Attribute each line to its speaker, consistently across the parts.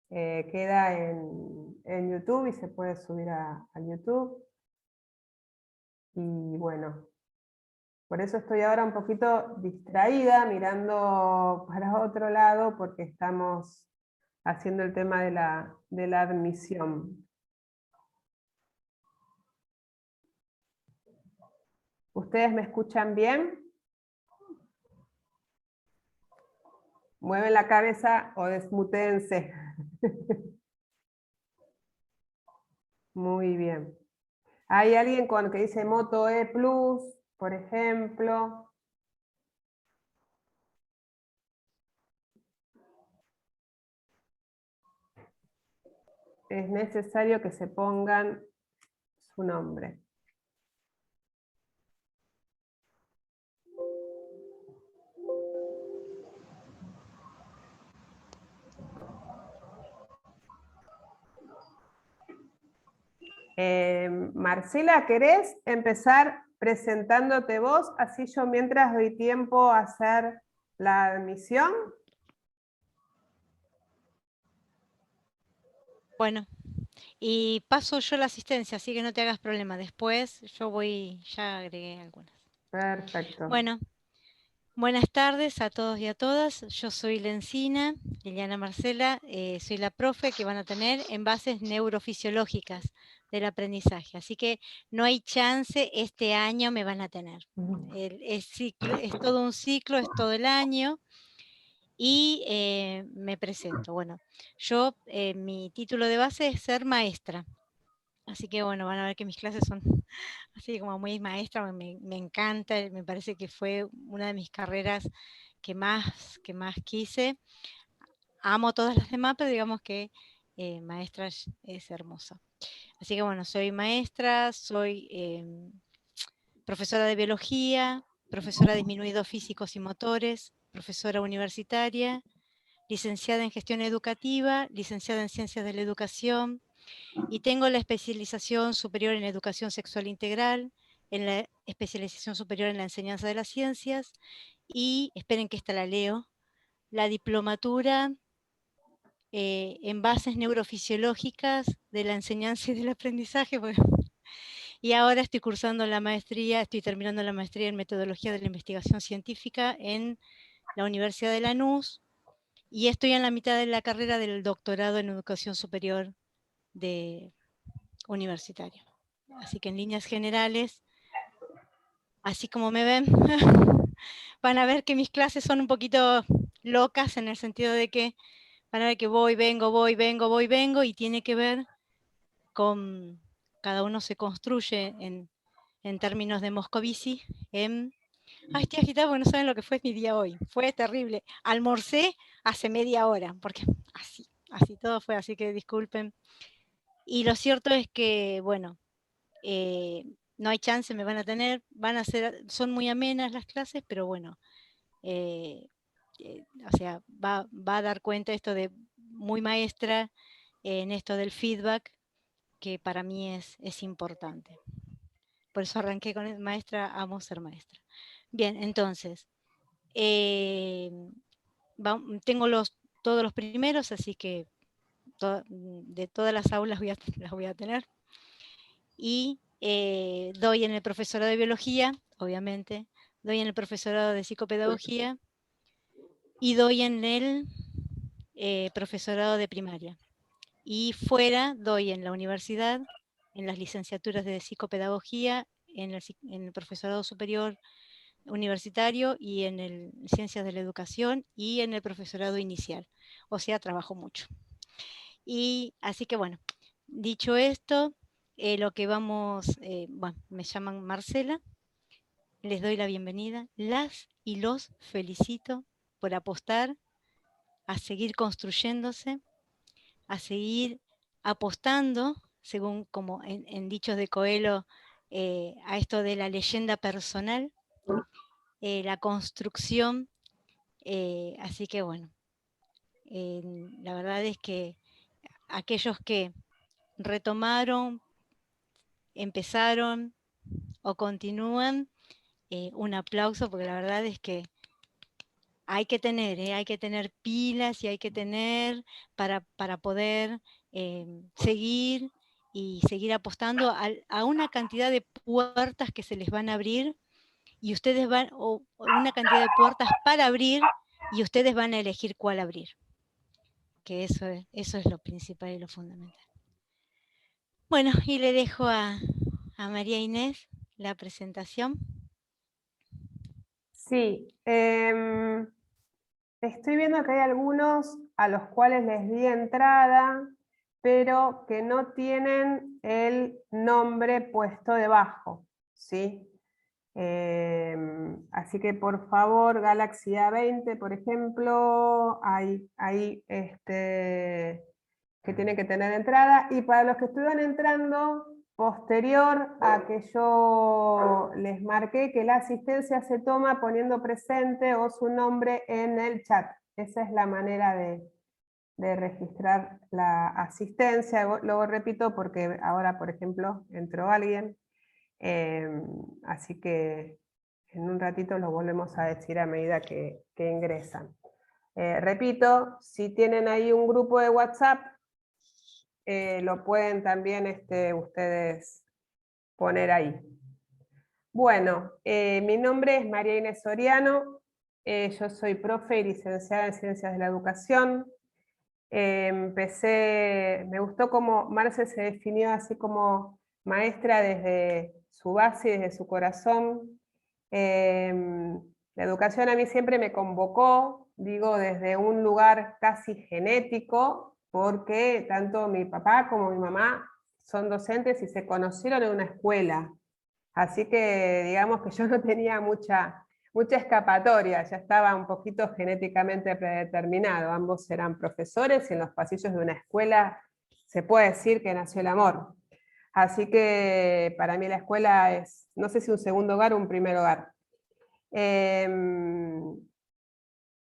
Speaker 1: Queda en YouTube y se puede subir a YouTube. Y bueno, por eso estoy ahora un poquito distraída, mirando para otro lado, porque estamos haciendo el tema de la admisión. ¿Ustedes me escuchan bien? ¿Mueven la cabeza o desmutéense? Muy bien. ¿Hay alguien que dice Moto E Plus, por ejemplo? Es necesario que se pongan su nombre. Marcela, ¿querés empezar presentándote vos? Así yo mientras doy tiempo a hacer la admisión.
Speaker 2: Bueno, y paso yo la asistencia, así que no te hagas problema. Después yo voy, ya agregué algunas.
Speaker 1: Perfecto.
Speaker 2: Bueno, buenas tardes a todos y a todas. Yo soy Lencina, Liliana Marcela, soy la profe que van a tener en bases neurofisiológicas del aprendizaje. Así que no hay chance, este año me van a tener. Es todo un ciclo, es todo el año. Y me presento. Bueno, yo, mi título de base es ser maestra. Así que bueno, van a ver que mis clases son así como muy maestra, me encanta, me parece que fue una de mis carreras que más quise. Amo todas las demás, pero digamos que maestra es hermosa. Así que bueno, soy maestra, soy profesora de biología, profesora de disminuidos físicos y motores, profesora universitaria, licenciada en gestión educativa, licenciada en ciencias de la educación, y tengo la especialización superior en educación sexual integral, en la especialización superior en la enseñanza de las ciencias y, esperen que esta la leo, la diplomatura en bases neurofisiológicas de la enseñanza y del aprendizaje. Y ahora estoy cursando la maestría, estoy terminando la maestría en metodología de la investigación científica en la Universidad de Lanús y estoy en la mitad de la carrera del doctorado en educación superior de universitario. Así que en líneas generales, así como me ven, van a ver que mis clases son un poquito locas en el sentido de que van a ver que voy, vengo, voy, vengo, voy, vengo, y tiene que ver con, cada uno se construye en términos de Moscovici, ay, estoy agitada porque no saben lo que fue mi día hoy, fue terrible, almorcé hace media hora, porque así todo fue, así que disculpen. Y lo cierto es que, bueno, no hay chance, me van a tener, son muy amenas las clases, pero bueno, eh, o sea, va a dar cuenta esto de muy maestra en esto del feedback, que para mí es importante. Por eso arranqué con maestra, amo ser maestra. Bien, entonces, eh, tengo todos los primeros, así que de todas las aulas las voy a tener. Y doy en el profesorado de biología, obviamente, doy en el profesorado de psicopedagogía y doy en el profesorado de primaria. Y fuera doy en la universidad, en las licenciaturas de psicopedagogía, en el profesorado superior universitario y en el ciencias de la educación y en el profesorado inicial. O sea, trabajo mucho. Y así que bueno, dicho esto, lo que bueno, me llaman Marcela, les doy la bienvenida, las y los felicito por apostar a seguir construyéndose, a seguir apostando, según como en dichos de Coelho, a esto de la leyenda personal, la construcción. Así que bueno, la verdad es que aquellos que retomaron, empezaron o continúan, un aplauso, porque la verdad es que hay que tener pilas y hay que tener para poder seguir y seguir apostando a una cantidad de puertas que se les van a abrir y ustedes van, o una cantidad de puertas para abrir y ustedes van a elegir cuál abrir. Que eso es lo principal y lo fundamental. Bueno, y le dejo a María Inés la presentación.
Speaker 1: Sí, estoy viendo que hay algunos a los cuales les di entrada, pero que no tienen el nombre puesto debajo, ¿sí? Así que por favor, Galaxy A20, por ejemplo, hay que tiene que tener entrada. Y para los que estuvieron entrando, posterior a que yo les marqué que la asistencia se toma poniendo presente o su nombre en el chat. Esa es la manera de registrar la asistencia. Luego repito porque ahora, por ejemplo, entró alguien. Así que en un ratito lo volvemos a decir a medida que ingresan. Repito, si tienen ahí un grupo de WhatsApp, lo pueden también ustedes poner ahí. Bueno, mi nombre es María Inés Soriano, yo soy profe y licenciada en Ciencias de la Educación. Me gustó cómo Marce se definió así como maestra desde su base y desde su corazón. La educación a mí siempre me convocó, digo, desde un lugar casi genético, porque tanto mi papá como mi mamá son docentes y se conocieron en una escuela. Así que digamos que yo no tenía mucha escapatoria, ya estaba un poquito genéticamente predeterminado. Ambos eran profesores y en los pasillos de una escuela se puede decir que nació el amor. Así que para mí la escuela es, no sé si un segundo hogar o un primer hogar.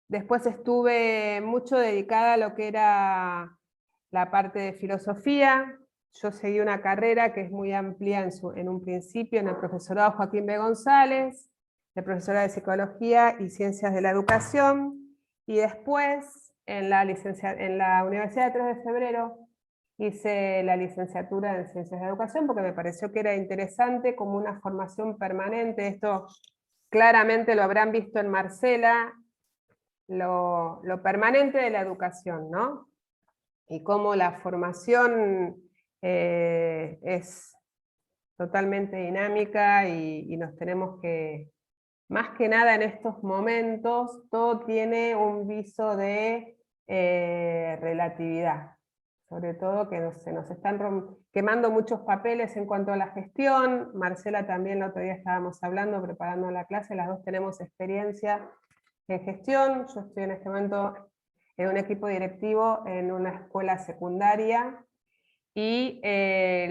Speaker 1: Después estuve mucho dedicada a lo que era la parte de filosofía. Yo seguí una carrera que es muy amplia en un principio, en el profesorado Joaquín B. González, de profesora de Psicología y Ciencias de la Educación, y después en la Universidad de 3 de Febrero hice la licenciatura en Ciencias de la Educación porque me pareció que era interesante como una formación permanente. Esto claramente lo habrán visto en Marcela, lo permanente de la educación, ¿no? Y cómo la formación es totalmente dinámica y nos tenemos que, más que nada en estos momentos, todo tiene un viso de relatividad. Sobre todo que se nos están quemando muchos papeles en cuanto a la gestión. Marcela también el otro día estábamos hablando, preparando la clase, las dos tenemos experiencia en gestión. Yo estoy en este momento en un equipo directivo en una escuela secundaria y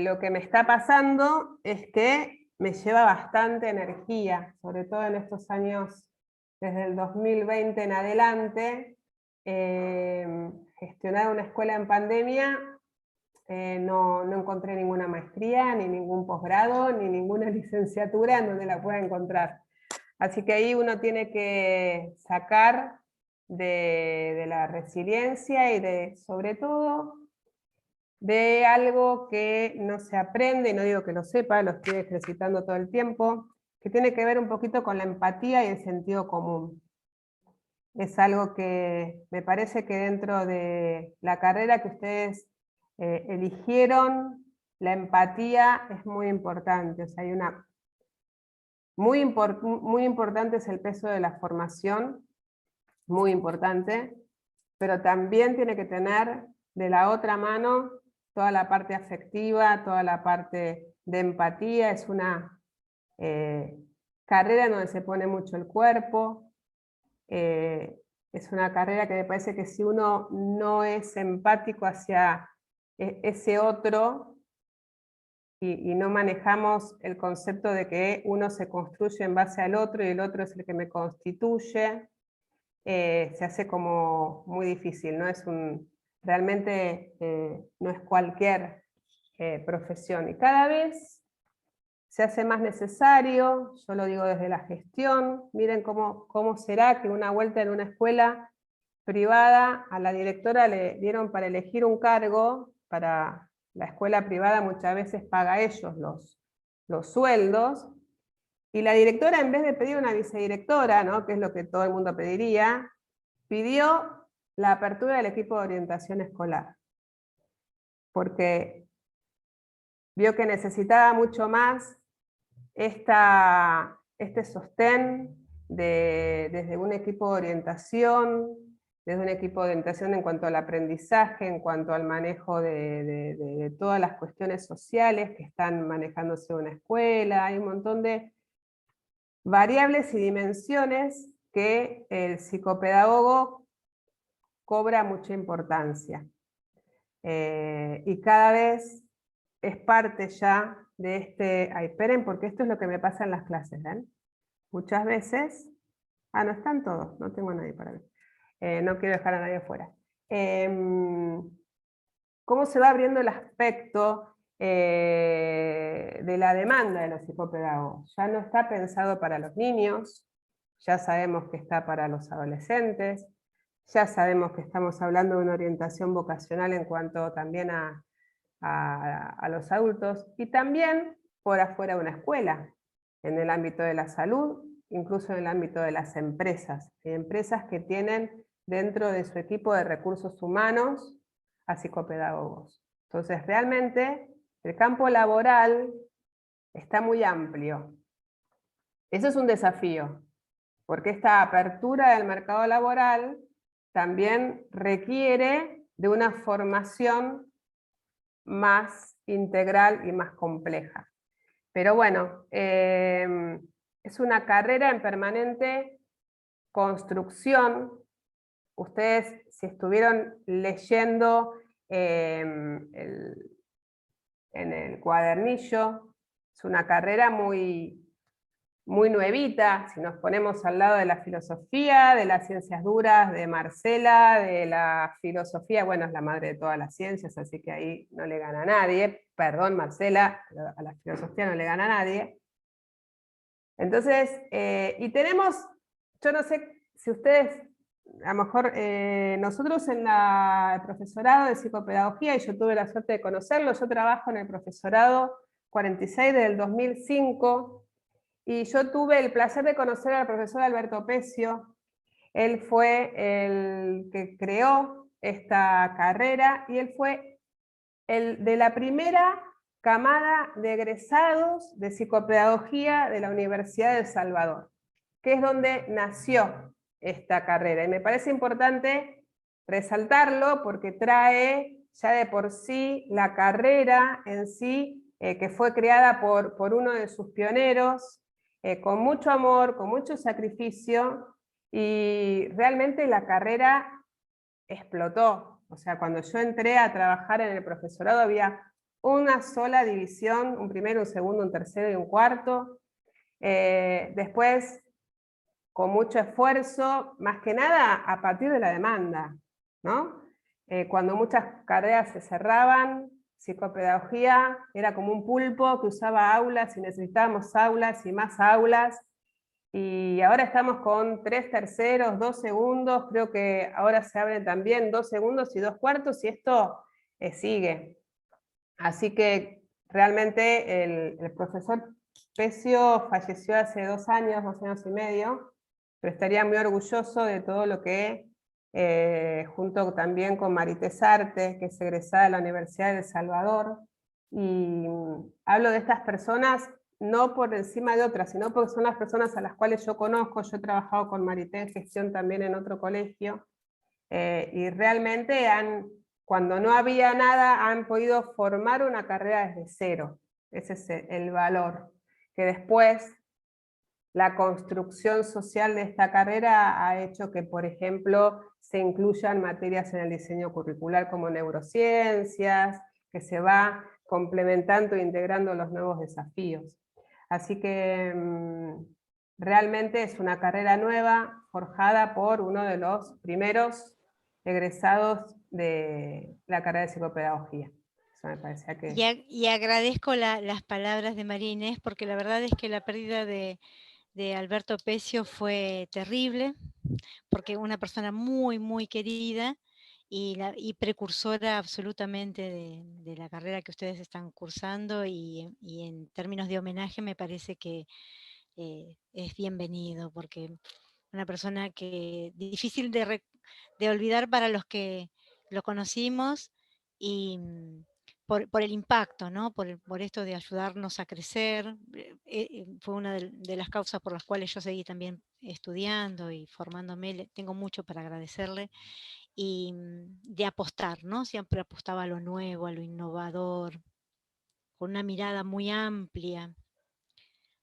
Speaker 1: lo que me está pasando es que me lleva bastante energía, sobre todo en estos años, desde el 2020 en adelante. Gestionar una escuela en pandemia, no encontré ninguna maestría, ni ningún posgrado, ni ninguna licenciatura en donde la pueda encontrar. Así que ahí uno tiene que sacar de la resiliencia y sobre todo, de algo que no se aprende, y no digo que lo sepa, lo estoy ejercitando todo el tiempo, que tiene que ver un poquito con la empatía y el sentido común. Es algo que me parece que dentro de la carrera que ustedes eligieron, la empatía es muy importante. O sea, hay una muy importante es el peso de la formación, muy importante, pero también tiene que tener de la otra mano toda la parte afectiva, toda la parte de empatía. Es una carrera en donde se pone mucho el cuerpo. Es una carrera que me parece que si uno no es empático hacia ese otro, y no manejamos el concepto de que uno se construye en base al otro y el otro es el que me constituye, se hace como muy difícil, ¿no? Realmente no es cualquier profesión. Y cada vez se hace más necesario, yo lo digo desde la gestión. Miren cómo será que una vuelta en una escuela privada, a la directora le dieron para elegir un cargo, para la escuela privada muchas veces paga ellos los sueldos, y la directora, en vez de pedir una vicedirectora, ¿no?, que es lo que todo el mundo pediría, pidió la apertura del equipo de orientación escolar, porque vio que necesitaba mucho más este sostén desde un equipo de orientación, desde un equipo de orientación en cuanto al aprendizaje, en cuanto al manejo de todas las cuestiones sociales que están manejándose en una escuela. Hay un montón de variables y dimensiones que el psicopedagogo cobra mucha importancia. Y cada vez es parte ya de este... Ay, esperen, porque esto es lo que me pasa en las clases, ¿ven? Muchas veces... no están todos, no tengo a nadie para ver. No quiero dejar a nadie afuera. ¿Cómo se va abriendo el aspecto de la demanda de los psicopedagogos? Ya no está pensado para los niños, ya sabemos que está para los adolescentes, ya sabemos que estamos hablando de una orientación vocacional en cuanto también a los adultos, y también por afuera de una escuela, en el ámbito de la salud, incluso en el ámbito de las empresas. Hay empresas que tienen dentro de su equipo de recursos humanos a psicopedagogos. Entonces, realmente, el campo laboral está muy amplio. Eso es un desafío, porque esta apertura del mercado laboral también requiere de una formación más integral y más compleja. Pero bueno, es una carrera en permanente construcción. Ustedes, si estuvieron leyendo en el cuadernillo, es una carrera muy nuevita. Si nos ponemos al lado de la filosofía, de las ciencias duras, de Marcela, de la filosofía, bueno, es la madre de todas las ciencias, así que ahí no le gana a nadie. Perdón, Marcela, a la filosofía no le gana a nadie. Entonces, y tenemos, yo no sé si ustedes, a lo mejor nosotros en el profesorado de psicopedagogía, y yo tuve la suerte de conocerlo, yo trabajo en el profesorado 46 del 2005, y yo tuve el placer de conocer al profesor Alberto Pecio. Él fue el que creó esta carrera, y él fue el de la primera camada de egresados de psicopedagogía de la Universidad de El Salvador, que es donde nació esta carrera. Y me parece importante resaltarlo porque trae ya de por sí la carrera en sí, que fue creada por uno de sus pioneros, con mucho amor, con mucho sacrificio, y realmente la carrera explotó. O sea, cuando yo entré a trabajar en el profesorado había una sola división, un primero, un segundo, un tercero y un cuarto. Después, con mucho esfuerzo, más que nada a partir de la demanda, ¿no? Cuando muchas carreras se cerraban, psicopedagogía era como un pulpo que usaba aulas y necesitábamos aulas y más aulas. Y ahora estamos con 3 terceros, 2 segundos, creo que ahora se abren también 2 segundos y 2 cuartos, y esto sigue. Así que realmente el profesor Pecio falleció hace 2 años, 2 años y medio, pero estaría muy orgulloso de todo lo que, junto también con Marités Arte, que es egresada de la Universidad de El Salvador, y hablo de estas personas no por encima de otras, sino porque son las personas a las cuales yo conozco. Yo he trabajado con Marité en gestión también en otro colegio, y realmente cuando no había nada, han podido formar una carrera desde cero. Ese es el valor, que después la construcción social de esta carrera ha hecho que, por ejemplo, se incluyan materias en el diseño curricular como neurociencias, que se va complementando e integrando los nuevos desafíos. Así que realmente es una carrera nueva, forjada por uno de los primeros egresados de la carrera de psicopedagogía. Es Eso me parecía que...
Speaker 2: Y agradezco las palabras de María Inés, porque la verdad es que la pérdida de Alberto Pecio fue terrible, porque una persona muy, muy querida y precursora absolutamente de la carrera que ustedes están cursando, y en términos de homenaje me parece que es bienvenido, porque una persona que difícil de olvidar para los que lo conocimos, y por el impacto, ¿no? Por esto de ayudarnos a crecer. Fue una de las causas por las cuales yo seguí también estudiando y formándome. Tengo mucho para agradecerle, y de apostar, ¿no? Siempre apostaba a lo nuevo, a lo innovador, con una mirada muy amplia.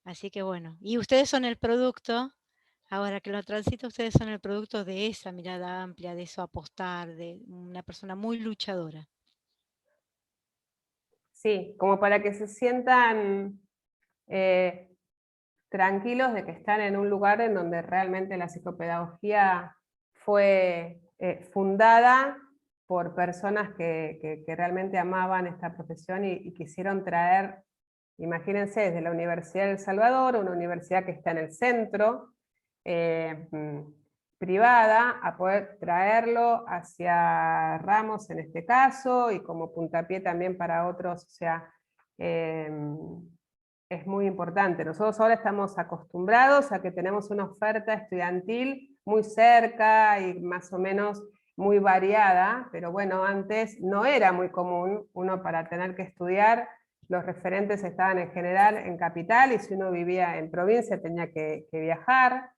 Speaker 2: Así que bueno, y ustedes son el producto, ahora que lo transito, ustedes son el producto de esa mirada amplia, de eso apostar, de una persona muy luchadora.
Speaker 1: Sí, como para que se sientan tranquilos de que están en un lugar en donde realmente la psicopedagogía fue fundada por personas que realmente amaban esta profesión y quisieron traer, imagínense, desde la Universidad de El Salvador, una universidad que está en el centro, privada, a poder traerlo hacia Ramos en este caso, y como puntapié también para otros, o sea, es muy importante. Nosotros ahora estamos acostumbrados a que tenemos una oferta estudiantil muy cerca y más o menos muy variada, pero bueno, antes no era muy común uno para tener que estudiar. Los referentes estaban en general en capital, y si uno vivía en provincia tenía que viajar.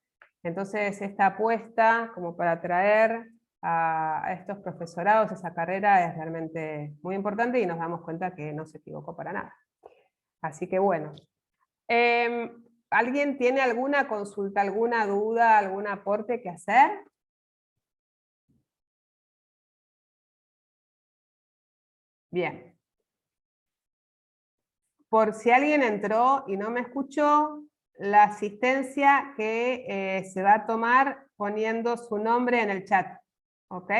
Speaker 1: Entonces esta apuesta como para traer a estos profesorados, esa carrera, es realmente muy importante, y nos damos cuenta que no se equivocó para nada. Así que bueno. ¿Alguien tiene alguna consulta, alguna duda, algún aporte que hacer? Bien. Por si alguien entró y no me escuchó, la asistencia que se va a tomar poniendo su nombre en el chat. ¿Ok?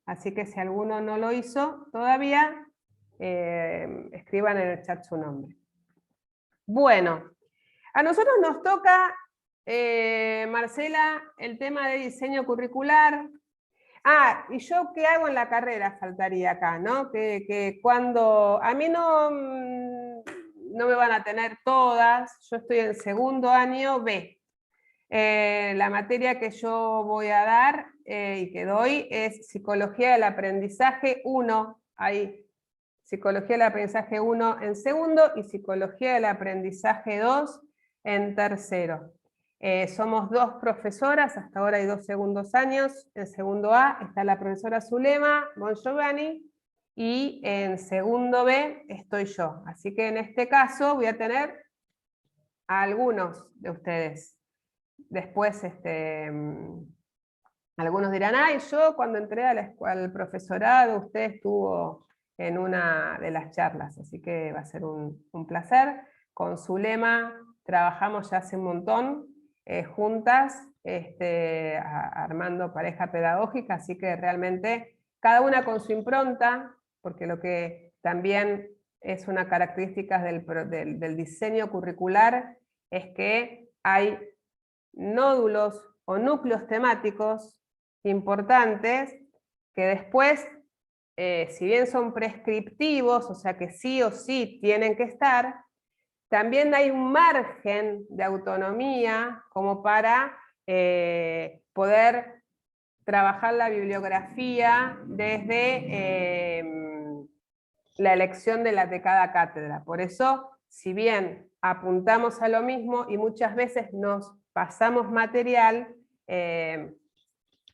Speaker 1: Así que si alguno no lo hizo todavía, escriban en el chat su nombre. Bueno, a nosotros nos toca, Marcela, el tema de diseño curricular. Ah, ¿y yo qué hago en la carrera? Faltaría acá, ¿no? Que cuando... A mí no me van a tener todas, yo estoy en segundo año B. La materia que yo voy a dar y que doy es Psicología del Aprendizaje 1, ahí. Psicología del Aprendizaje 1 en segundo y Psicología del Aprendizaje 2 en tercero. Somos 2 profesoras, hasta ahora hay 2 segundos años. En segundo A está la profesora Zulema Bongiovanni, y en segundo B estoy yo. Así que en este caso voy a tener a algunos de ustedes. Después algunos dirán, ay, yo cuando entré al profesorado usted estuvo en una de las charlas, así que va a ser un placer. Con Zulema trabajamos ya hace un montón juntas, armando pareja pedagógica, así que realmente cada una con su impronta, porque lo que también es una característica del diseño curricular es que hay nódulos o núcleos temáticos importantes que después, si bien son prescriptivos, o sea que sí o sí tienen que estar, también hay un margen de autonomía como para poder trabajar la bibliografía desde la elección de cada cátedra. Por eso, si bien apuntamos a lo mismo y muchas veces nos pasamos material,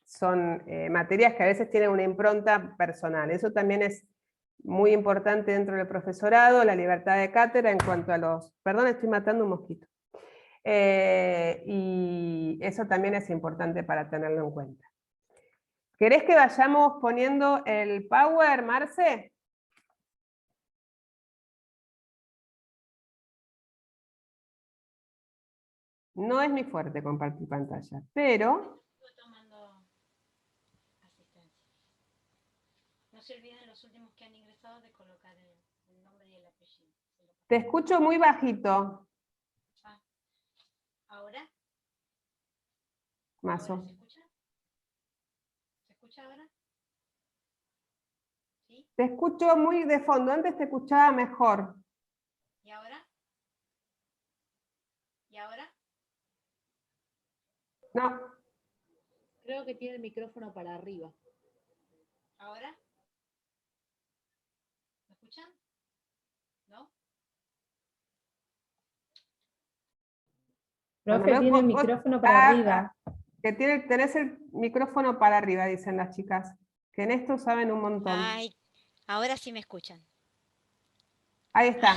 Speaker 1: son materias que a veces tienen una impronta personal. Eso también es muy importante dentro del profesorado, la libertad de cátedra en cuanto a los... Perdón, estoy matando un mosquito. Y eso también es importante para tenerlo en cuenta. ¿Querés que vayamos poniendo el Power, Marce? No es mi fuerte compartir pantalla, pero...
Speaker 2: Estoy tomando asistencia. No se olviden los los últimos que han ingresado de colocar el nombre y el apellido.
Speaker 1: Te escucho muy bajito.
Speaker 2: ¿Ahora?
Speaker 1: Mazo.
Speaker 2: ¿Ahora se escucha? ¿Se escucha ahora? ¿Sí?
Speaker 1: Te escucho muy de fondo, antes te escuchaba mejor.
Speaker 2: ¿Y ahora? ¿Y ahora?
Speaker 1: No.
Speaker 3: Creo que tiene el micrófono para arriba.
Speaker 2: ¿Ahora? ¿Me escuchan? ¿No?
Speaker 3: Profe,
Speaker 1: Bueno,
Speaker 3: tiene el
Speaker 1: vos-
Speaker 3: micrófono para arriba.
Speaker 1: Que tenés el micrófono para arriba, dicen las chicas. Que en esto saben un montón.
Speaker 2: Ay, ahora sí me escuchan.
Speaker 1: Ahí está.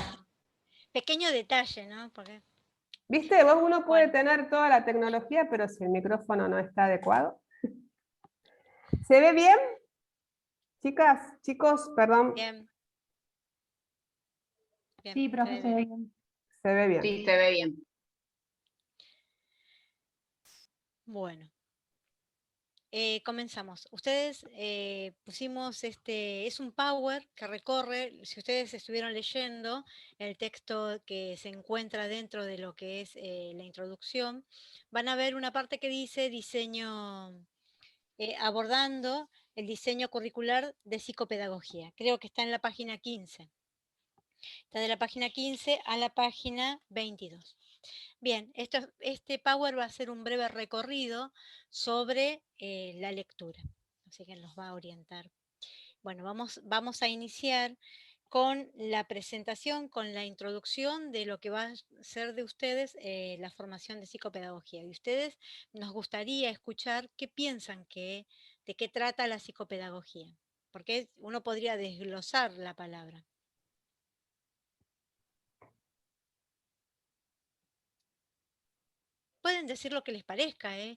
Speaker 2: Pequeño detalle, ¿no? Porque...
Speaker 1: ¿Viste? Uno puede
Speaker 2: Bueno.
Speaker 1: tener toda la tecnología, pero si el micrófono no está adecuado. ¿Se ve bien? Chicas, chicos, perdón.
Speaker 2: Bien. Bien,
Speaker 3: Sí, profe, se ve bien.
Speaker 1: Se ve bien.
Speaker 4: Sí, se ve bien.
Speaker 2: Bueno. Comenzamos. Ustedes pusimos es un Power que recorre, si ustedes estuvieron leyendo el texto que se encuentra dentro de lo que es la introducción, van a ver una parte que dice diseño, abordando el diseño curricular de psicopedagogía. Creo que está en la página 15. Está de la página 15 a la página 22. Bien, este Power va a ser un breve recorrido sobre la lectura, así que nos va a orientar. Bueno, vamos a iniciar con la presentación, con la introducción de lo que va a ser de ustedes la formación de psicopedagogía. Y ustedes nos gustaría escuchar qué piensan de qué trata la psicopedagogía, porque uno podría desglosar la palabra. Pueden decir lo que les parezca, ¿eh?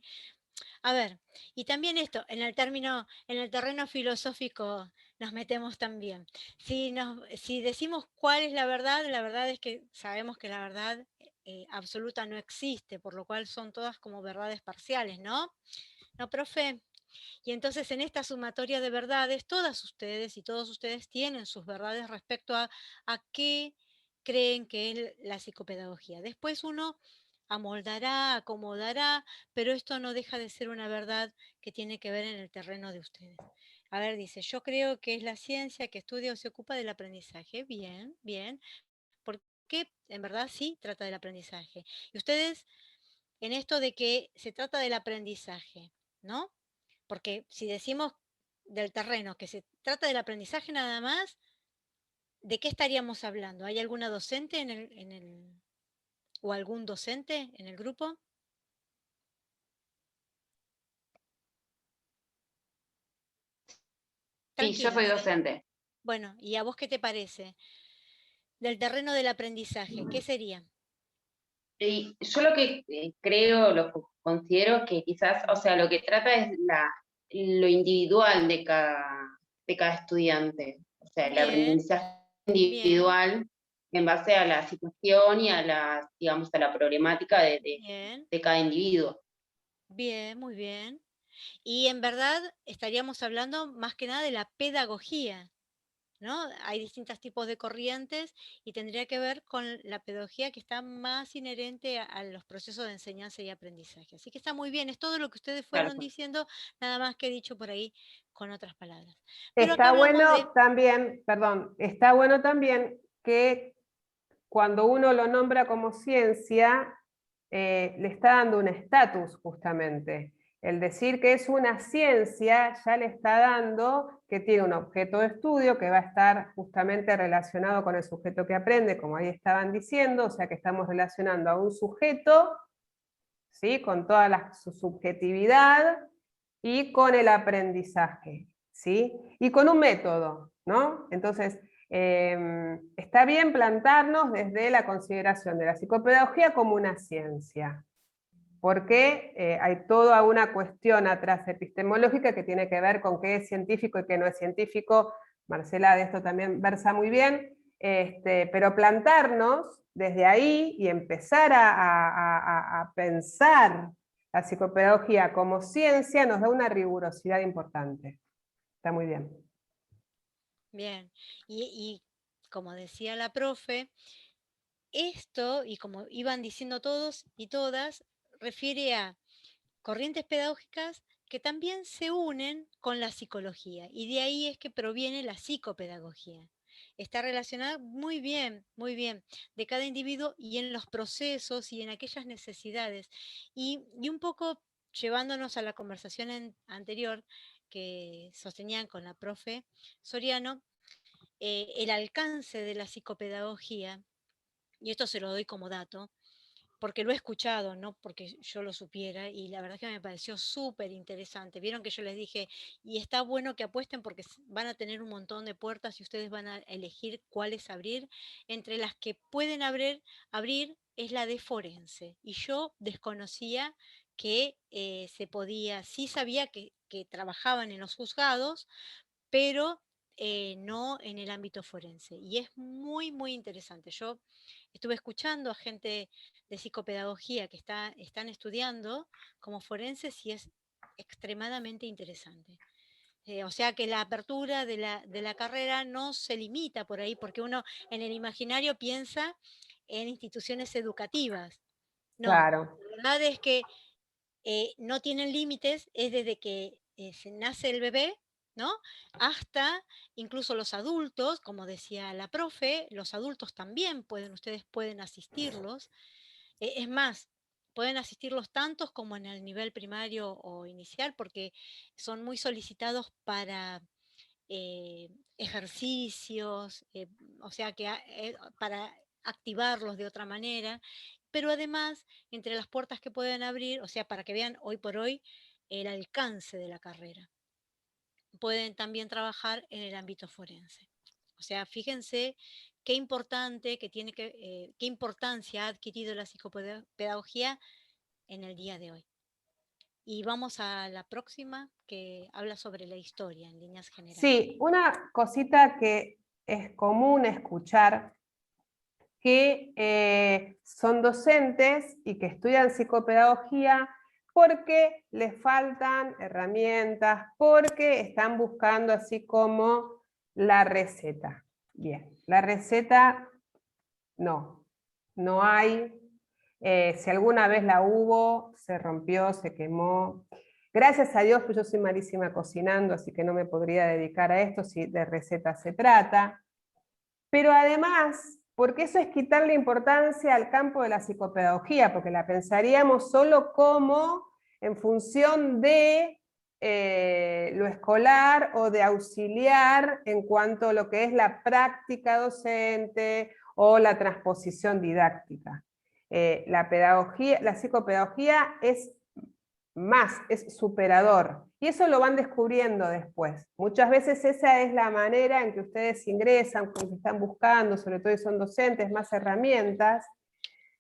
Speaker 2: A ver, y también esto, en el terreno filosófico nos metemos también. Si decimos cuál es la verdad es que sabemos que la verdad absoluta no existe, por lo cual son todas como verdades parciales, ¿no? ¿No, profe? Y entonces en esta sumatoria de verdades, todas ustedes y todos ustedes tienen sus verdades respecto a qué creen que es la psicopedagogía. Después uno amoldará, acomodará, pero esto no deja de ser una verdad que tiene que ver en el terreno de ustedes. A ver, dice, yo creo que es la ciencia que estudia o se ocupa del aprendizaje. Bien, bien. Porque en verdad sí trata del aprendizaje. Y ustedes, en esto de que se trata del aprendizaje, ¿no? Porque si decimos del terreno que se trata del aprendizaje nada más, ¿de qué estaríamos hablando? ¿Hay alguna docente o algún docente en el grupo?
Speaker 4: Sí, yo soy
Speaker 2: Tranquilas, ¿eh?
Speaker 4: docente.
Speaker 2: Bueno, ¿y a vos qué te parece? Del terreno del aprendizaje, ¿qué sería?
Speaker 4: Y yo lo que creo, lo que considero que quizás, o sea, lo que trata es lo individual de cada estudiante. O sea, el
Speaker 2: Bien,
Speaker 4: aprendizaje
Speaker 2: bien,
Speaker 4: individual en base a la situación y a digamos, a la problemática
Speaker 2: bien,
Speaker 4: de cada individuo.
Speaker 2: bien, muy bien. Y en verdad estaríamos hablando más que nada de la pedagogía, ¿no? Hay distintos tipos de corrientes y tendría que ver con la pedagogía que está más inherente a los procesos de enseñanza y aprendizaje. Así que está muy bien, es todo lo que ustedes
Speaker 4: Claro,
Speaker 2: fueron diciendo, nada más que dicho por ahí con otras palabras. Pero acá
Speaker 1: Está
Speaker 2: hablamos de...
Speaker 1: bueno también, perdón, está bueno también que cuando uno lo nombra como ciencia, le está dando un estatus justamente. El decir que es una ciencia ya le está dando que tiene un objeto de estudio que va a estar justamente relacionado con el sujeto que aprende, como ahí estaban diciendo, o sea que estamos relacionando a un sujeto, ¿sí? Con toda su subjetividad y con el aprendizaje, ¿sí? Y con un método, ¿no? Entonces, está bien plantarnos desde la consideración de la psicopedagogía como una ciencia, porque hay toda una cuestión atrás epistemológica que tiene que ver con qué es científico y qué no es científico. Marcela de esto también versa muy bien, pero plantarnos desde ahí y empezar a pensar la psicopedagogía como ciencia nos da una rigurosidad importante. Está muy bien.
Speaker 2: Bien. Y como decía la profe, esto, y como iban diciendo todos y todas, refiere a corrientes pedagógicas que también se unen con la psicología, y de ahí es que proviene la psicopedagogía. Está relacionada muy bien, de cada individuo y en los procesos y en aquellas necesidades. Y un poco llevándonos a la conversación anterior que sostenían con la profe Soriano, el alcance de la psicopedagogía, y esto se lo doy como dato, porque lo he escuchado, no porque yo lo supiera, y la verdad que me pareció súper interesante. Vieron que yo les dije, y está bueno que apuesten porque van a tener un montón de puertas y ustedes van a elegir cuáles abrir. Entre las que pueden abrir es la de forense. Y yo desconocía que se podía, sí sabía que trabajaban en los juzgados, pero no en el ámbito forense. Y es muy interesante. Yo estuve escuchando a gente de psicopedagogía que están estudiando como forenses y es extremadamente interesante. O sea que la apertura de la carrera no se limita por ahí, porque uno en el imaginario piensa en instituciones educativas. No,
Speaker 1: Claro.
Speaker 2: la verdad es que no tienen límites, es desde que se nace el bebé, ¿no? Hasta incluso los adultos, como decía la profe, los adultos también ustedes pueden asistirlos. Es más, pueden asistirlos tantos como en el nivel primario o inicial, porque son muy solicitados para ejercicios, o sea que para activarlos de otra manera, pero además, entre las puertas que pueden abrir, o sea, para que vean hoy por hoy el alcance de la carrera, pueden también trabajar en el ámbito forense. O sea, fíjense qué importante qué importancia ha adquirido la psicopedagogía en el día de hoy. Y vamos a la próxima, que habla sobre la historia en líneas generales.
Speaker 1: Sí, una cosita que es común escuchar, que son docentes y que estudian psicopedagogía porque les faltan herramientas, porque están buscando así como la receta. Bien, la receta no hay. Si alguna vez la hubo, se rompió, se quemó. Gracias a Dios, pues yo soy malísima cocinando, así que no me podría dedicar a esto si de recetas se trata. Pero además, porque eso es quitarle importancia al campo de la psicopedagogía, porque la pensaríamos solo como en función de lo escolar o de auxiliar en cuanto a lo que es la práctica docente o la transposición didáctica. La psicopedagogía es más, es superador. Y eso lo van descubriendo después. Muchas veces esa es la manera en que ustedes ingresan, porque están buscando, sobre todo si son docentes, más herramientas,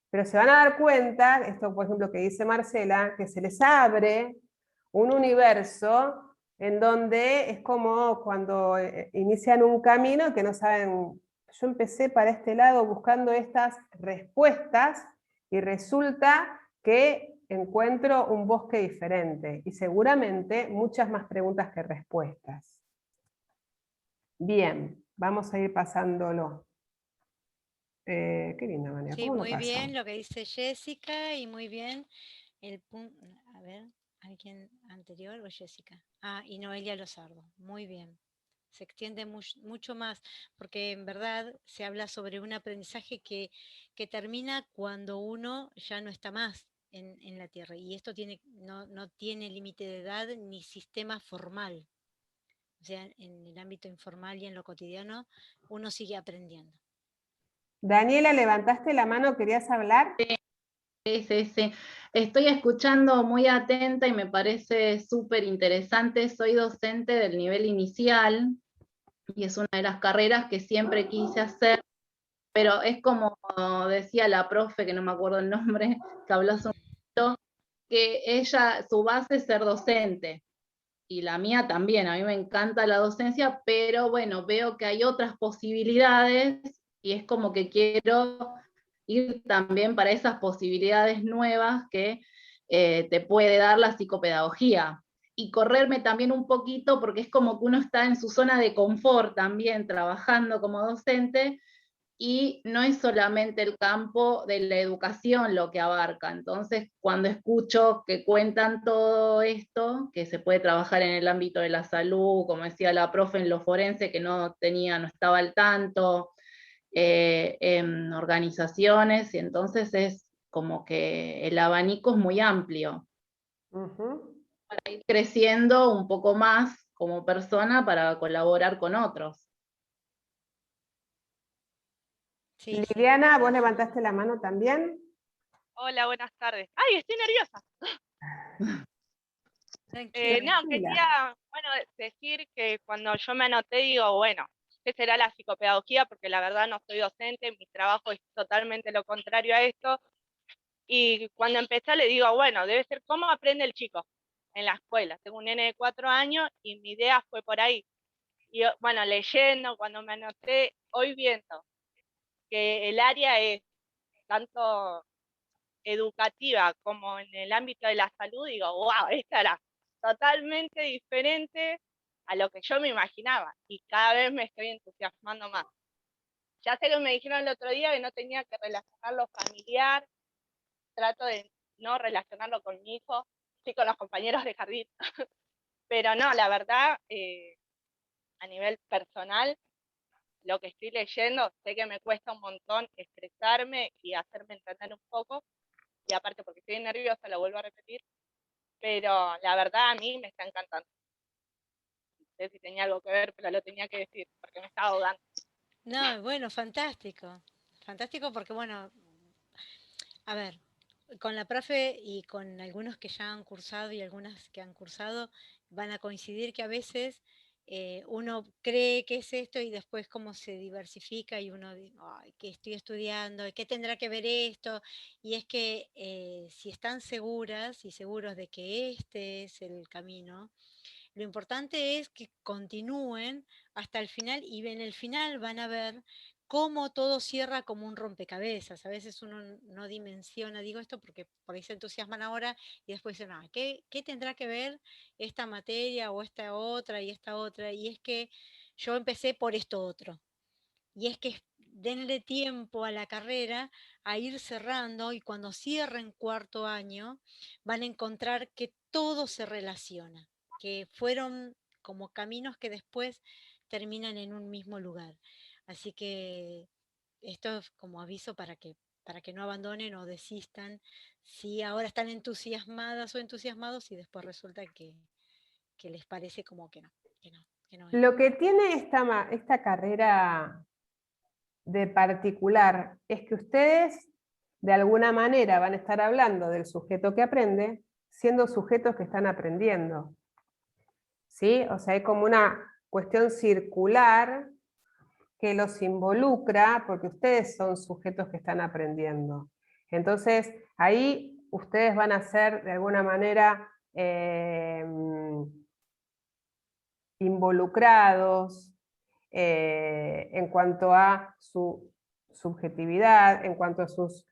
Speaker 1: pero se van a dar cuenta, esto por ejemplo que dice Marcela, que se les abre un universo en donde es como cuando inician un camino que no saben. Yo empecé para este lado buscando estas respuestas y resulta que encuentro un bosque diferente y seguramente muchas más preguntas que respuestas. Bien, vamos a ir pasándolo. Qué linda manera.
Speaker 2: Sí, muy bien lo que dice Jessica y muy bien el punto. A ver, ¿alguien anterior o Jessica? Ah, y Noelia Lozardo. Muy bien. Se extiende mucho más, porque en verdad se habla sobre un aprendizaje que termina cuando uno ya no está más en la Tierra. Y esto no tiene límite de edad ni sistema formal. O sea, en el ámbito informal y en lo cotidiano, uno sigue aprendiendo.
Speaker 1: Daniela, levantaste la mano, ¿querías hablar?
Speaker 5: Sí. Estoy escuchando muy atenta y me parece súper interesante. Soy docente del nivel inicial y es una de las carreras que siempre quise hacer, pero es como decía la profe, que no me acuerdo el nombre, que habló hace un momento, que ella, su base es ser docente. Y la mía también, a mí me encanta la docencia, pero bueno, veo que hay otras posibilidades y es como que quiero ir también para esas posibilidades nuevas que te puede dar la psicopedagogía. y correrme también un poquito, porque es como que uno está en su zona de confort también, trabajando como docente, y no es solamente el campo de la educación lo que abarca. Entonces, cuando escucho que cuentan todo esto, que se puede trabajar en el ámbito de la salud, como decía la profe, en lo forense, que no estaba al tanto, en organizaciones, y entonces es como que el abanico es muy amplio. Para ir creciendo un poco más como persona para colaborar con otros.
Speaker 2: Sí, sí.
Speaker 1: Liliana, vos levantaste la mano también.
Speaker 6: Hola, buenas tardes. ¡Ay, estoy nerviosa!
Speaker 2: Tranquila.
Speaker 6: No, quería, bueno, decir que cuando yo me anoté digo, bueno, ¿qué será la psicopedagogía? Porque la verdad no soy docente, mi trabajo es totalmente lo contrario a esto. Y cuando empecé le digo, bueno, debe ser cómo aprende el chico en la escuela. Tengo un nene de 4 años y mi idea fue por ahí. Y bueno, leyendo, cuando me anoté, hoy viendo que el área es tanto educativa como en el ámbito de la salud, digo, wow, esta era totalmente diferente a lo que yo me imaginaba y cada vez me estoy entusiasmando más. Ya sé que me dijeron el otro día que no tenía que relacionarlo familiar, trato de no relacionarlo con mi hijo, sí con los compañeros de jardín, pero no, la verdad, a nivel personal, lo que estoy leyendo, sé que me cuesta un montón expresarme y hacerme entender un poco, y aparte porque estoy nerviosa, lo vuelvo a repetir, pero la verdad a mí me está encantando. No sé si tenía algo que ver, pero lo tenía que decir, porque me estaba ahogando.
Speaker 2: No, bueno, fantástico. Fantástico porque, bueno, a ver, con la profe y con algunos que ya han cursado y algunas que han cursado, van a coincidir que a veces uno cree que es esto y después cómo se diversifica y uno dice, ay, ¿qué estoy estudiando? ¿Qué tendrá que ver esto? Y es que si están seguras y seguros de que este es el camino, lo importante es que continúen hasta el final y en el final van a ver cómo todo cierra como un rompecabezas. A veces uno no dimensiona, digo esto porque por ahí se entusiasman ahora y después dicen, ah, ¿qué tendrá que ver esta materia o esta otra y esta otra? Y es que yo empecé por esto otro. Y es que denle tiempo a la carrera a ir cerrando y cuando cierren cuarto año van a encontrar que todo se relaciona, que fueron como caminos que después terminan en un mismo lugar. Así que esto es como aviso para que no abandonen o desistan si ahora están entusiasmadas o entusiasmados y después resulta que les parece como que no, que no es.
Speaker 1: Lo que tiene esta carrera de particular es que ustedes de alguna manera van a estar hablando del sujeto que aprende, siendo sujetos que están aprendiendo. ¿Sí? O sea, hay como una cuestión circular que los involucra porque ustedes son sujetos que están aprendiendo. Entonces, ahí ustedes van a ser de alguna manera involucrados en cuanto a su subjetividad, en cuanto a sus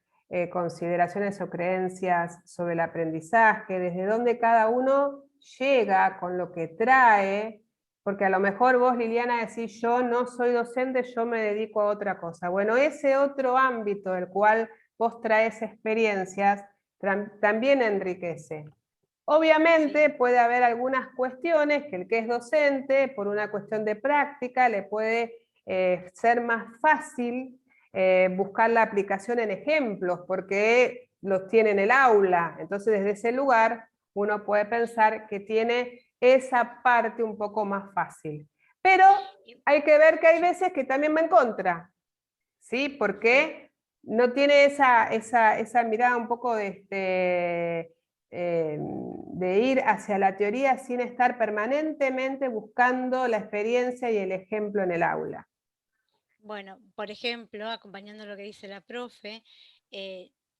Speaker 1: consideraciones o creencias sobre el aprendizaje, desde donde cada uno llega con lo que trae, porque a lo mejor vos, Liliana, decís, yo no soy docente, yo me dedico a otra cosa. Bueno, ese otro ámbito del cual vos traes experiencias también enriquece. Obviamente puede haber algunas cuestiones que el que es docente, por una cuestión de práctica, le puede ser más fácil buscar la aplicación en ejemplos, porque los tiene en el aula. Entonces, desde ese lugar, uno puede pensar que tiene esa parte un poco más fácil. Pero hay que ver que hay veces que también va en contra, ¿sí? Porque no tiene esa mirada un poco de ir hacia la teoría sin estar permanentemente buscando la experiencia y el ejemplo en el aula.
Speaker 2: Bueno, por ejemplo, acompañando lo que dice la profe,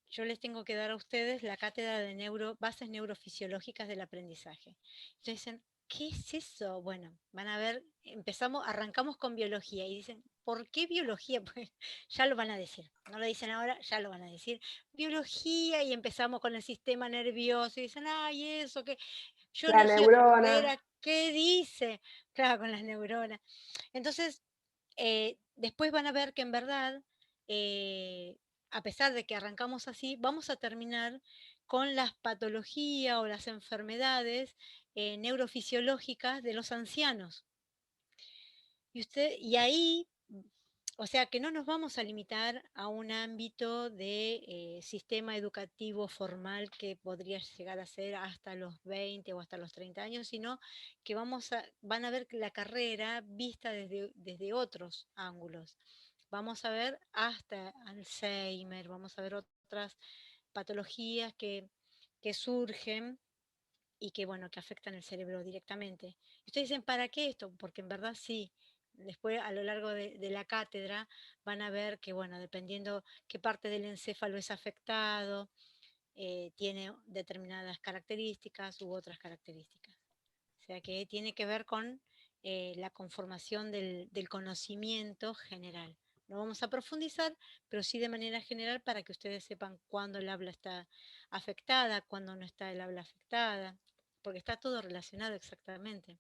Speaker 2: yo les tengo que dar a ustedes la cátedra de bases neurofisiológicas del aprendizaje. Entonces dicen, ¿qué es eso? Bueno, van a ver, arrancamos con biología y dicen, ¿por qué biología? Pues ya lo van a decir, no lo dicen ahora, ya lo van a decir. Biología y empezamos con el sistema nervioso y dicen, ay, eso, ¿qué? yo
Speaker 1: La
Speaker 2: elegí otra
Speaker 1: neurona.
Speaker 2: carrera, ¿qué dice? Claro, con las neuronas. Entonces, después van a ver que en verdad, a pesar de que arrancamos así, vamos a terminar con las patologías o las enfermedades neurofisiológicas de los ancianos. Y ahí, o sea, que no nos vamos a limitar a un ámbito de sistema educativo formal que podría llegar a ser hasta los 20 o hasta los 30 años, sino que van a ver la carrera vista desde otros ángulos. Vamos a ver hasta Alzheimer, vamos a ver otras patologías que surgen y que, bueno, que afectan el cerebro directamente. Y ustedes dicen, ¿para qué esto? Porque en verdad sí. Después, a lo largo de la cátedra, van a ver que, bueno, dependiendo qué parte del encéfalo es afectado, tiene determinadas características u otras características. O sea que tiene que ver con la conformación del conocimiento general. No vamos a profundizar, pero sí de manera general para que ustedes sepan cuándo el habla está afectada, cuándo no está el habla afectada, porque está todo relacionado exactamente.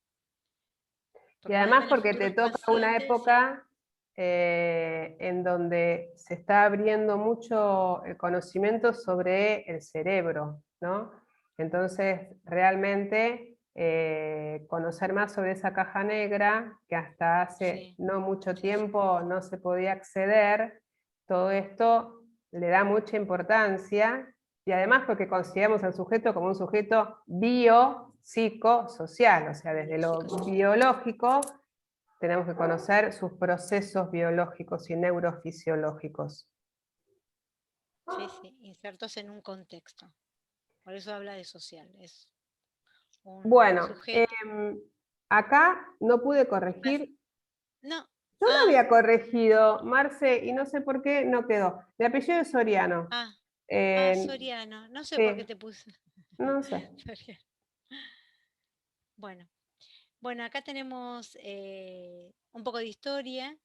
Speaker 1: Y además
Speaker 2: en el
Speaker 1: porque
Speaker 2: futuro
Speaker 1: te toca una
Speaker 2: pacientes,
Speaker 1: época en donde se está abriendo mucho el conocimiento sobre el cerebro, ¿no? Entonces, realmente conocer más sobre esa caja negra, que hasta hace
Speaker 2: sí,
Speaker 1: no mucho
Speaker 2: sí,
Speaker 1: tiempo no se podía acceder, todo esto le da mucha importancia, y además porque consideramos al sujeto como un sujeto biopsicosocial, o sea, desde lo
Speaker 2: biopsicosocial.
Speaker 1: biológico tenemos que conocer sus procesos biológicos y neurofisiológicos.
Speaker 2: Sí, sí, insertos en un contexto. Por eso habla de social. Es un
Speaker 1: Bueno,
Speaker 2: sujeto.
Speaker 1: acá no pude corregir.
Speaker 2: No.
Speaker 1: Yo lo había corregido, Marce, y no sé por qué no quedó. Mi apellido es Soriano.
Speaker 2: Soriano. No sé por qué
Speaker 1: Sí,
Speaker 2: te puse.
Speaker 1: no sé.
Speaker 2: Soriano. Bueno, acá tenemos un poco de historia.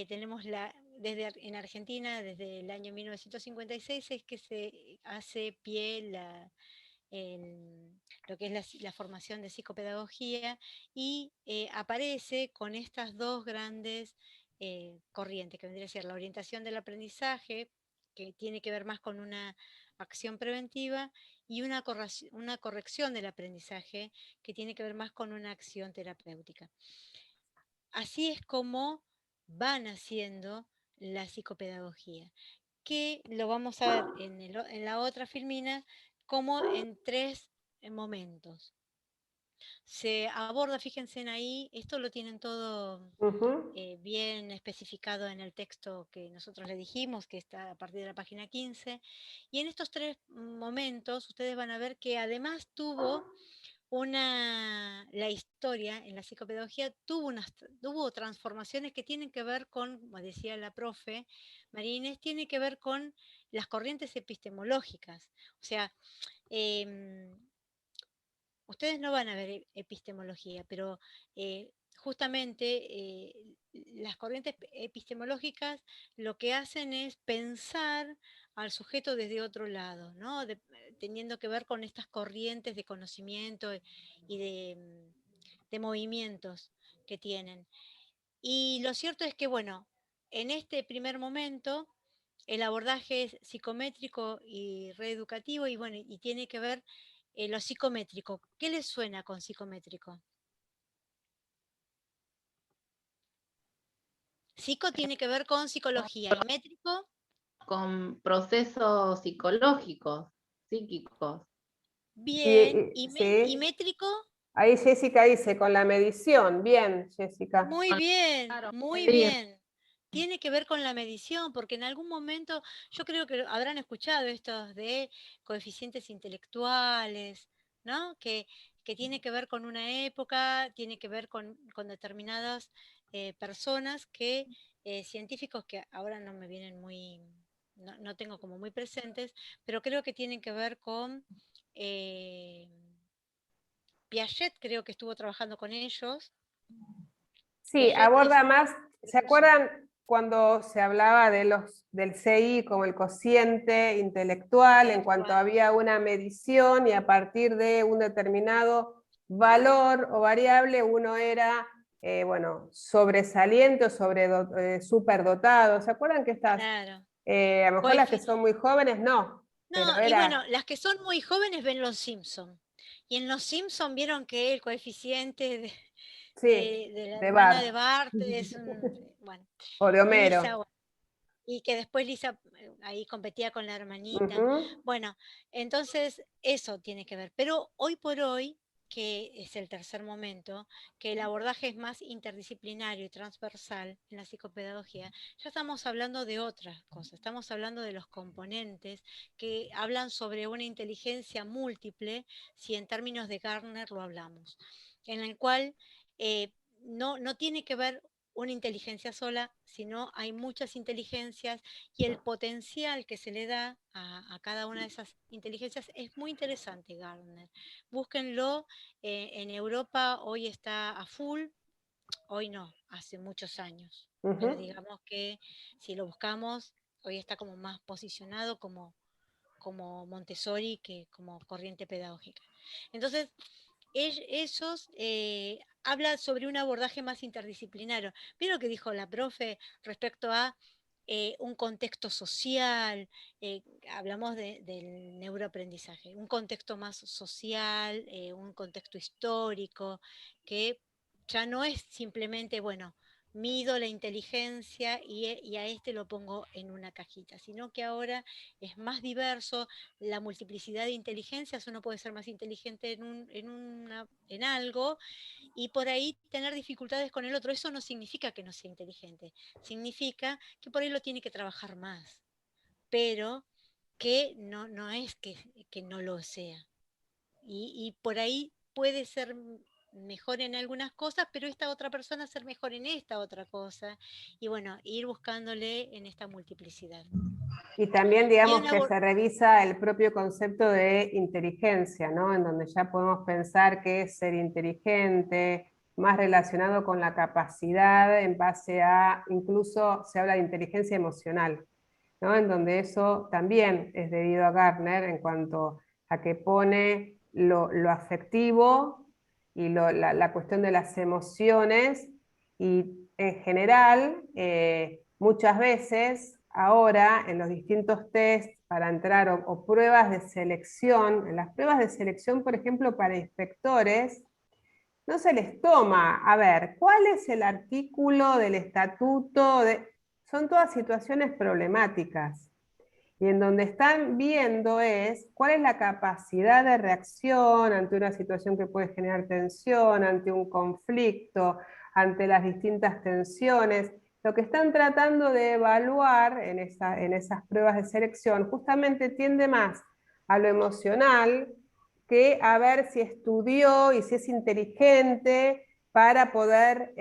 Speaker 2: Tenemos en Argentina, desde el año 1956, es que se hace pie lo que es la formación de psicopedagogía y aparece con estas dos grandes corrientes, que vendría a ser la orientación del aprendizaje, que tiene que ver más con una acción preventiva, y una corrección del aprendizaje, que tiene que ver más con una acción terapéutica. Así es como van haciendo la psicopedagogía, que lo vamos a ver en la otra filmina como en 3 momentos. Se aborda, fíjense en ahí, esto lo tienen todo bien especificado en el texto que nosotros le dijimos, que está a partir de la página 15, y en estos 3 momentos ustedes van a ver que además la historia en la psicopedagogía tuvo transformaciones que tienen que ver con, como decía la profe María Inés, tiene que ver con las corrientes epistemológicas. O sea, ustedes no van a ver epistemología, pero justamente las corrientes epistemológicas lo que hacen es pensar al sujeto desde otro lado, ¿no? Teniendo que ver con estas corrientes de conocimiento y de movimientos que tienen. Y lo cierto es que, bueno, en este primer momento el abordaje es psicométrico y reeducativo, y bueno, y tiene que ver lo psicométrico. ¿Qué les suena con psicométrico? Psico tiene que ver con psicología, y métrico
Speaker 5: Con procesos psicológicos, psíquicos.
Speaker 2: bien, y
Speaker 1: Sí.
Speaker 2: métrico
Speaker 1: Ahí Jessica dice, con la medición. Bien, Jessica.
Speaker 2: muy bien,
Speaker 5: Claro,
Speaker 2: muy
Speaker 5: sí.
Speaker 2: bien. Tiene que ver con la medición, porque en algún momento, yo creo que habrán escuchado estos de coeficientes intelectuales, ¿no? Que tiene que ver con una época, tiene que ver con determinadas personas científicos que ahora no me vienen no tengo como muy presentes, pero creo que tienen que ver con Piaget, creo que estuvo trabajando con ellos.
Speaker 1: Sí,
Speaker 2: Piaget
Speaker 1: aborda
Speaker 2: es
Speaker 1: más, ¿se acuerdan cuando se hablaba del CI como el cociente intelectual, en cuanto había una medición y a partir de un determinado valor o variable uno era, bueno, sobresaliente o superdotado. ¿Se acuerdan que estas,
Speaker 2: Claro.
Speaker 1: a lo mejor las que son muy jóvenes, no? Pero
Speaker 2: No, y
Speaker 1: era,
Speaker 2: bueno, las que son muy jóvenes ven Los Simpson. Y en Los Simpson vieron que el coeficiente
Speaker 1: sí,
Speaker 2: de la
Speaker 1: de
Speaker 2: hermana de
Speaker 1: Bart.
Speaker 2: Bart es un, bueno,
Speaker 1: O de
Speaker 2: Lisa,
Speaker 1: Homero.
Speaker 2: bueno, y que después Lisa ahí competía con la hermanita.
Speaker 1: Ujú.
Speaker 2: Bueno, entonces eso tiene que ver. Pero hoy por hoy, que es el tercer momento, que el abordaje es más interdisciplinario y transversal en la psicopedagogía, ya estamos hablando de otras cosas. Estamos hablando de los componentes que hablan sobre una inteligencia múltiple, si en términos de Gardner lo hablamos, en el cual no tiene que ver una inteligencia sola, sino hay muchas inteligencias y el potencial que se le da a cada una de esas inteligencias es muy interesante, Gardner. Búsquenlo, en Europa hoy está a full, hoy no, hace muchos años. Pero
Speaker 1: Ujú.
Speaker 2: digamos que si lo buscamos, hoy está como más posicionado como Montessori que como corriente pedagógica. Entonces, ellos hablan sobre un abordaje más interdisciplinario. ¿Vieron lo que dijo la profe respecto a un contexto social? Hablamos del neuroaprendizaje, un contexto más social, un contexto histórico, que ya no es simplemente, bueno, mido la inteligencia y a este lo pongo en una cajita, sino que ahora es más diverso, la multiplicidad de inteligencias, uno puede ser más inteligente en algo y por ahí tener dificultades con el otro. Eso no significa que no sea inteligente, significa que por ahí lo tiene que trabajar más, pero que no es que no lo sea. Y por ahí puede ser mejor en algunas cosas, pero esta otra persona ser mejor en esta otra cosa. Y bueno, ir buscándole en esta multiplicidad.
Speaker 1: Y también,
Speaker 2: Y
Speaker 1: digamos,
Speaker 2: una,
Speaker 1: que se revisa el propio concepto de inteligencia, ¿no? En donde ya podemos pensar que es ser inteligente, más relacionado con la capacidad en base a, incluso se habla de inteligencia emocional, ¿no? En donde eso también es debido a Gardner en cuanto a que pone lo afectivo y la cuestión de las emociones y en general, muchas veces ahora en los distintos test para entrar o pruebas de selección, en las pruebas de selección, por ejemplo, para inspectores, no se les toma, a ver, ¿cuál es el artículo del estatuto? Son todas situaciones problemáticas. Y en donde están viendo es cuál es la capacidad de reacción ante una situación que puede generar tensión, ante un conflicto, ante las distintas tensiones. Lo que están tratando de evaluar en esas pruebas de selección justamente tiende más a lo emocional que a ver si estudió y si es inteligente para poder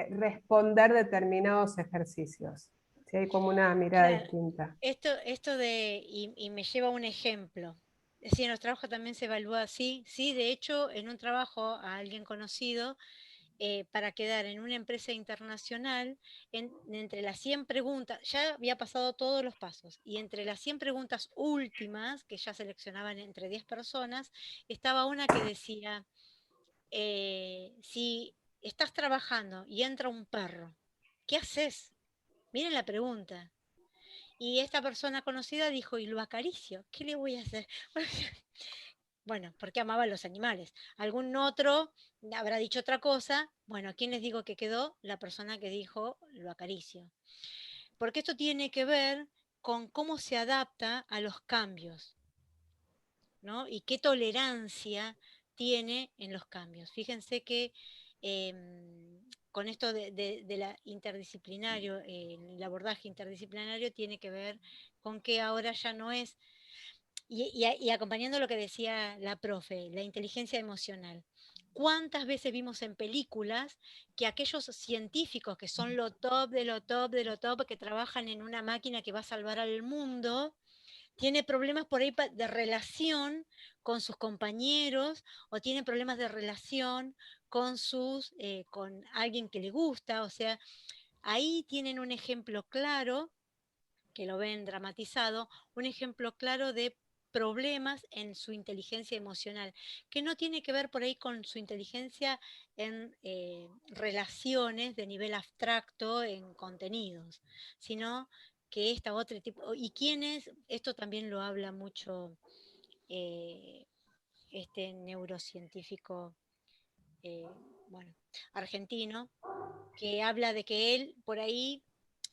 Speaker 1: responder determinados ejercicios. Si hay como una mirada
Speaker 2: claro,
Speaker 1: distinta.
Speaker 2: esto y me lleva a un ejemplo. Es decir, en los trabajos también se evalúa así. Sí, de hecho, en un trabajo a alguien conocido, para quedar en una empresa internacional, entre las 100 preguntas, ya había pasado todos los pasos, y entre las 100 preguntas últimas, que ya seleccionaban entre 10 personas, estaba una que decía, si estás trabajando y entra un perro, ¿qué haces? Miren la pregunta. Y esta persona conocida dijo, y lo acaricio, ¿qué le voy a hacer? Bueno, porque amaba a los animales. Algún otro habrá dicho otra cosa. Bueno, ¿a quién les digo que quedó? La persona que dijo, lo acaricio. Porque esto tiene que ver con cómo se adapta a los cambios, ¿no? Y qué tolerancia tiene en los cambios. Fíjense que con esto de la interdisciplinario, el abordaje interdisciplinario tiene que ver con que ahora ya no es, y acompañando lo que decía la profe, la inteligencia emocional. ¿Cuántas veces vimos en películas que aquellos científicos que son lo top de lo top de lo top, que trabajan en una máquina que va a salvar al mundo, tiene problemas por ahí de relación con sus compañeros o tiene problemas de relación con alguien que le gusta? O sea, ahí tienen un ejemplo claro, que lo ven dramatizado, un ejemplo claro de problemas en su inteligencia emocional, que no tiene que ver por ahí con su inteligencia en relaciones de nivel abstracto, en contenidos, sino que esta otro tipo, y quién es, esto también lo habla mucho este neurocientífico, bueno, argentino, que habla de que él por ahí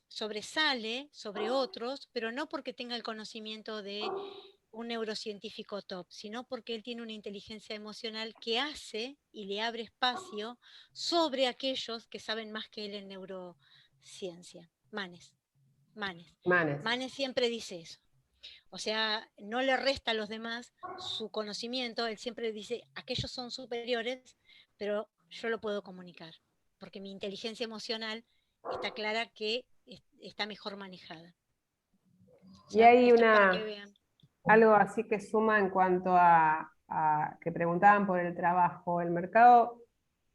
Speaker 2: sobresale sobre otros, pero no porque tenga el conocimiento de un neurocientífico top, sino porque él tiene una inteligencia emocional que hace y le abre espacio sobre aquellos que saben más que él en neurociencia. Manes siempre dice eso. O sea, no le resta a los demás su conocimiento, él siempre dice, aquellos son superiores, pero yo lo puedo comunicar, porque mi inteligencia emocional está clara que está mejor manejada. O
Speaker 1: Y
Speaker 2: sea,
Speaker 1: hay
Speaker 2: esto es para que vean.
Speaker 1: algo así que suma en cuanto a que preguntaban por el trabajo. El mercado,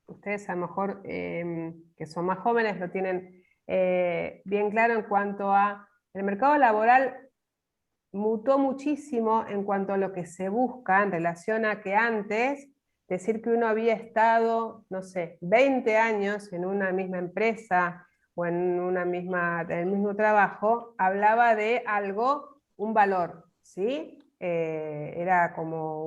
Speaker 1: ustedes a lo mejor que son más jóvenes lo tienen bien claro en cuanto a el mercado laboral mutó muchísimo en cuanto a lo que se busca en relación a que antes decir que uno había estado, no sé, 20 años en una misma empresa o en el mismo trabajo, hablaba de algo, un valor, ¿sí? Era como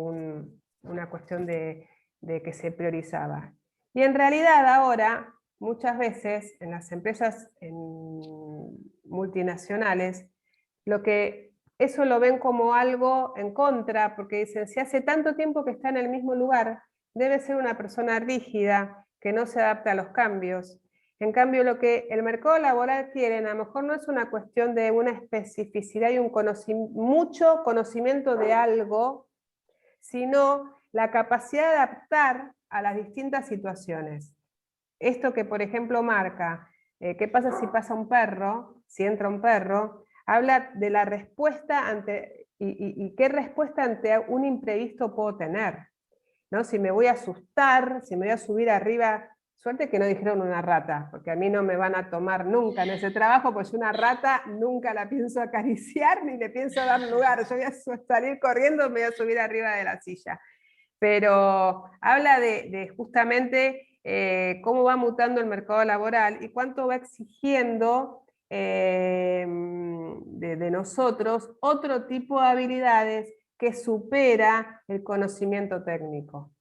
Speaker 1: una cuestión de que se priorizaba. Y en realidad ahora, muchas veces en las empresas multinacionales, eso lo ven como algo en contra, porque dicen, si hace tanto tiempo que está en el mismo lugar, debe ser una persona rígida, que no se adapta a los cambios. En cambio, lo que el mercado laboral quiere, a lo mejor no es una cuestión de una especificidad y mucho conocimiento de algo, sino la capacidad de adaptar a las distintas situaciones. Esto que, por ejemplo, marca, ¿qué pasa si pasa un perro, si entra un perro? Habla de la respuesta y qué respuesta ante un imprevisto puedo tener, ¿no? Si me voy a asustar, si me voy a subir arriba, suerte que no dijeron una rata, porque a mí no me van a tomar nunca en ese trabajo, pues una rata nunca la pienso acariciar ni le pienso dar lugar, yo voy a salir corriendo, me voy a subir arriba de la silla. Pero habla de justamente cómo va mutando el mercado laboral y cuánto va exigiendo de nosotros otro tipo de habilidades que supera el conocimiento técnico.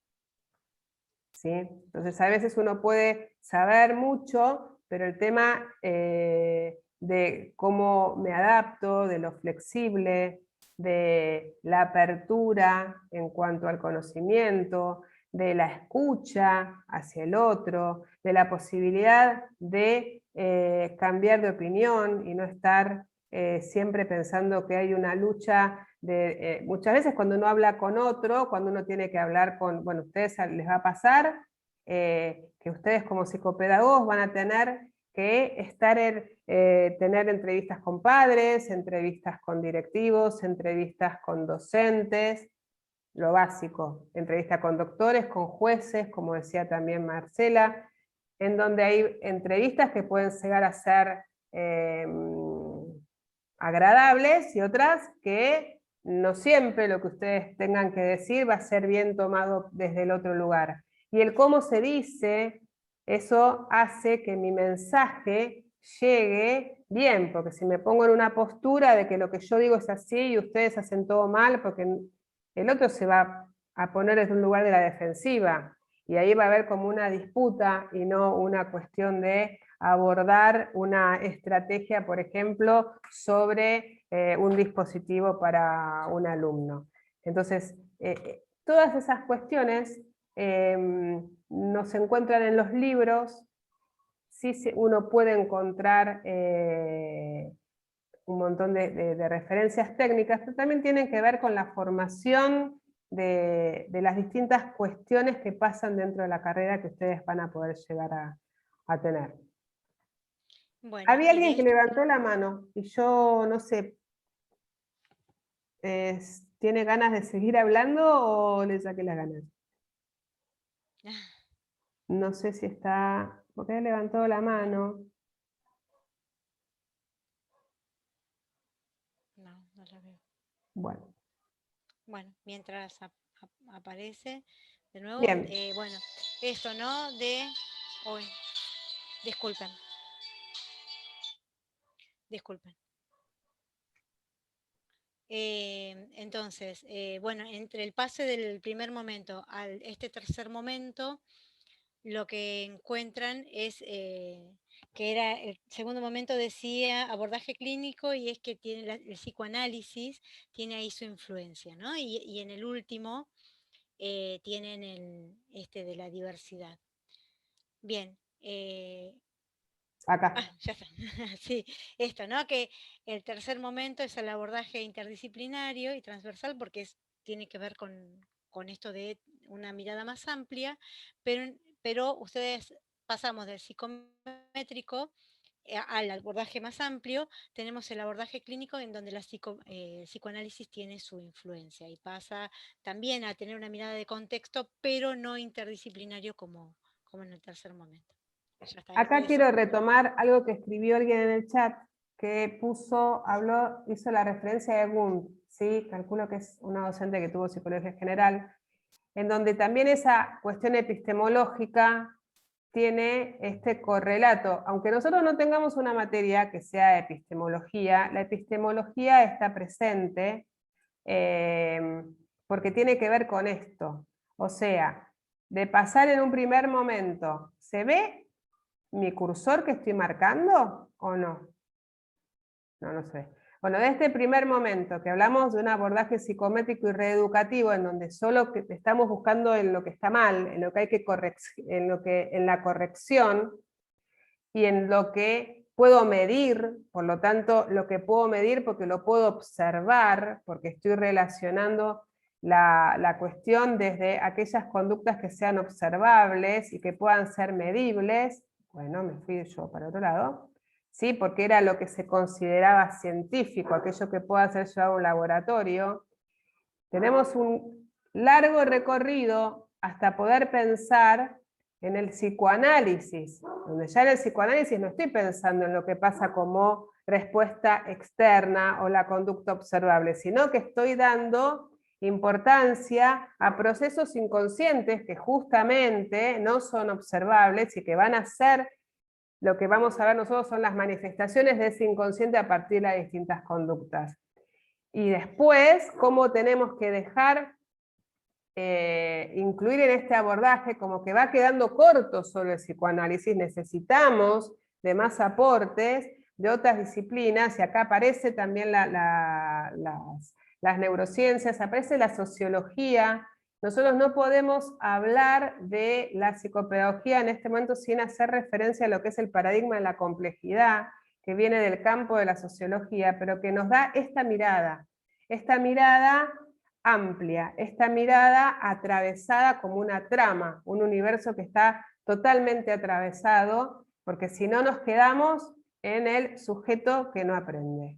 Speaker 1: ¿Sí? Entonces a veces uno puede saber mucho, pero el tema de cómo me adapto, de lo flexible, de la apertura en cuanto al conocimiento, de la escucha hacia el otro, de la posibilidad de cambiar de opinión y no estar siempre pensando que hay una lucha muchas veces cuando uno habla con otro, cuando uno tiene que hablar con, bueno, ustedes les va a pasar que ustedes como psicopedagogos van a tener que tener entrevistas con padres, entrevistas con directivos, entrevistas con docentes, lo básico, entrevista con doctores, con jueces, como decía también Marcela, en donde hay entrevistas que pueden llegar a ser agradables y otras que no siempre lo que ustedes tengan que decir va a ser bien tomado desde el otro lugar. Y el cómo se dice, eso hace que mi mensaje llegue bien, porque si me pongo en una postura de que lo que yo digo es así y ustedes hacen todo mal, porque el otro se va a poner desde un lugar de la defensiva, y ahí va a haber como una disputa y no una cuestión de abordar una estrategia, por ejemplo, sobre un dispositivo para un alumno. Entonces, todas esas cuestiones no se encuentran en los libros, sí uno puede encontrar un montón de referencias técnicas, pero también tienen que ver con la formación de las distintas cuestiones que pasan dentro de la carrera que ustedes van a poder llegar a tener.
Speaker 2: Bueno,
Speaker 1: había alguien que levantó la mano y yo no sé, ¿tiene ganas de seguir hablando o le saqué las ganas? No sé si está, porque ha levantado la mano.
Speaker 2: No, no la veo.
Speaker 1: Bueno,
Speaker 2: Bueno, mientras aparece de nuevo,
Speaker 1: Bien.
Speaker 2: bueno, esto, ¿no? Uy, disculpen. Entonces, bueno, entre el pase del primer momento al este tercer momento, lo que encuentran es que era el segundo momento, decía abordaje clínico, y es que tiene el psicoanálisis tiene ahí su influencia, ¿no? Y en el último tienen el de la diversidad. Bien.
Speaker 1: Acá.
Speaker 2: Ya está. Sí, esto, ¿no? Que el tercer momento es el abordaje interdisciplinario y transversal, porque tiene que ver con esto de una mirada más amplia, pero ustedes pasamos del psicométrico al abordaje más amplio. Tenemos el abordaje clínico, en donde el psicoanálisis tiene su influencia y pasa también a tener una mirada de contexto, pero no interdisciplinario como en el tercer momento.
Speaker 1: Acá quiero retomar algo que escribió alguien en el chat, que hizo la referencia de Wundt, ¿sí? Calculo que es una docente que tuvo psicología general, en donde también esa cuestión epistemológica tiene este correlato. Aunque nosotros no tengamos una materia que sea epistemología, la epistemología está presente porque tiene que ver con esto. O sea, de pasar en un primer momento, ¿se ve mi cursor que estoy marcando o no? No sé. Bueno, de este primer momento que hablamos de un abordaje psicométrico y reeducativo, en donde solo estamos buscando en lo que está mal, en lo que hay que en la corrección, y en lo que puedo medir, por lo tanto, lo que puedo medir porque lo puedo observar, porque estoy relacionando la cuestión desde aquellas conductas que sean observables y que puedan ser medibles. Bueno, me fui yo para otro lado, ¿sí? Porque era lo que se consideraba científico, aquello que puedo hacer yo a un laboratorio. Tenemos un largo recorrido hasta poder pensar en el psicoanálisis, donde ya en el psicoanálisis no estoy pensando en lo que pasa como respuesta externa o la conducta observable, sino que estoy dando importancia a procesos inconscientes que justamente no son observables y que van a ser, lo que vamos a ver nosotros son las manifestaciones de ese inconsciente a partir de las distintas conductas. Y después, cómo tenemos que dejar incluir en este abordaje, como que va quedando corto solo el psicoanálisis, necesitamos de más aportes de otras disciplinas, y acá aparece también las neurociencias, aparece la sociología. Nosotros no podemos hablar de la psicopedagogía en este momento sin hacer referencia a lo que es el paradigma de la complejidad, que viene del campo de la sociología, pero que nos da esta mirada amplia, esta mirada atravesada como una trama, un universo que está totalmente atravesado, porque si no nos quedamos en el sujeto que no aprende,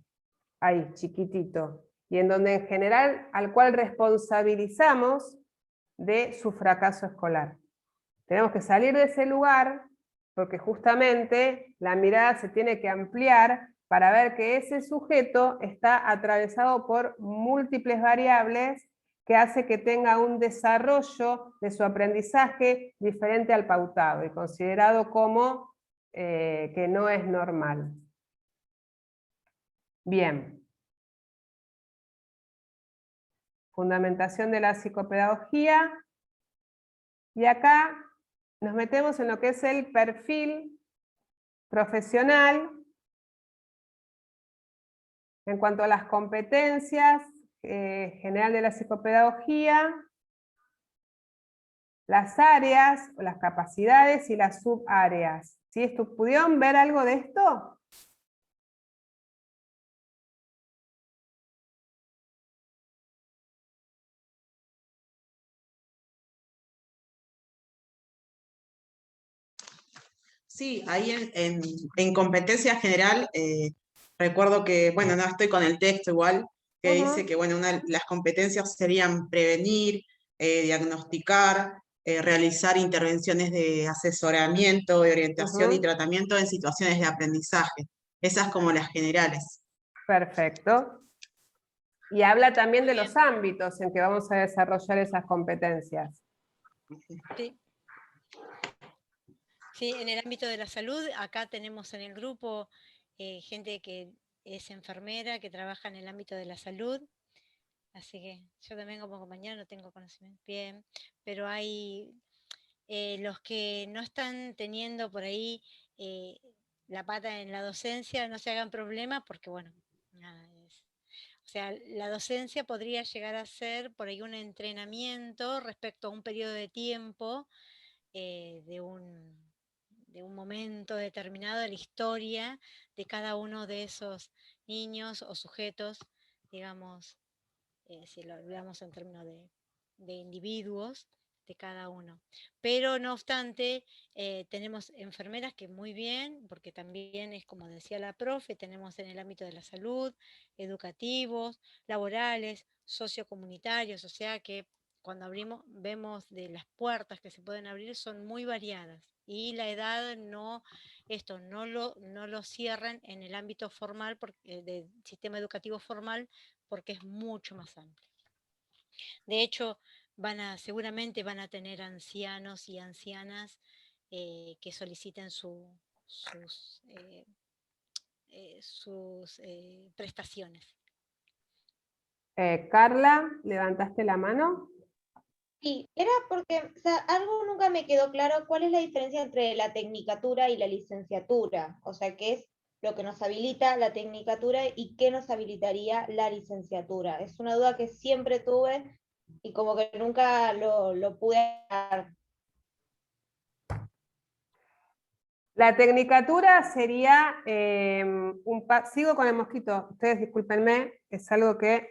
Speaker 1: ahí, chiquitito, y en donde en general al cual responsabilizamos de su fracaso escolar. Tenemos que salir de ese lugar, porque justamente la mirada se tiene que ampliar para ver que ese sujeto está atravesado por múltiples variables que hace que tenga un desarrollo de su aprendizaje diferente al pautado y considerado como que no es normal. Bien. Fundamentación de la psicopedagogía. Y acá nos metemos en lo que es el perfil profesional en cuanto a las competencias general de la psicopedagogía, las áreas, las capacidades y las subáreas. ¿Sí? ¿Pudieron ver algo de esto?
Speaker 7: Sí, ahí en competencia general, recuerdo que, bueno, no estoy con el texto igual, que dice que, bueno, las competencias serían prevenir, diagnosticar, realizar intervenciones de asesoramiento, de orientación y tratamiento en situaciones de aprendizaje. Esas como las generales.
Speaker 1: Perfecto. Y habla también de los ámbitos en que vamos a desarrollar esas competencias.
Speaker 2: Sí. Sí, en el ámbito de la salud, acá tenemos en el grupo gente que es enfermera, que trabaja en el ámbito de la salud, así que yo también como compañera no tengo conocimiento bien, pero hay los que no están teniendo por ahí la pata en la docencia, no se hagan problemas porque bueno, nada, o sea, la docencia podría llegar a ser por ahí un entrenamiento respecto a un periodo de tiempo de un momento determinado de la historia de cada uno de esos niños o sujetos, digamos, si lo hablamos en términos de individuos de cada uno. Pero no obstante, tenemos enfermeras que muy bien, porque también es como decía la profe, tenemos en el ámbito de la salud, educativos, laborales, sociocomunitarios, o sea que cuando abrimos, vemos de las puertas que se pueden abrir son muy variadas. Y la edad no lo cierran en el ámbito formal, del sistema educativo formal, porque es mucho más amplio. De hecho, seguramente van a tener ancianos y ancianas que soliciten sus prestaciones.
Speaker 1: Carla, ¿levantaste la mano?
Speaker 8: Sí, era porque, o sea, algo nunca me quedó claro, ¿cuál es la diferencia entre la tecnicatura y la licenciatura? O sea, ¿qué es lo que nos habilita la tecnicatura y qué nos habilitaría la licenciatura? Es una duda que siempre tuve y como que nunca lo pude dar.
Speaker 1: La tecnicatura sería sigo con el mosquito, ustedes discúlpenme, es algo que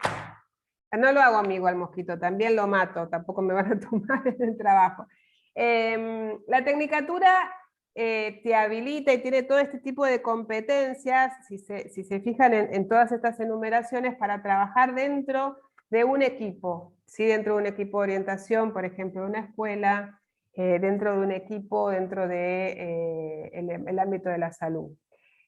Speaker 1: no lo hago amigo al mosquito, también lo mato, tampoco me van a tomar en el trabajo. La tecnicatura te habilita y tiene todo este tipo de competencias, si se fijan en todas estas enumeraciones, para trabajar dentro de un equipo, ¿sí? Dentro de un equipo de orientación, por ejemplo, de una escuela, dentro de un equipo, dentro de el ámbito de la salud.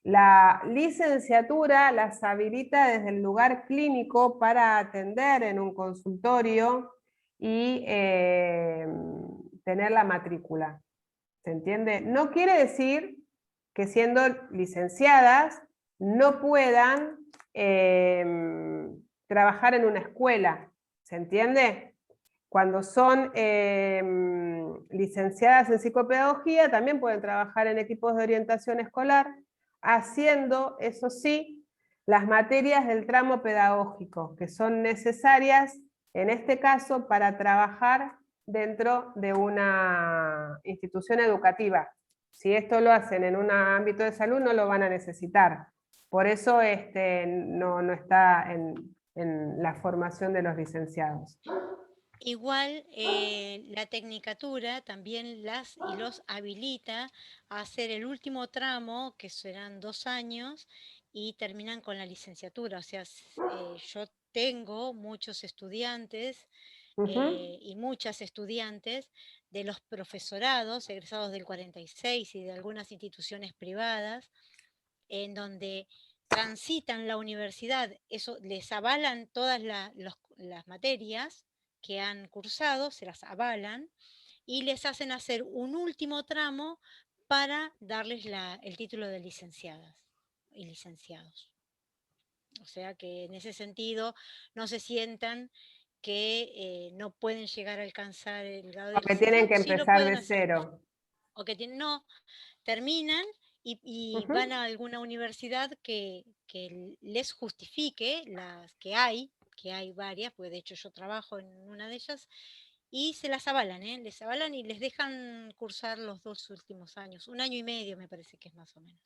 Speaker 1: La licenciatura las habilita desde el lugar clínico para atender en un consultorio y tener la matrícula. ¿Se entiende? No quiere decir que siendo licenciadas no puedan trabajar en una escuela. ¿Se entiende? Cuando son licenciadas en psicopedagogía también pueden trabajar en equipos de orientación escolar, haciendo, eso sí, las materias del tramo pedagógico, que son necesarias, en este caso, para trabajar dentro de una institución educativa. Si esto lo hacen en un ámbito de salud, no lo van a necesitar. Por eso no está en la formación de los licenciados.
Speaker 2: Igual la tecnicatura también los habilita a hacer el último tramo, que serán 2 años, y terminan con la licenciatura. O sea, yo tengo muchos estudiantes y muchas estudiantes de los profesorados egresados del 46 y de algunas instituciones privadas, en donde transitan la universidad, eso les avalan todas las materias que han cursado, se las avalan y les hacen hacer un último tramo para darles el título de licenciadas y licenciados. O sea que en ese sentido no se sientan que no pueden llegar a alcanzar el grado de
Speaker 1: Porque tienen que
Speaker 2: licenciado,
Speaker 1: empezar de cero.
Speaker 2: O que no, terminan y van a alguna universidad que les justifique las que hay varias, porque de hecho yo trabajo en una de ellas, y se las avalan, les avalan y les dejan cursar los 2 últimos años, 1 año y medio me parece que es más o menos.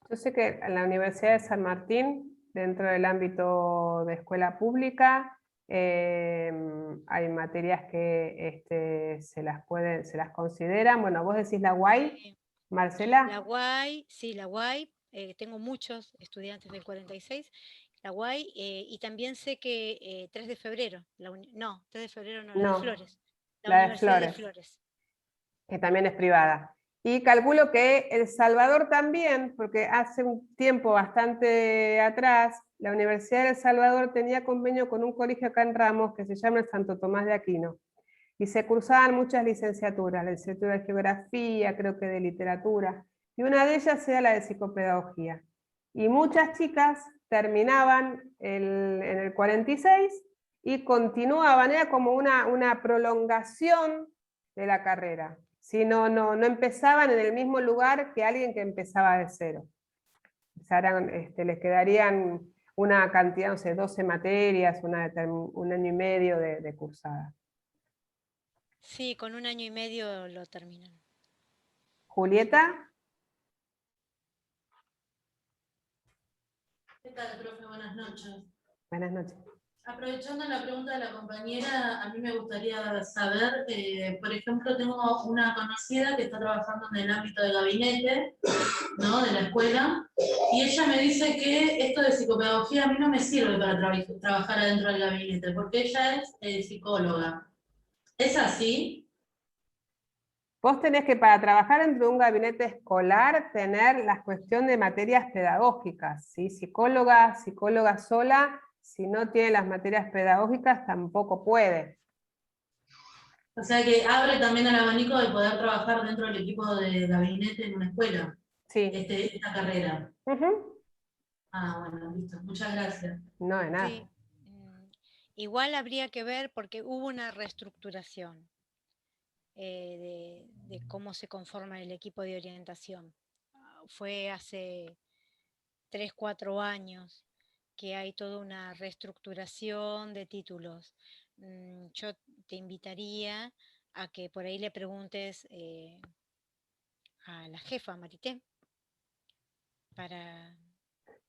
Speaker 1: Yo sé que en la Universidad de San Martín, dentro del ámbito de escuela pública, hay materias que se las consideran. Bueno, vos decís la UAI, Marcela.
Speaker 2: La UAI, sí, la UAI, tengo muchos estudiantes del 46, la UAI, y también sé que 3 de febrero, 3 de febrero no, la de Flores, la
Speaker 1: de
Speaker 2: Universidad
Speaker 1: Flores,
Speaker 2: de Flores.
Speaker 1: que también es privada. Y calculo que El Salvador también, porque hace un tiempo bastante atrás, la Universidad de El Salvador tenía convenio con un colegio acá en Ramos que se llama el Santo Tomás de Aquino. Y se cursaban muchas licenciaturas, la licenciatura de Geografía, creo que de Literatura, y una de ellas era la de Psicopedagogía. Y muchas chicas terminaban en el 46 y continuaban, era como una prolongación de la carrera. Si no empezaban en el mismo lugar que alguien que empezaba de cero. O sea, les quedarían una cantidad, no sé, 12 materias, un año y medio de cursada.
Speaker 2: Sí, con 1 año y medio lo terminan.
Speaker 1: Julieta.
Speaker 9: ¿Qué tal, profe? Buenas noches.
Speaker 1: Buenas noches.
Speaker 9: Aprovechando la pregunta de la compañera, a mí me gustaría saber, por ejemplo, tengo una conocida que está trabajando en el ámbito de gabinete, ¿no? De la escuela, y ella me dice que esto de psicopedagogía a mí no me sirve para trabajar adentro del gabinete, porque ella es psicóloga. ¿Es así?
Speaker 1: Vos tenés que, para trabajar dentro de un gabinete escolar, tener la cuestión de materias pedagógicas, ¿sí? Psicóloga sola, si no tiene las materias pedagógicas, tampoco puede.
Speaker 9: O sea que abre también el abanico de poder trabajar dentro del equipo de gabinete en una escuela.
Speaker 1: Sí.
Speaker 9: Esta carrera.
Speaker 1: Uh-huh.
Speaker 9: Ah, bueno, listo. Muchas gracias.
Speaker 1: No, de nada.
Speaker 2: Sí. Igual habría que ver porque hubo una reestructuración de cómo se conforma el equipo de orientación. Fue hace 3, 4 años que hay toda una reestructuración de títulos. Yo te invitaría a que por ahí le preguntes a la jefa, Marité, para...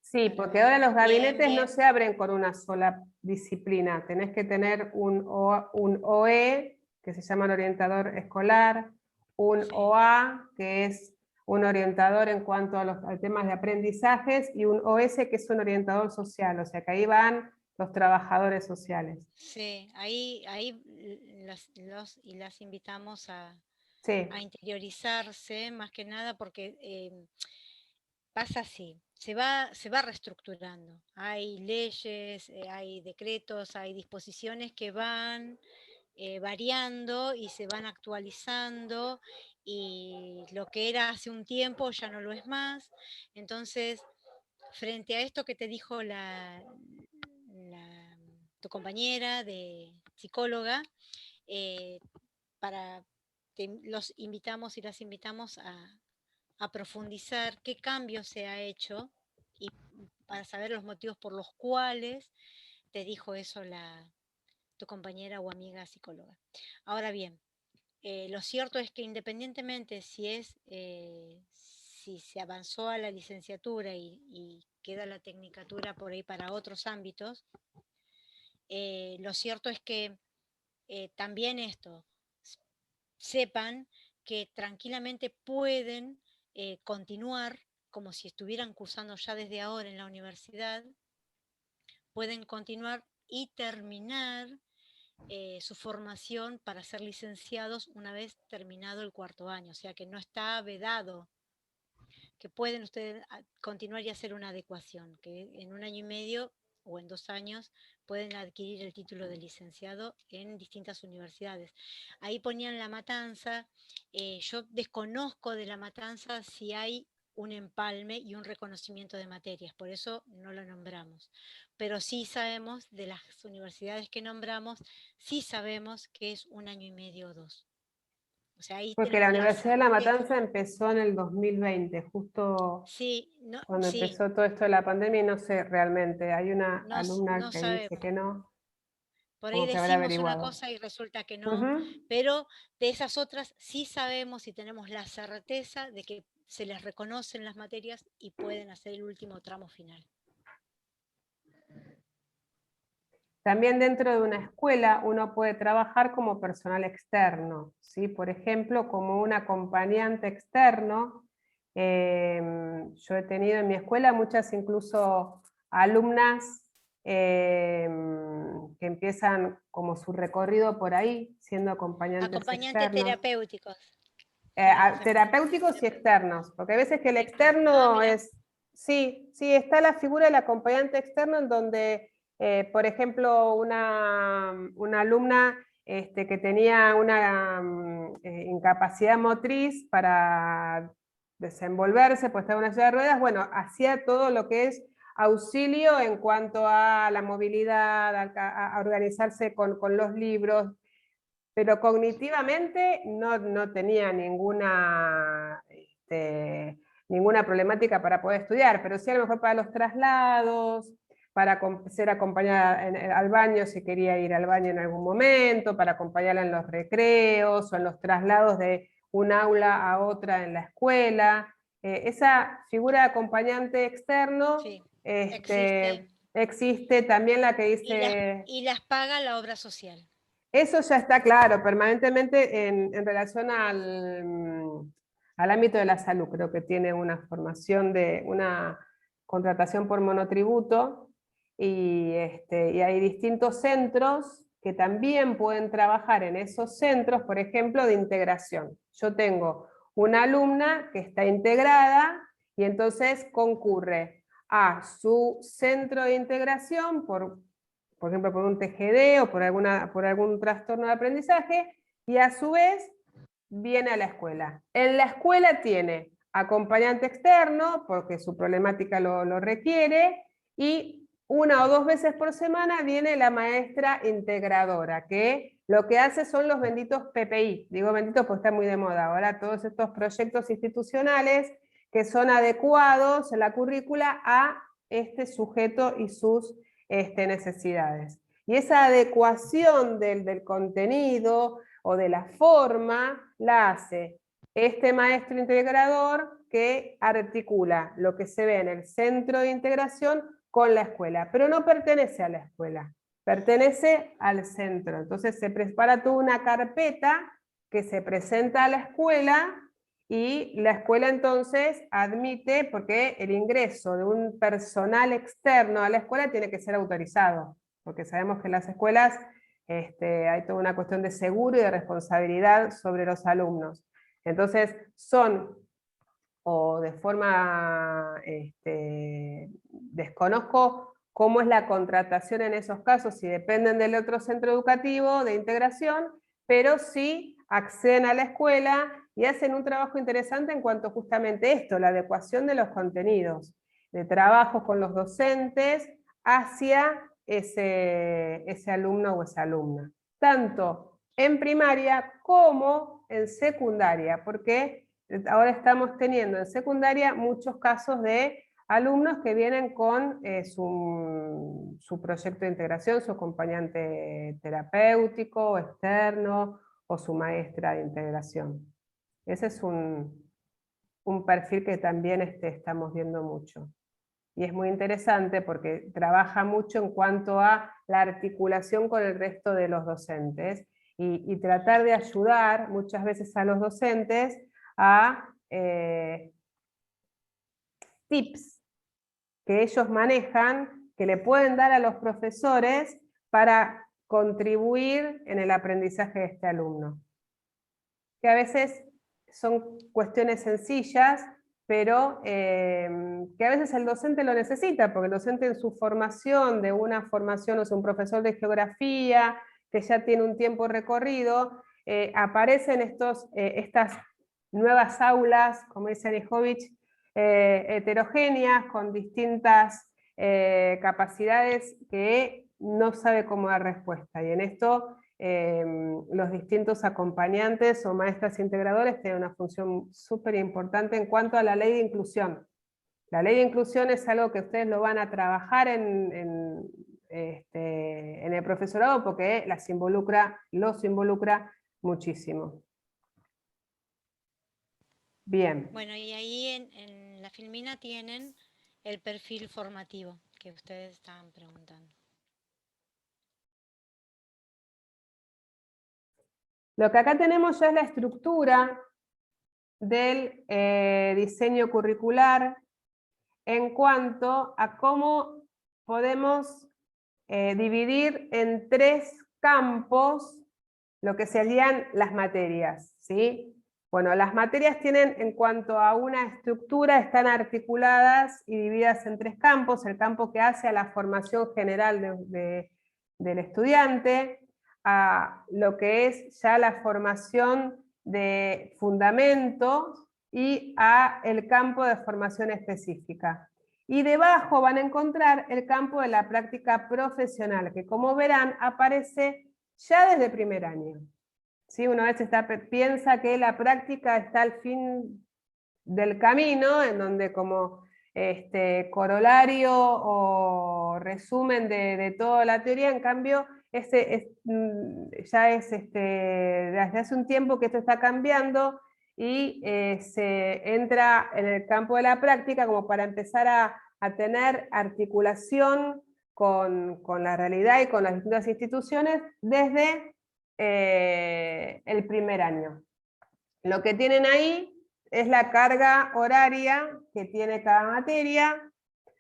Speaker 1: Sí,
Speaker 2: para
Speaker 1: porque
Speaker 2: ver
Speaker 1: ahora los gabinetes
Speaker 2: bien.
Speaker 1: no se abren con una sola disciplina. Tenés que tener un OE, que se llama el orientador escolar, un OA, que es un orientador en cuanto a temas de aprendizajes, y un OS, que es un orientador social, o sea que ahí van los trabajadores sociales.
Speaker 2: Sí, ahí las invitamos a interiorizarse, más que nada porque pasa así, se va reestructurando. Hay leyes, hay decretos, hay disposiciones que van variando y se van actualizando, y lo que era hace un tiempo ya no lo es más. Entonces, frente a esto que te dijo tu compañera de psicóloga, los invitamos y las invitamos a profundizar qué cambio se ha hecho y para saber los motivos por los cuales te dijo eso tu compañera o amiga psicóloga. Ahora bien, lo cierto es que independientemente si se avanzó a la licenciatura y queda la tecnicatura por ahí para otros ámbitos, lo cierto es que también sepan que tranquilamente pueden continuar como si estuvieran cursando ya desde ahora en la universidad, pueden continuar y terminar su formación para ser licenciados una vez terminado el 4º año, o sea que no está vedado, que pueden ustedes continuar y hacer una adecuación, que en 1 año y medio o en 2 años pueden adquirir el título de licenciado en distintas universidades. Ahí ponían La Matanza, yo desconozco de La Matanza si hay un empalme y un reconocimiento de materias, por eso no lo nombramos. Pero sí sabemos, de las universidades que nombramos, sí sabemos que es 1 año y medio o 2. O sea, ahí
Speaker 1: porque la Universidad de La Matanza empezó en el 2020, justo cuando empezó todo esto de la pandemia, y no sé realmente, hay una alumna que dice que no.
Speaker 2: Por ahí decimos una cosa y resulta que no, pero de esas otras sí sabemos y tenemos la certeza de que se les reconocen las materias y pueden hacer el último tramo final.
Speaker 1: También dentro de una escuela uno puede trabajar como personal externo, ¿sí? Por ejemplo, como un acompañante externo. Yo he tenido en mi escuela muchas incluso alumnas que empiezan como su recorrido por ahí, siendo acompañantes externos.
Speaker 2: Terapéuticos.
Speaker 1: terapéuticos y externos, porque a veces que el externo es, sí, está la figura del acompañante externo en donde, por ejemplo, una alumna que tenía una incapacidad motriz para desenvolverse, pues estaba en una silla de ruedas, bueno, hacía todo lo que es auxilio en cuanto a la movilidad, a organizarse con los libros, pero cognitivamente no tenía ninguna problemática para poder estudiar, pero sí a lo mejor para los traslados, para ser acompañada al baño si quería ir al baño en algún momento, para acompañarla en los recreos o en los traslados de un aula a otra en la escuela. Esa figura de acompañante externo
Speaker 2: Sí,
Speaker 1: existe también la que dice...
Speaker 2: Y las paga la obra social.
Speaker 1: Eso ya está claro, permanentemente en relación al ámbito de la salud. Creo que tiene una formación de una contratación por monotributo y hay distintos centros que también pueden trabajar en esos centros, por ejemplo, de integración. Yo tengo una alumna que está integrada y entonces concurre a su centro de integración por ejemplo, por un TGD o por algún trastorno de aprendizaje, y a su vez viene a la escuela. En la escuela tiene acompañante externo, porque su problemática lo requiere, y 1 o 2 veces por semana viene la maestra integradora, que lo que hace son los benditos PPI. Digo benditos porque está muy de moda ahora, todos estos proyectos institucionales que son adecuados en la currícula a este sujeto y sus necesidades. Y esa adecuación del contenido o de la forma la hace este maestro integrador que articula lo que se ve en el centro de integración con la escuela, pero no pertenece a la escuela, pertenece al centro. Entonces se prepara toda una carpeta que se presenta a la escuela y la escuela entonces admite, porque el ingreso de un personal externo a la escuela tiene que ser autorizado, porque sabemos que en las escuelas hay toda una cuestión de seguro y de responsabilidad sobre los alumnos. Entonces son, o de forma, desconozco cómo es la contratación en esos casos, si dependen del otro centro educativo de integración, pero sí acceden a la escuela y hacen un trabajo interesante en cuanto justamente esto, la adecuación de los contenidos, de trabajo con los docentes hacia ese alumno o esa alumna, tanto en primaria como en secundaria, porque ahora estamos teniendo en secundaria muchos casos de alumnos que vienen con su proyecto de integración, su acompañante terapéutico, externo, o su maestra de integración. Ese es un perfil que también estamos viendo mucho. Y es muy interesante porque trabaja mucho en cuanto a la articulación con el resto de los docentes y tratar de ayudar muchas veces a los docentes a tips que ellos manejan, que le pueden dar a los profesores para contribuir en el aprendizaje de este alumno. Que a veces son cuestiones sencillas, pero que a veces el docente lo necesita, porque el docente en su formación, de una formación, o sea, un profesor de geografía, que ya tiene un tiempo recorrido, aparecen estas nuevas aulas, como dice Anijovic, heterogéneas, con distintas capacidades que no sabe cómo dar respuesta. Y en esto los distintos acompañantes o maestras integradores tienen una función súper importante en cuanto a la ley de inclusión. La ley de inclusión es algo que ustedes lo van a trabajar en el profesorado porque los involucra muchísimo. Bien.
Speaker 2: Bueno, y ahí en la Filmina tienen el perfil formativo que ustedes estaban preguntando.
Speaker 1: Lo que acá tenemos ya es la estructura del diseño curricular en cuanto a cómo podemos dividir en 3 campos lo que serían las materias, ¿sí? Bueno, las materias tienen, en cuanto a una estructura, están articuladas y divididas en 3 campos: el campo que hace a la formación general del estudiante, a lo que es ya la formación de fundamentos y a el campo de formación específica. Y debajo van a encontrar el campo de la práctica profesional, que como verán aparece ya desde primer año. ¿Sí? Una vez piensa que la práctica está al fin del camino, en donde como corolario o resumen de toda la teoría, en cambio, ya es desde hace un tiempo que esto está cambiando y se entra en el campo de la práctica como para empezar a tener articulación con la realidad y con las distintas instituciones desde el primer año. Lo que tienen ahí es la carga horaria que tiene cada materia.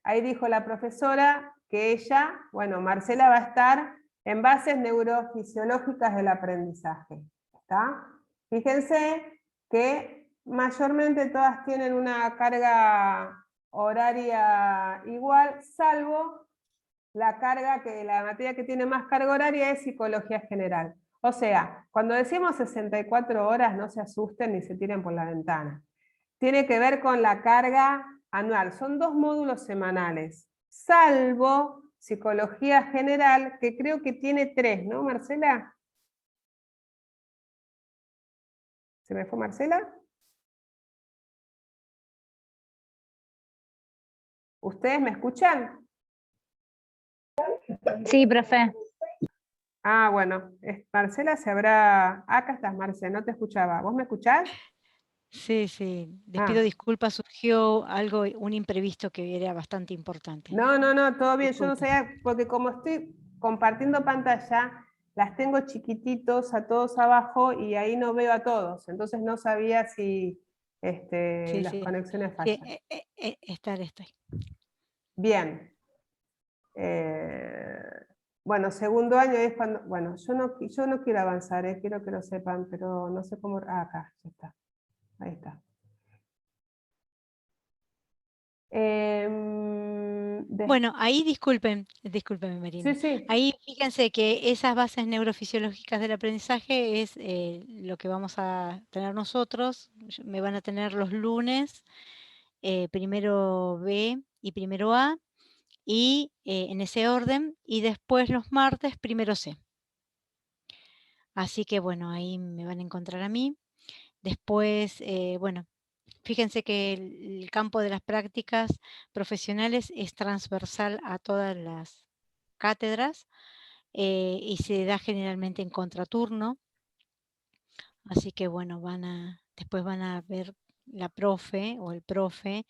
Speaker 1: Ahí dijo la profesora que ella, bueno, Marcela va a estar en bases neurofisiológicas del aprendizaje. ¿Está? Fíjense que mayormente todas tienen una carga horaria igual, salvo la materia que tiene más carga horaria es psicología general. O sea, cuando decimos 64 horas, no se asusten ni se tiren por la ventana. Tiene que ver con la carga anual. Son 2 módulos semanales, salvo psicología general, que creo que tiene 3, ¿no, Marcela? ¿Se me fue Marcela? ¿Ustedes me escuchan?
Speaker 10: Sí, profe.
Speaker 1: Ah, bueno, Marcela se habrá... Acá estás, Marcela, no te escuchaba. ¿Vos me escuchás?
Speaker 2: Sí, sí. Les pido disculpas, surgió algo, un imprevisto que era bastante importante.
Speaker 1: No, todo bien.
Speaker 2: Disculpen.
Speaker 1: Yo no sabía, porque como estoy compartiendo pantalla, las tengo chiquititos a todos abajo y ahí no veo a todos. Entonces no sabía si las conexiones fallan.
Speaker 2: Sí, estoy.
Speaker 1: Bien. Bueno, segundo año es cuando... Bueno, yo no quiero avanzar, quiero que lo sepan, pero no sé cómo... Ah, acá, ya está. Ahí está.
Speaker 2: Bueno, ahí discúlpenme, Marina.
Speaker 1: Sí.
Speaker 2: Ahí fíjense que esas bases neurofisiológicas del aprendizaje es lo que vamos a tener nosotros. Me van a tener los lunes, primero B y primero A, y en ese orden, y después los martes, primero C. Así que bueno, ahí me van a encontrar a mí. Después, bueno, fíjense que el campo de las prácticas profesionales es transversal a todas las cátedras y se da generalmente en contraturno. Así que bueno, después van a ver la profe o el profe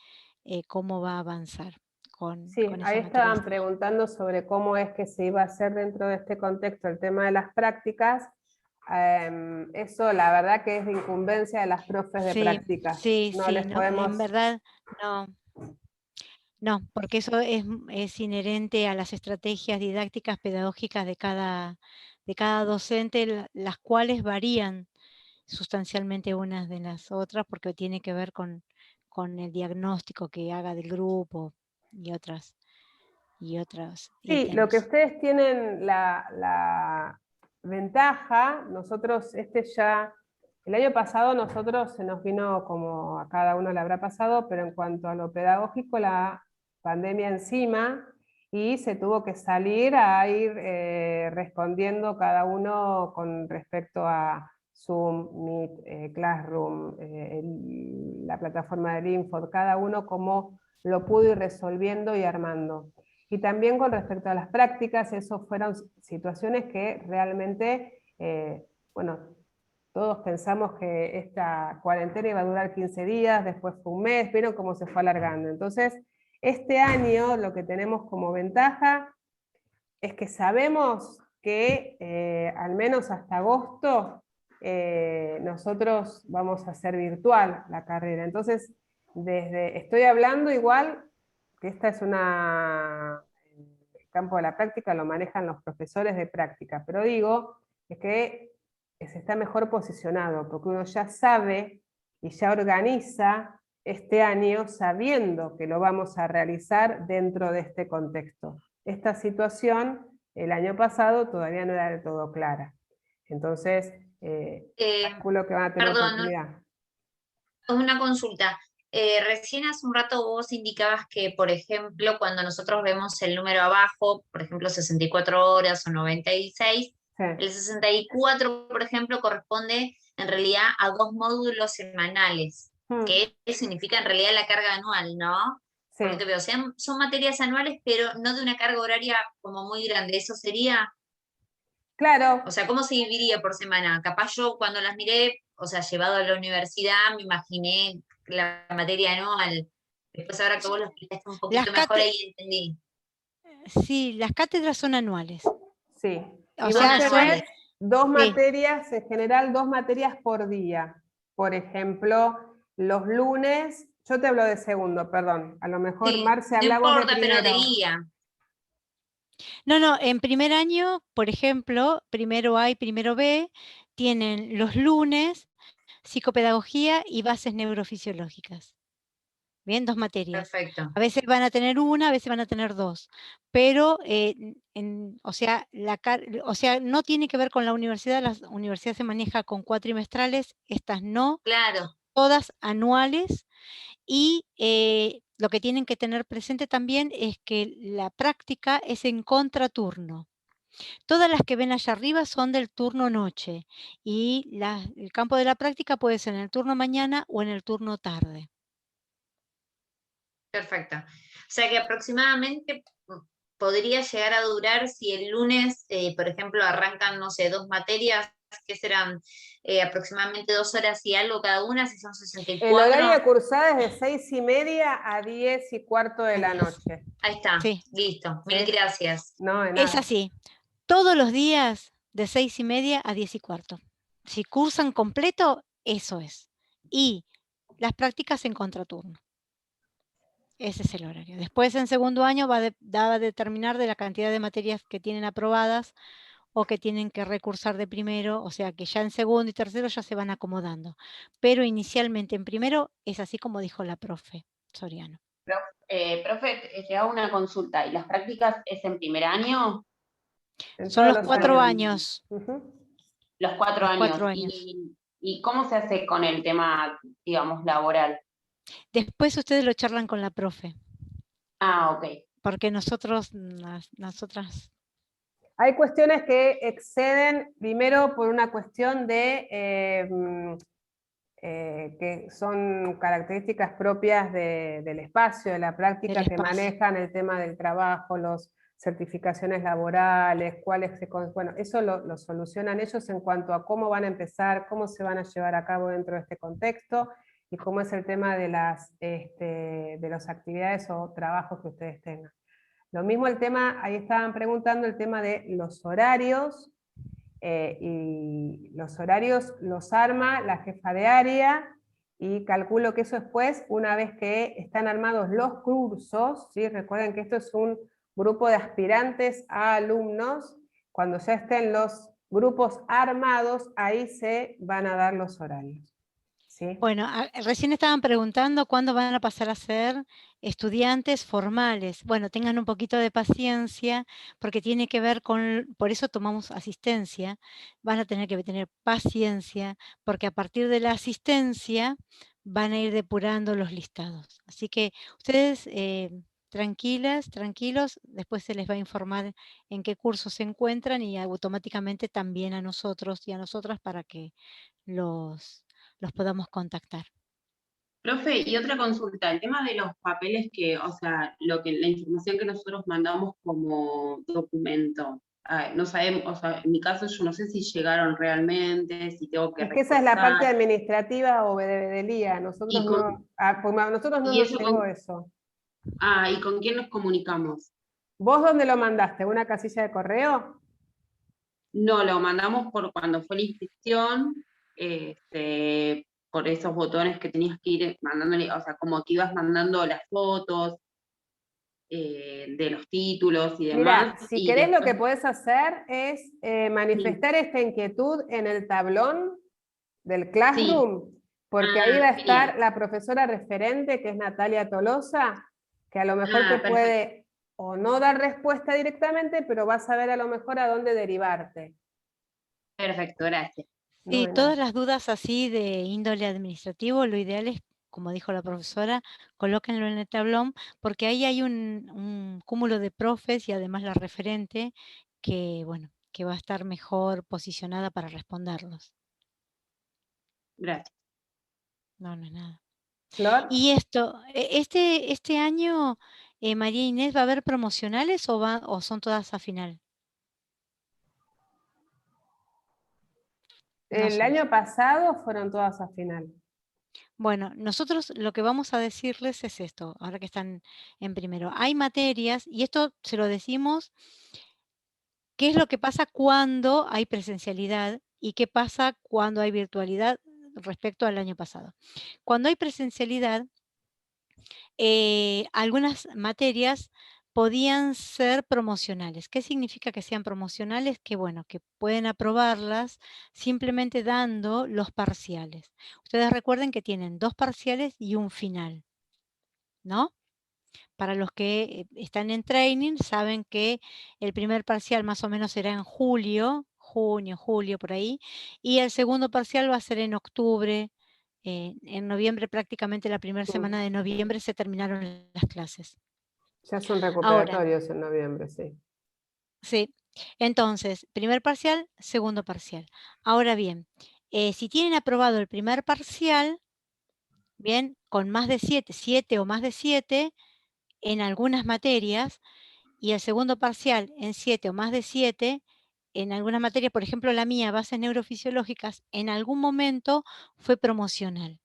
Speaker 2: cómo va a avanzar con
Speaker 1: Sí,
Speaker 2: esa
Speaker 1: ahí
Speaker 2: materia.
Speaker 1: estaban preguntando sobre cómo es que se iba a hacer dentro de este contexto el tema de las prácticas. Eso la verdad que es de incumbencia de las profes de prácticas.
Speaker 2: En verdad no, porque eso es inherente a las estrategias didácticas pedagógicas de cada docente, las cuales varían sustancialmente unas de las otras, porque tiene que ver con el diagnóstico que haga del grupo y otras
Speaker 1: Sí, lo que ustedes tienen la ventaja, nosotros el año pasado nosotros se nos vino como a cada uno le habrá pasado, pero en cuanto a lo pedagógico, la pandemia encima, y se tuvo que salir a ir respondiendo cada uno con respecto a Zoom, Meet, Classroom, la plataforma del Info, cada uno como lo pudo ir resolviendo y armando. Y también con respecto a las prácticas, eso fueron situaciones que realmente, bueno, todos pensamos que esta cuarentena iba a durar 15 días, después fue un mes, vieron cómo se fue alargando. Entonces, este año lo que tenemos como ventaja es que sabemos que al menos hasta agosto nosotros vamos a hacer virtual la carrera. Entonces, estoy hablando igual que esta es el campo de la práctica lo manejan los profesores de práctica, pero digo, es que se está mejor posicionado, porque uno ya sabe y ya organiza este año sabiendo que lo vamos a realizar dentro de este contexto. Esta situación el año pasado todavía no era del todo clara. Entonces, calculo que van a tener oportunidad.
Speaker 10: Una consulta. Recién hace un rato vos indicabas que, por ejemplo, cuando nosotros vemos el número abajo, por ejemplo, 64 horas o 96,
Speaker 1: Sí.
Speaker 10: el 64, por ejemplo, corresponde en realidad a 2 módulos semanales, que significa en realidad la carga anual, ¿no?
Speaker 1: Sí.
Speaker 10: Por lo que veo, o sea, son materias anuales, pero no de una carga horaria como muy grande. ¿Eso sería?
Speaker 1: Claro.
Speaker 10: O sea, ¿cómo se dividía por semana? Capaz yo cuando las miré, o sea, llevado a la universidad, me imaginé la materia anual. Después ahora que vos lo explicaste un poquito mejor, ahí entendí.
Speaker 2: Sí, las cátedras son anuales.
Speaker 1: Sí.
Speaker 2: O
Speaker 1: Y
Speaker 2: sea,
Speaker 1: vos tenés dos materias, en general 2 materias por día. Por ejemplo, los lunes, yo te hablo de segundo, perdón. A lo mejor
Speaker 10: Sí,
Speaker 1: Marce
Speaker 10: no
Speaker 1: hablamos de
Speaker 10: importa,
Speaker 1: primero.
Speaker 10: pero de guía.
Speaker 2: No, en primer año, por ejemplo, primero A y primero B, tienen los lunes psicopedagogía y bases neurofisiológicas. Bien, 2 materias.
Speaker 10: Perfecto.
Speaker 2: A veces van a tener una, a veces van a tener 2. Pero, o sea, no tiene que ver con la universidad, la universidad se maneja con cuatrimestrales, estas no.
Speaker 10: Claro.
Speaker 2: Todas anuales. Y lo que tienen que tener presente también es que la práctica es en contraturno. Todas las que ven allá arriba son del turno noche y el campo de la práctica puede ser en el turno mañana o en el turno tarde.
Speaker 10: Perfecto. O sea que aproximadamente podría llegar a durar si el lunes, por ejemplo, arrancan, no sé, 2 materias, que serán aproximadamente 2 horas y algo cada una, si son 64.
Speaker 1: El horario de cursada es de 6:30 a 10:15 de la noche.
Speaker 10: Ahí está,
Speaker 2: Sí.
Speaker 10: listo. Mil gracias.
Speaker 1: No, de nada.
Speaker 2: Es así. Todos los días de 6:30 a 10:15. Si cursan completo, eso es. Y las prácticas en contraturno. Ese es el horario. Después, en segundo año, va a determinar de la cantidad de materias que tienen aprobadas o que tienen que recursar de primero, o sea que ya en segundo y tercero ya se van acomodando. Pero inicialmente en primero es así como dijo la profe Soriano.
Speaker 4: Profe, te hago una consulta. ¿Y las prácticas es en primer año?
Speaker 2: Son los 4 años.
Speaker 4: Los 4
Speaker 2: Los 4
Speaker 4: años.
Speaker 2: años.
Speaker 4: ¿Y cómo se hace con el tema, digamos, laboral?
Speaker 2: Después ustedes lo charlan con la profe.
Speaker 4: Ah, ok.
Speaker 2: Porque nosotras...
Speaker 1: Hay cuestiones que exceden, primero por una cuestión de que son características propias del espacio, de la práctica, que manejan el tema del trabajo, las certificaciones laborales, bueno, eso lo solucionan ellos en cuanto a cómo van a empezar, cómo se van a llevar a cabo dentro de este contexto, y cómo es el tema de las actividades o trabajos que ustedes tengan. Lo mismo el tema, ahí estaban preguntando el tema de los horarios, y los horarios los arma la jefa de área, y calculo que eso después, una vez que están armados los cursos, ¿sí? Recuerden que esto es un grupo de aspirantes a alumnos, cuando ya estén los grupos armados, ahí se van a dar los horarios. ¿Sí?
Speaker 2: Bueno, recién estaban preguntando cuándo van a pasar a ser estudiantes formales. Bueno, tengan un poquito de paciencia, porque tiene que ver por eso tomamos asistencia, van a tener que tener paciencia, porque a partir de la asistencia van a ir depurando los listados. Así que ustedes tranquilas, tranquilos, después se les va a informar en qué curso se encuentran y automáticamente también a nosotros y a nosotras para que los podamos contactar.
Speaker 4: Profe, y otra consulta, el tema de los papeles o sea, la información que nosotros mandamos como documento, no sabemos, o sea, en mi caso yo no sé si llegaron realmente, si tengo que
Speaker 1: Es que esa es la parte
Speaker 4: reforzar.
Speaker 1: administrativa o de Lía, nosotros no, porque a nosotros no nos llegó eso.
Speaker 4: Ah, ¿y con quién nos comunicamos?
Speaker 1: ¿Vos dónde lo mandaste? ¿Una casilla de correo?
Speaker 4: No, lo mandamos por cuando fue la inscripción, por esos botones que tenías que ir mandándole, o sea, como que ibas mandando las fotos de los títulos y demás.
Speaker 1: Mirá, si
Speaker 4: y
Speaker 1: querés
Speaker 4: después...
Speaker 1: lo que podés hacer es manifestar esta inquietud en el tablón del Classroom, porque ahí va a
Speaker 10: bien.
Speaker 1: estar la profesora referente, que es Natalia Tolosa, que a lo mejor te
Speaker 10: Perfecto.
Speaker 1: puede o no dar respuesta directamente, pero vas a saber a lo mejor a dónde derivarte.
Speaker 10: Perfecto, gracias.
Speaker 1: No
Speaker 2: Sí,
Speaker 1: de
Speaker 2: todas
Speaker 1: nada.
Speaker 2: las dudas así de índole administrativo, lo ideal es, como dijo la profesora, colóquenlo en el tablón, porque ahí hay un cúmulo de profes y además la referente que, bueno, que va a estar mejor posicionada para responderlos.
Speaker 10: Gracias.
Speaker 2: No, no es nada.
Speaker 1: Flor,
Speaker 2: Y esto, este año, María Inés, ¿va a haber promocionales o son todas a final? No
Speaker 1: el
Speaker 2: sabes.
Speaker 1: año pasado fueron todas a final.
Speaker 2: Bueno, nosotros lo que vamos a decirles es esto, ahora que están en primero. Hay materias, y esto se lo decimos, qué es lo que pasa cuando hay presencialidad y qué pasa cuando hay virtualidad respecto al año pasado. Cuando hay presencialidad, algunas materias podían ser promocionales. ¿Qué significa que sean promocionales? Que bueno, que pueden aprobarlas simplemente dando los parciales. Ustedes recuerden que tienen 2 parciales y un final, ¿no? Para los que están en training, saben que el primer parcial más o menos será en julio, junio, julio, por ahí, y el segundo parcial va a ser en octubre. En noviembre, prácticamente la primera semana de noviembre, se terminaron las clases.
Speaker 1: Ya son
Speaker 2: Ahora,
Speaker 1: recuperatorios en noviembre, sí.
Speaker 2: sí, entonces, primer parcial, segundo parcial. Ahora bien, si tienen aprobado el primer parcial, bien, con más de 7 o más de 7 en algunas materias, y el segundo parcial en 7 o más de 7 en algunas materias, por ejemplo la mía, bases neurofisiológicas, en algún momento fue promocional.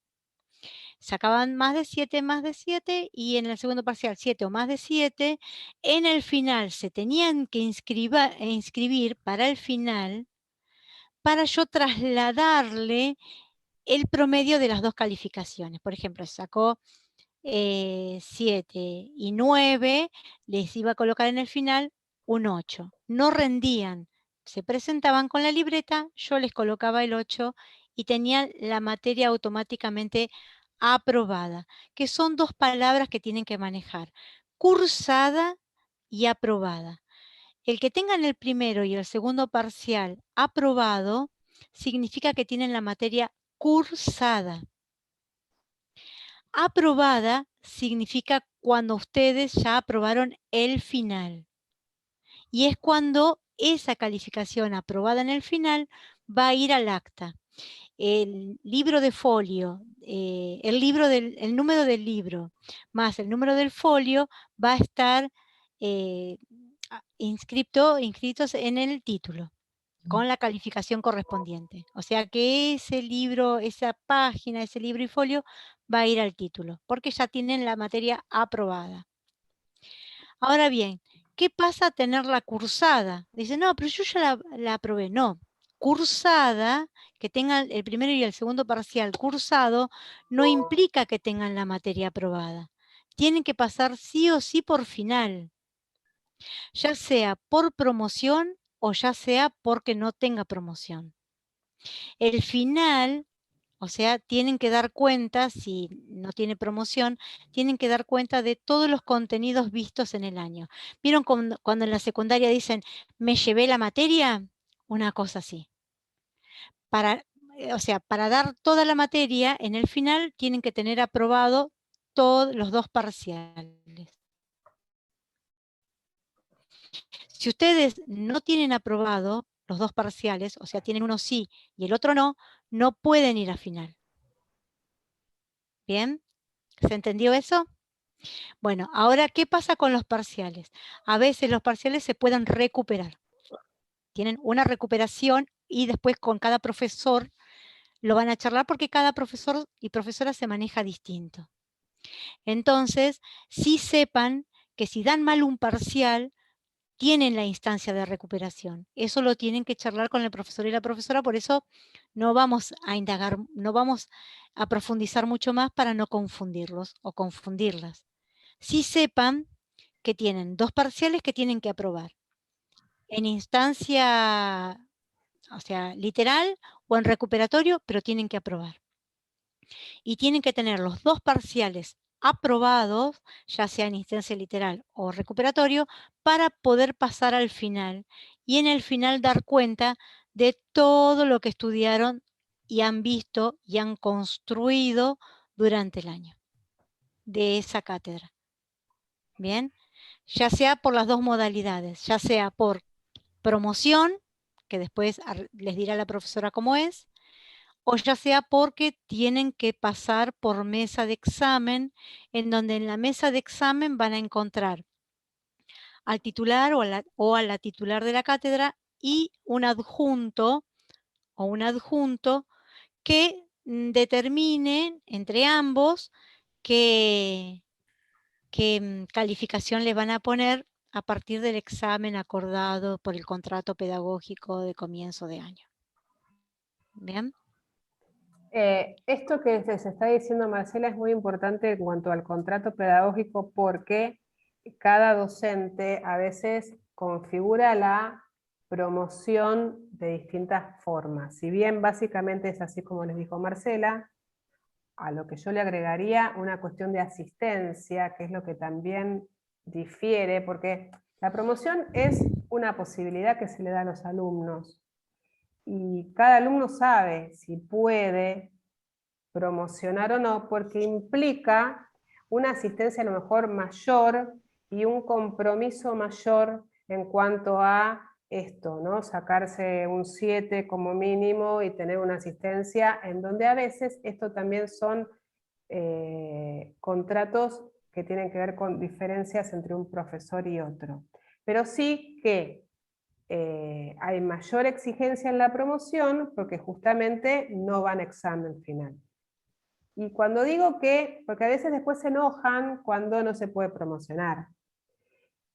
Speaker 2: Sacaban más de 7 y en el segundo parcial 7 o más de 7. En el final se tenían que inscribir para el final para yo trasladarle el promedio de las 2 calificaciones. Por ejemplo, sacó 7 y 9, les iba a colocar en el final un 8. No rendían, se presentaban con la libreta, yo les colocaba el 8 y tenían la materia automáticamente aprobada, que son 2 palabras que tienen que manejar: cursada y aprobada. El que tengan el primero y el segundo parcial aprobado significa que tienen la materia cursada. Aprobada significa cuando ustedes ya aprobaron el final. Y es cuando esa calificación aprobada en el final va a ir al acta. El libro de folio, el número del libro más el número del folio va a estar inscritos en el título, con la calificación correspondiente. O sea que ese libro, esa página, ese libro y folio va a ir al título, porque ya tienen la materia aprobada. Ahora bien, ¿qué pasa a tenerla cursada? Dicen, no, pero yo ya la aprobé. No, cursada, que tengan el primero y el segundo parcial cursado, no implica que tengan la materia aprobada. Tienen que pasar sí o sí por final, ya sea por promoción o ya sea porque no tenga promoción. El final, o sea, tienen que dar cuenta, si no tiene promoción, tienen que dar cuenta de todos los contenidos vistos en el año. ¿Vieron cuando en la secundaria dicen, me llevé la materia? Una cosa así. O sea, para dar toda la materia, en el final tienen que tener aprobado todos los 2 parciales. Si ustedes no tienen aprobado los 2 parciales, o sea, tienen uno sí y el otro no, no pueden ir a final. ¿Bien? ¿Se entendió eso? Bueno, ahora, ¿qué pasa con los parciales? A veces los parciales se pueden recuperar. Tienen una recuperación y después con cada profesor lo van a charlar porque cada profesor y profesora se maneja distinto. Entonces, sí sepan que si dan mal un parcial, tienen la instancia de recuperación. Eso lo tienen que charlar con el profesor y la profesora, por eso no vamos a indagar, no vamos a profundizar mucho más para no confundirlos o confundirlas. Sí sepan que tienen 2 parciales que tienen que aprobar. En instancia, o sea, literal o en recuperatorio, pero tienen que aprobar. y tienen que tener los 2 parciales aprobados, ya sea en instancia literal o recuperatorio, para poder pasar al final y en el final dar cuenta de todo lo que estudiaron y han visto y han construido durante el año de esa cátedra. Bien, ya sea por las 2 modalidades, ya sea por promoción, que después les dirá la profesora cómo es, o ya sea porque tienen que pasar por mesa de examen, en donde en la mesa de examen van a encontrar al titular o a la titular de la cátedra y un adjunto o un adjunto que determinen entre ambos qué calificación les van a poner a partir del examen acordado por el contrato pedagógico de comienzo de año. ¿Bien?
Speaker 1: Esto que se está diciendo Marcela es muy importante en cuanto al contrato pedagógico, porque cada docente a veces configura la promoción de distintas formas. Si bien básicamente es así como les dijo Marcela, a lo que yo le agregaría una cuestión de asistencia, que es lo que también difiere, porque la promoción es una posibilidad que se le da a los alumnos, y cada alumno sabe si puede promocionar o no, porque implica una asistencia a lo mejor mayor y un compromiso mayor en cuanto a esto, ¿no? Sacarse un 7 como mínimo y tener una asistencia, en donde a veces esto también son contratos que tienen que ver con diferencias entre un profesor y otro. Pero sí que hay mayor exigencia en la promoción porque justamente no van a examen final. Y cuando digo que, porque a veces después se enojan cuando no se puede promocionar.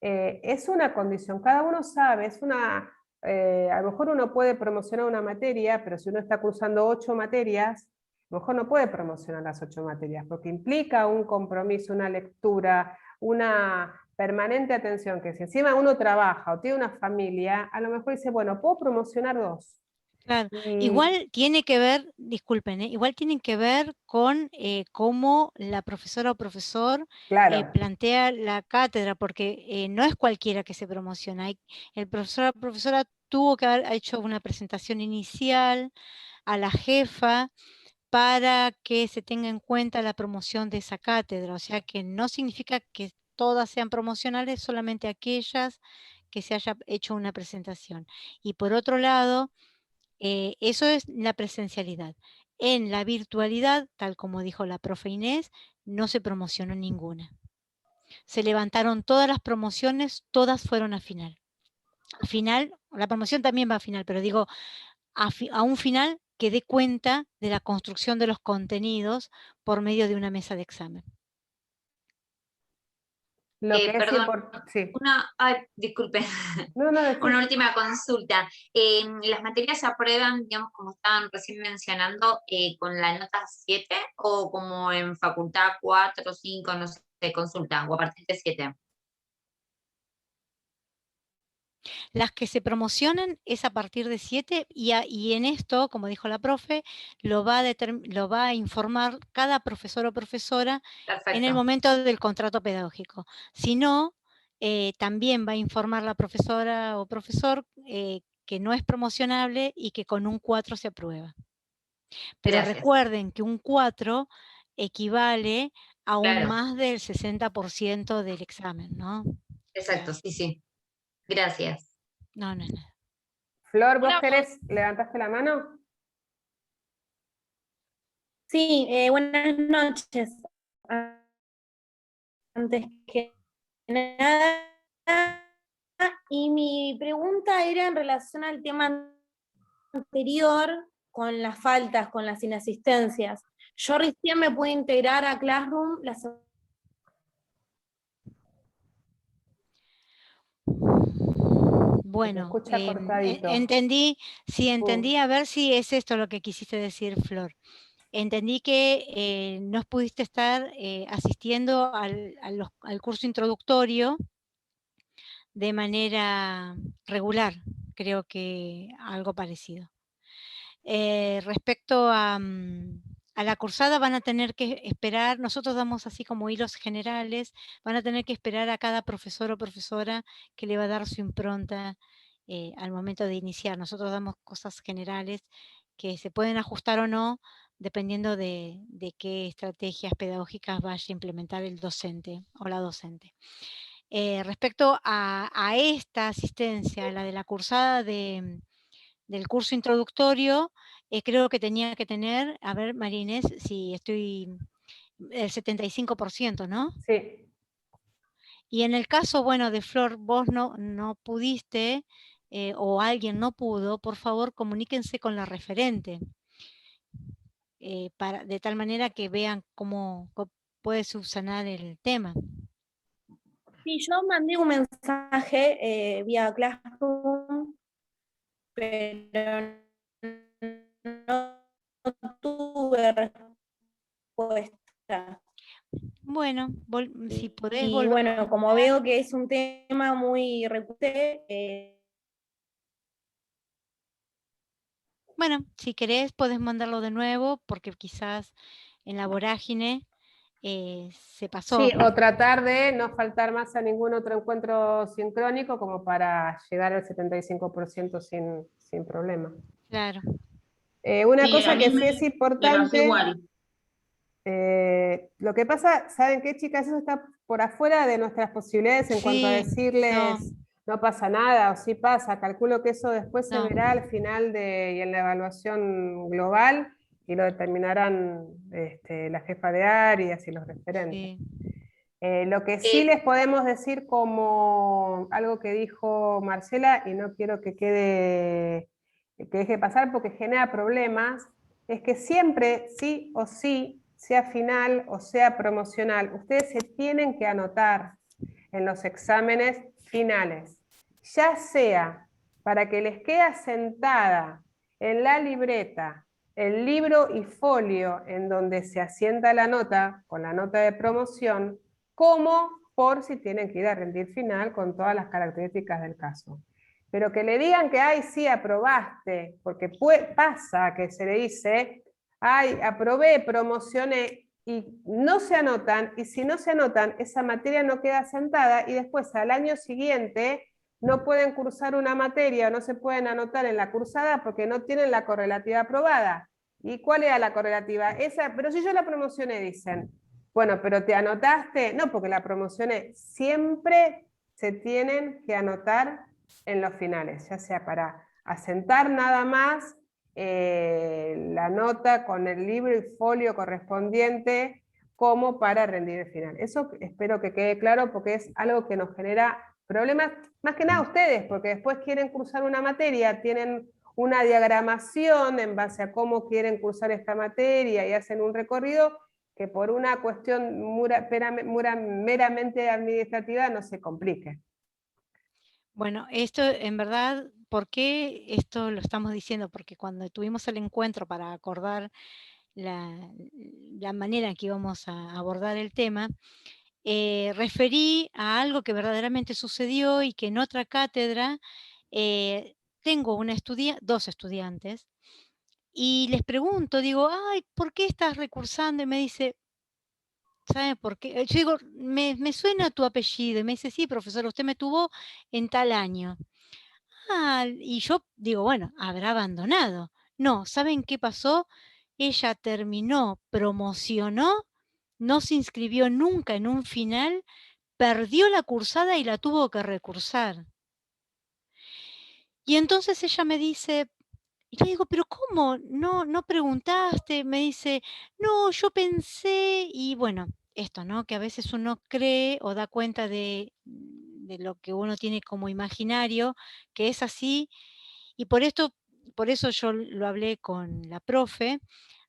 Speaker 1: Es una condición, cada uno sabe, es una, a lo mejor uno puede promocionar una materia, pero si uno está cursando 8 materias, a lo mejor no puede promocionar las 8 materias, porque implica un compromiso, una lectura, una permanente atención, que si encima uno trabaja o tiene una familia, a lo mejor dice, bueno, puedo promocionar 2.
Speaker 2: Claro, igual tiene que ver, disculpen, igual tienen que ver con cómo la profesora o profesor plantea la cátedra, porque no es cualquiera que se promociona. El profesor o profesora tuvo que haber hecho una presentación inicial a la jefa para que se tenga en cuenta la promoción de esa cátedra. O sea que no significa que todas sean promocionales, solamente aquellas que se haya hecho una presentación. Y por otro lado, eso es la presencialidad. En la virtualidad, tal como dijo la profe Inés, no se promocionó ninguna. Se levantaron todas las promociones, todas fueron a final. A final, la promoción también va a final, pero digo, a un final que dé cuenta de la construcción de los contenidos por medio de una mesa de examen.
Speaker 1: Lo que
Speaker 10: Perdón,
Speaker 1: sí.
Speaker 10: disculpe,
Speaker 1: no,
Speaker 10: una última consulta. ¿Las materias se aprueban, digamos, como estaban recién mencionando, con la nota 7 o como en facultad 4 o 5, no sé, consulta, o a partir de 7?
Speaker 2: Las que se promocionan es a partir de 7 y en esto, como dijo la profe, lo va a informar cada profesor o profesora en el momento del contrato pedagógico. Si no, también va a informar la profesora o profesor que no es promocionable y que con un 4 se aprueba. Pero recuerden que un 4 equivale a un más del 60% del examen, ¿no?
Speaker 10: Exacto, sí. Gracias.
Speaker 2: No.
Speaker 1: Flor, ¿vos querés? ¿Levantaste la mano?
Speaker 11: Sí, buenas noches. Antes que nada, y mi pregunta era en relación al tema anterior, con las faltas, con las inasistencias. Yo recién me pude integrar a Classroom la semana.
Speaker 2: Bueno, entendí, a ver si es esto lo que quisiste decir, Flor. Entendí que no pudiste estar asistiendo al curso introductorio de manera regular, creo que algo parecido. Respecto a a la cursada van a tener que esperar, nosotros damos así como hilos generales, van a tener que esperar a cada profesor o profesora que le va a dar su impronta al momento de iniciar. Nosotros damos cosas generales que se pueden ajustar o no, dependiendo de qué estrategias pedagógicas vaya a implementar el docente o la docente. Respecto a esta asistencia, la de la cursada del curso introductorio, creo que tenía que tener, a ver, María Inés, si estoy, el 75%, ¿no?
Speaker 1: Sí.
Speaker 2: Y en el caso, bueno, de Flor, vos no pudiste o alguien no pudo, por favor comuníquense con la referente, de tal manera que vean cómo puede subsanar el tema.
Speaker 11: Sí, yo mandé un mensaje vía Classroom, pero no tuve respuesta.
Speaker 2: Bueno, si podés
Speaker 11: Y
Speaker 2: volver.
Speaker 11: bueno, como veo que es un tema muy recurrente,
Speaker 2: Bueno, si querés podés mandarlo de nuevo, porque quizás en la vorágine se pasó.
Speaker 1: Sí, o tratar de no faltar más a ningún otro encuentro sincrónico como para llegar al 75% sin problema.
Speaker 2: Claro.
Speaker 1: Una
Speaker 4: Sí,
Speaker 1: cosa
Speaker 4: a mí
Speaker 1: que sí es
Speaker 4: me pasó
Speaker 1: importante,
Speaker 4: igual.
Speaker 1: lo que pasa, ¿saben qué, chicas? Eso está por afuera de nuestras posibilidades en cuanto a
Speaker 2: Sí,
Speaker 1: decirles no pasa nada o sí pasa. Calculo que eso después se
Speaker 2: No.
Speaker 1: verá al final y en la evaluación global y lo determinarán la jefa de áreas y los referentes.
Speaker 2: sí.
Speaker 1: Lo que sí les podemos decir como algo que dijo Marcela, y no quiero que deje pasar porque genera problemas, es que siempre, sí o sí, sea final o sea promocional, ustedes se tienen que anotar en los exámenes finales, ya sea para que les quede asentada en la libreta el libro y folio en donde se asienta la nota, con la nota de promoción, como por si tienen que ir a rendir final con todas las características del caso. Pero que le digan que, ay, sí, aprobaste, porque pasa que se le dice, ay, aprobé, promocioné, y no se anotan, y si no se anotan, esa materia no queda sentada, y después al año siguiente no pueden cursar una materia, o no se pueden anotar en la cursada porque no tienen la correlativa aprobada. ¿Y cuál era la correlativa? Esa, pero si yo la promocioné, dicen. Bueno, pero ¿te anotaste? No, porque la promocioné. Siempre se tienen que anotar en los finales, ya sea para asentar nada más la nota con el libro y folio correspondiente, como para rendir el final. Eso espero que quede claro porque es algo que nos genera problemas, más que nada ustedes, porque después quieren cursar una materia, tienen una diagramación en base a cómo quieren cursar esta materia y hacen un recorrido que por una cuestión meramente administrativa no se complique.
Speaker 2: Bueno, esto en verdad, ¿por qué esto lo estamos diciendo? Porque cuando tuvimos el encuentro para acordar la manera en que íbamos a abordar el tema, referí a algo que verdaderamente sucedió y que en otra cátedra tengo dos estudiantes y les pregunto, digo, ay, ¿por qué estás recursando? Y me dice, ¿sabe por qué? Yo digo, me suena tu apellido. Y me dice, sí, profesor, usted me tuvo en tal año. Ah, y yo digo, bueno, habrá abandonado. No, ¿saben qué pasó? Ella terminó, promocionó, no se inscribió nunca en un final, perdió la cursada y la tuvo que recursar. Y entonces ella me dice, y le digo, pero ¿cómo? ¿No preguntaste? Me dice, no, yo pensé, y bueno, esto, ¿no? Que a veces uno cree o da cuenta de lo que uno tiene como imaginario, que es así, y por eso yo lo hablé con la profe,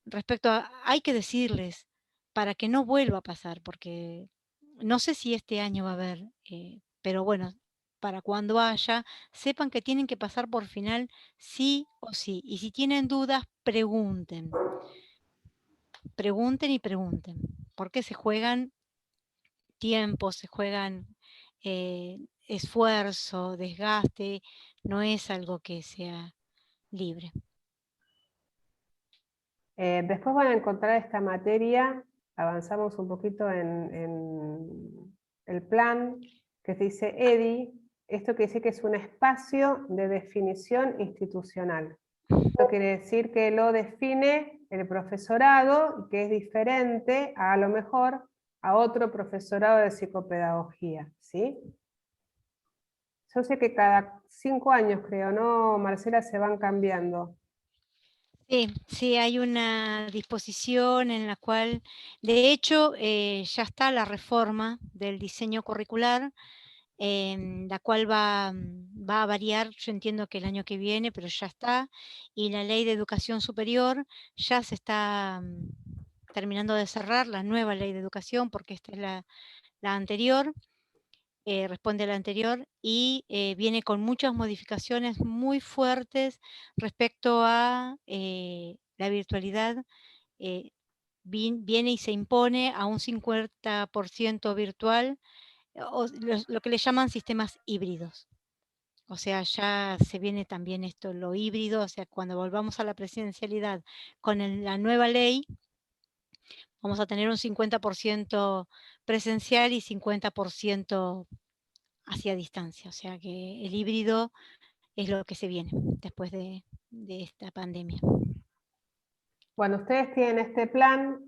Speaker 2: respecto a, hay que decirles, para que no vuelva a pasar, porque no sé si este año va a haber, pero bueno, para cuando haya, sepan que tienen que pasar por final sí o sí. Y si tienen dudas, pregunten. Pregunten y pregunten. Porque se juegan tiempo, se juegan esfuerzo, desgaste. No es algo que sea libre.
Speaker 1: Después van a encontrar esta materia, avanzamos un poquito en el plan, que se dice EDI, esto quiere decir que es un espacio de definición institucional. Esto quiere decir que lo define el profesorado, que es diferente a lo mejor a otro profesorado de psicopedagogía, ¿sí? Yo sé que cada 5 años, creo, ¿no, Marcela? Se van cambiando.
Speaker 2: Sí, sí, hay una disposición en la cual, de hecho, ya está la reforma del diseño curricular, la cual va a variar, yo entiendo que el año que viene, pero ya está, y la ley de educación superior ya se está terminando de cerrar, la nueva ley de educación, porque esta es la anterior, responde a la anterior, y viene con muchas modificaciones muy fuertes respecto a la virtualidad. Viene y se impone a un 50% virtual, o lo que le llaman sistemas híbridos. O sea, ya se viene también esto, lo híbrido, o sea, cuando volvamos a la presencialidad con la nueva ley, vamos a tener un 50% presencial y 50% hacia distancia. O sea que el híbrido es lo que se viene después de esta pandemia.
Speaker 1: Bueno, ustedes tienen este plan.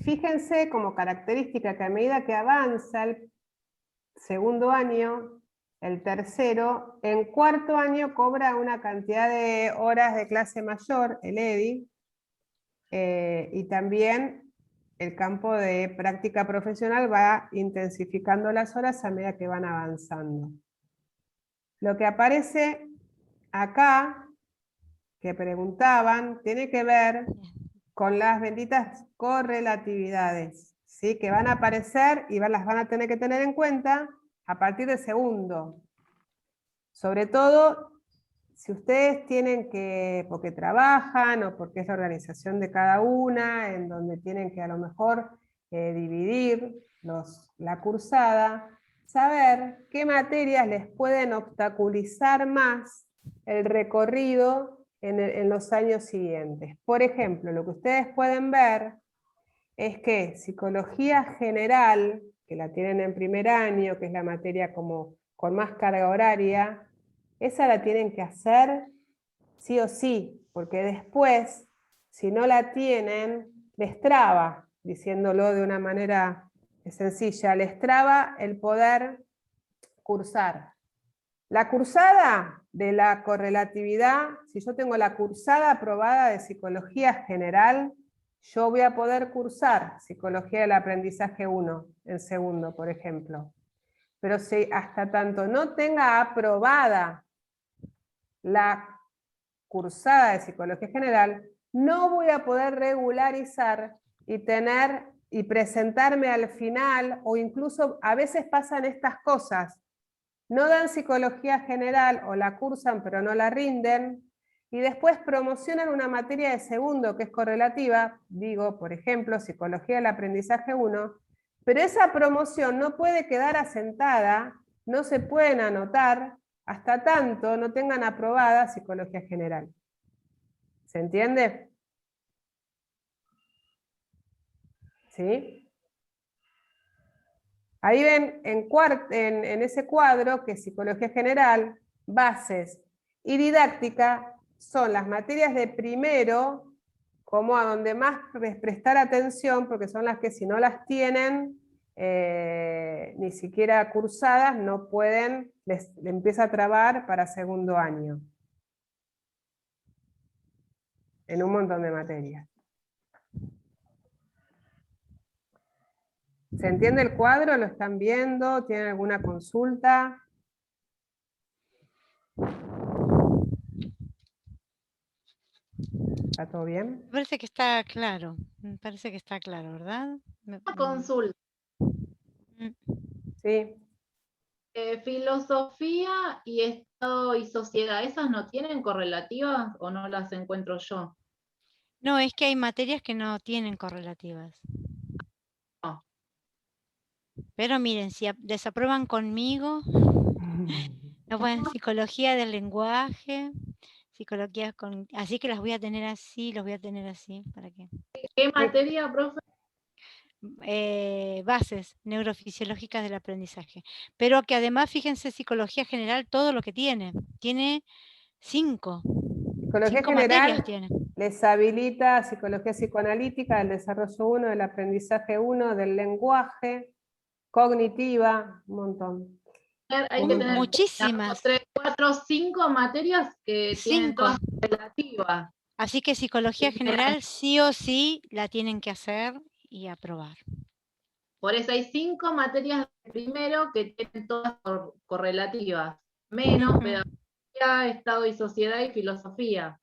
Speaker 1: Fíjense como característica que a medida que avanza el segundo año, el tercero, en cuarto año cobra una cantidad de horas de clase mayor, el EDI, y también el campo de práctica profesional va intensificando las horas a medida que van avanzando. Lo que aparece acá, que preguntaban, tiene que ver con las benditas correlatividades, ¿sí? Que van a aparecer y las van a tener que tener en cuenta a partir de segundo. Sobre todo, si ustedes tienen que, porque trabajan o porque es la organización de cada una, en donde tienen que a lo mejor dividir la cursada, saber qué materias les pueden obstaculizar más el recorrido en los años siguientes. Por ejemplo, lo que ustedes pueden ver es que psicología general, que la tienen en primer año, que es la materia como con más carga horaria, esa la tienen que hacer sí o sí, porque después, si no la tienen, les traba, diciéndolo de una manera sencilla, les traba el poder cursar. La cursada de la correlatividad, si yo tengo la cursada aprobada de psicología general, yo voy a poder cursar psicología del aprendizaje 1 en segundo, por ejemplo. Pero si hasta tanto no tenga aprobada la cursada de psicología general, no voy a poder regularizar y presentarme al final, o incluso a veces pasan estas cosas. No dan psicología general o la cursan pero no la rinden, y después promocionan una materia de segundo que es correlativa, digo, por ejemplo, psicología del aprendizaje 1, pero esa promoción no puede quedar asentada, no se pueden anotar hasta tanto no tengan aprobada psicología general. ¿Se entiende? ¿Sí? Ahí ven en ese cuadro que psicología general, bases y didáctica son las materias de primero, como a donde más prestar atención, porque son las que si no las tienen ni siquiera cursadas, no pueden, les empieza a trabar para segundo año. En un montón de materias. ¿Se entiende el cuadro? ¿Lo están viendo? ¿Tienen alguna consulta? ¿Está todo bien?
Speaker 2: Me parece que está claro, ¿verdad?
Speaker 5: Una consulta.
Speaker 1: Sí.
Speaker 5: Filosofía y Estado y Sociedad, ¿esas no tienen correlativas o no las encuentro yo?
Speaker 2: No, es que hay materias que no tienen correlativas.
Speaker 5: No.
Speaker 2: Pero miren, si desaprueban conmigo, no pueden psicología del lenguaje, Psicología así que las voy a tener así, los voy a tener así, ¿para qué?
Speaker 5: ¿Qué materia, profe?
Speaker 2: Bases neurofisiológicas del aprendizaje. Pero que además, fíjense, psicología general, todo lo que tiene. Tiene 5.
Speaker 1: Psicología
Speaker 2: 5 materias
Speaker 1: general
Speaker 2: tiene.
Speaker 1: les habilita psicología psicoanalítica, del desarrollo 1, del aprendizaje 1, del lenguaje, cognitiva, un montón.
Speaker 5: Hay que tener
Speaker 2: muchísimas.
Speaker 5: 3, 4, 5 materias que tienen
Speaker 2: 5.
Speaker 5: todas relativas.
Speaker 2: Así que psicología general sí o sí la tienen que hacer y aprobar.
Speaker 5: Por eso hay 5 materias de primero que tienen todas correlativas, menos pedagogía, Estado y sociedad y filosofía.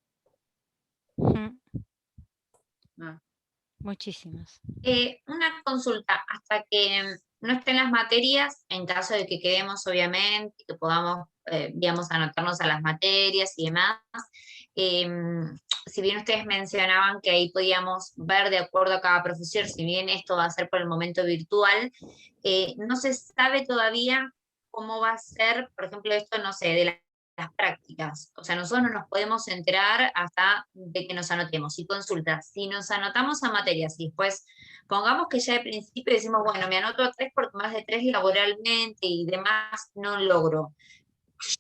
Speaker 2: Muchísimas.
Speaker 10: Una consulta, hasta que no estén las materias, en caso de que quedemos obviamente, que podamos, digamos, anotarnos a las materias y demás, si bien ustedes mencionaban que ahí podíamos ver de acuerdo a cada profesor, si bien esto va a ser por el momento virtual, no se sabe todavía cómo va a ser, por ejemplo, esto, no sé, de las prácticas. O sea, nosotros no nos podemos enterar hasta de que nos anotemos. Y consulta, si nos anotamos a materias y después, pongamos que ya de principio decimos, bueno, me anoto a 3 porque más de 3 laboralmente y demás no logro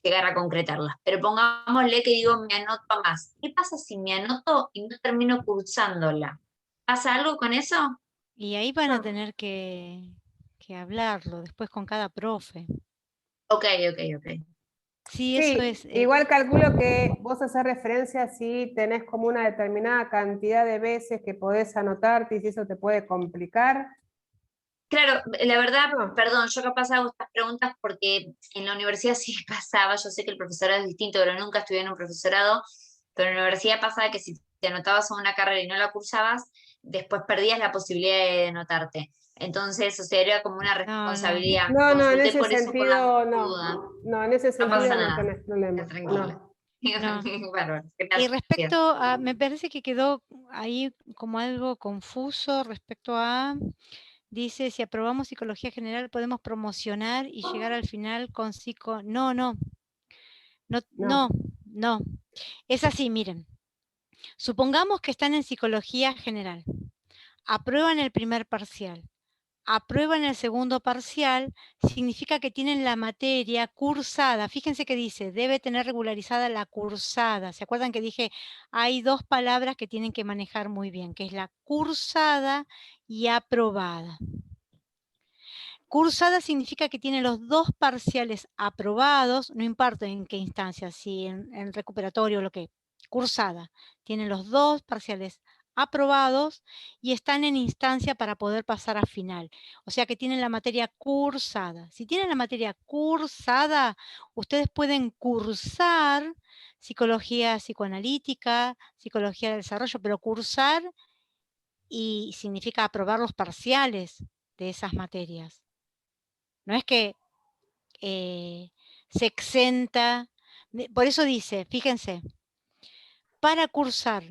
Speaker 10: llegar a concretarlas. Pero pongámosle que digo, me anoto a más. ¿Qué pasa si me anoto y no termino cursándola? ¿Pasa algo con eso?
Speaker 2: Y ahí van a tener que hablarlo después con cada profe.
Speaker 10: Ok.
Speaker 2: Sí, eso es.
Speaker 1: Igual calculo que vos haces referencia si tenés como una determinada cantidad de veces que podés anotarte y si eso te puede complicar.
Speaker 10: Claro, la verdad, perdón, yo capaz hago estas preguntas porque en la universidad sí pasaba, yo sé que el profesorado es distinto, pero nunca estudié en un profesorado, pero en la universidad pasaba que si te anotabas a una carrera y no la cursabas, después perdías la posibilidad de anotarte. Entonces, o sea, era como una responsabilidad.
Speaker 1: No, en
Speaker 10: Consulté
Speaker 1: ese
Speaker 10: por eso por la
Speaker 1: sentido
Speaker 10: duda.
Speaker 1: no. No, en ese
Speaker 10: No
Speaker 1: sentido
Speaker 10: pasa
Speaker 1: no
Speaker 10: nada.
Speaker 1: tenés problema.
Speaker 10: Tranquila.
Speaker 2: No.
Speaker 10: Bárbaro,
Speaker 2: Y
Speaker 10: gracias.
Speaker 2: respecto a, me parece que quedó ahí como algo confuso respecto a, dice, si aprobamos psicología general podemos promocionar y llegar al final con No. Es así, miren. Supongamos que están en psicología general. Aprueban el primer parcial. Aprueban el segundo parcial, significa que tienen la materia cursada. Fíjense que dice, debe tener regularizada la cursada. ¿Se acuerdan que dije, hay 2 palabras que tienen que manejar muy bien, que es la cursada y aprobada? Cursada significa que tiene los 2 parciales aprobados, no importa en qué instancia, si en recuperatorio o lo que, cursada. Tiene los 2 parciales aprobados y están en instancia para poder pasar a final. O sea que tienen la materia cursada. Si tienen la materia cursada, ustedes pueden cursar psicología psicoanalítica, psicología del desarrollo, pero cursar y significa aprobar los parciales de esas materias. No es que se exenta, por eso dice, fíjense, para cursar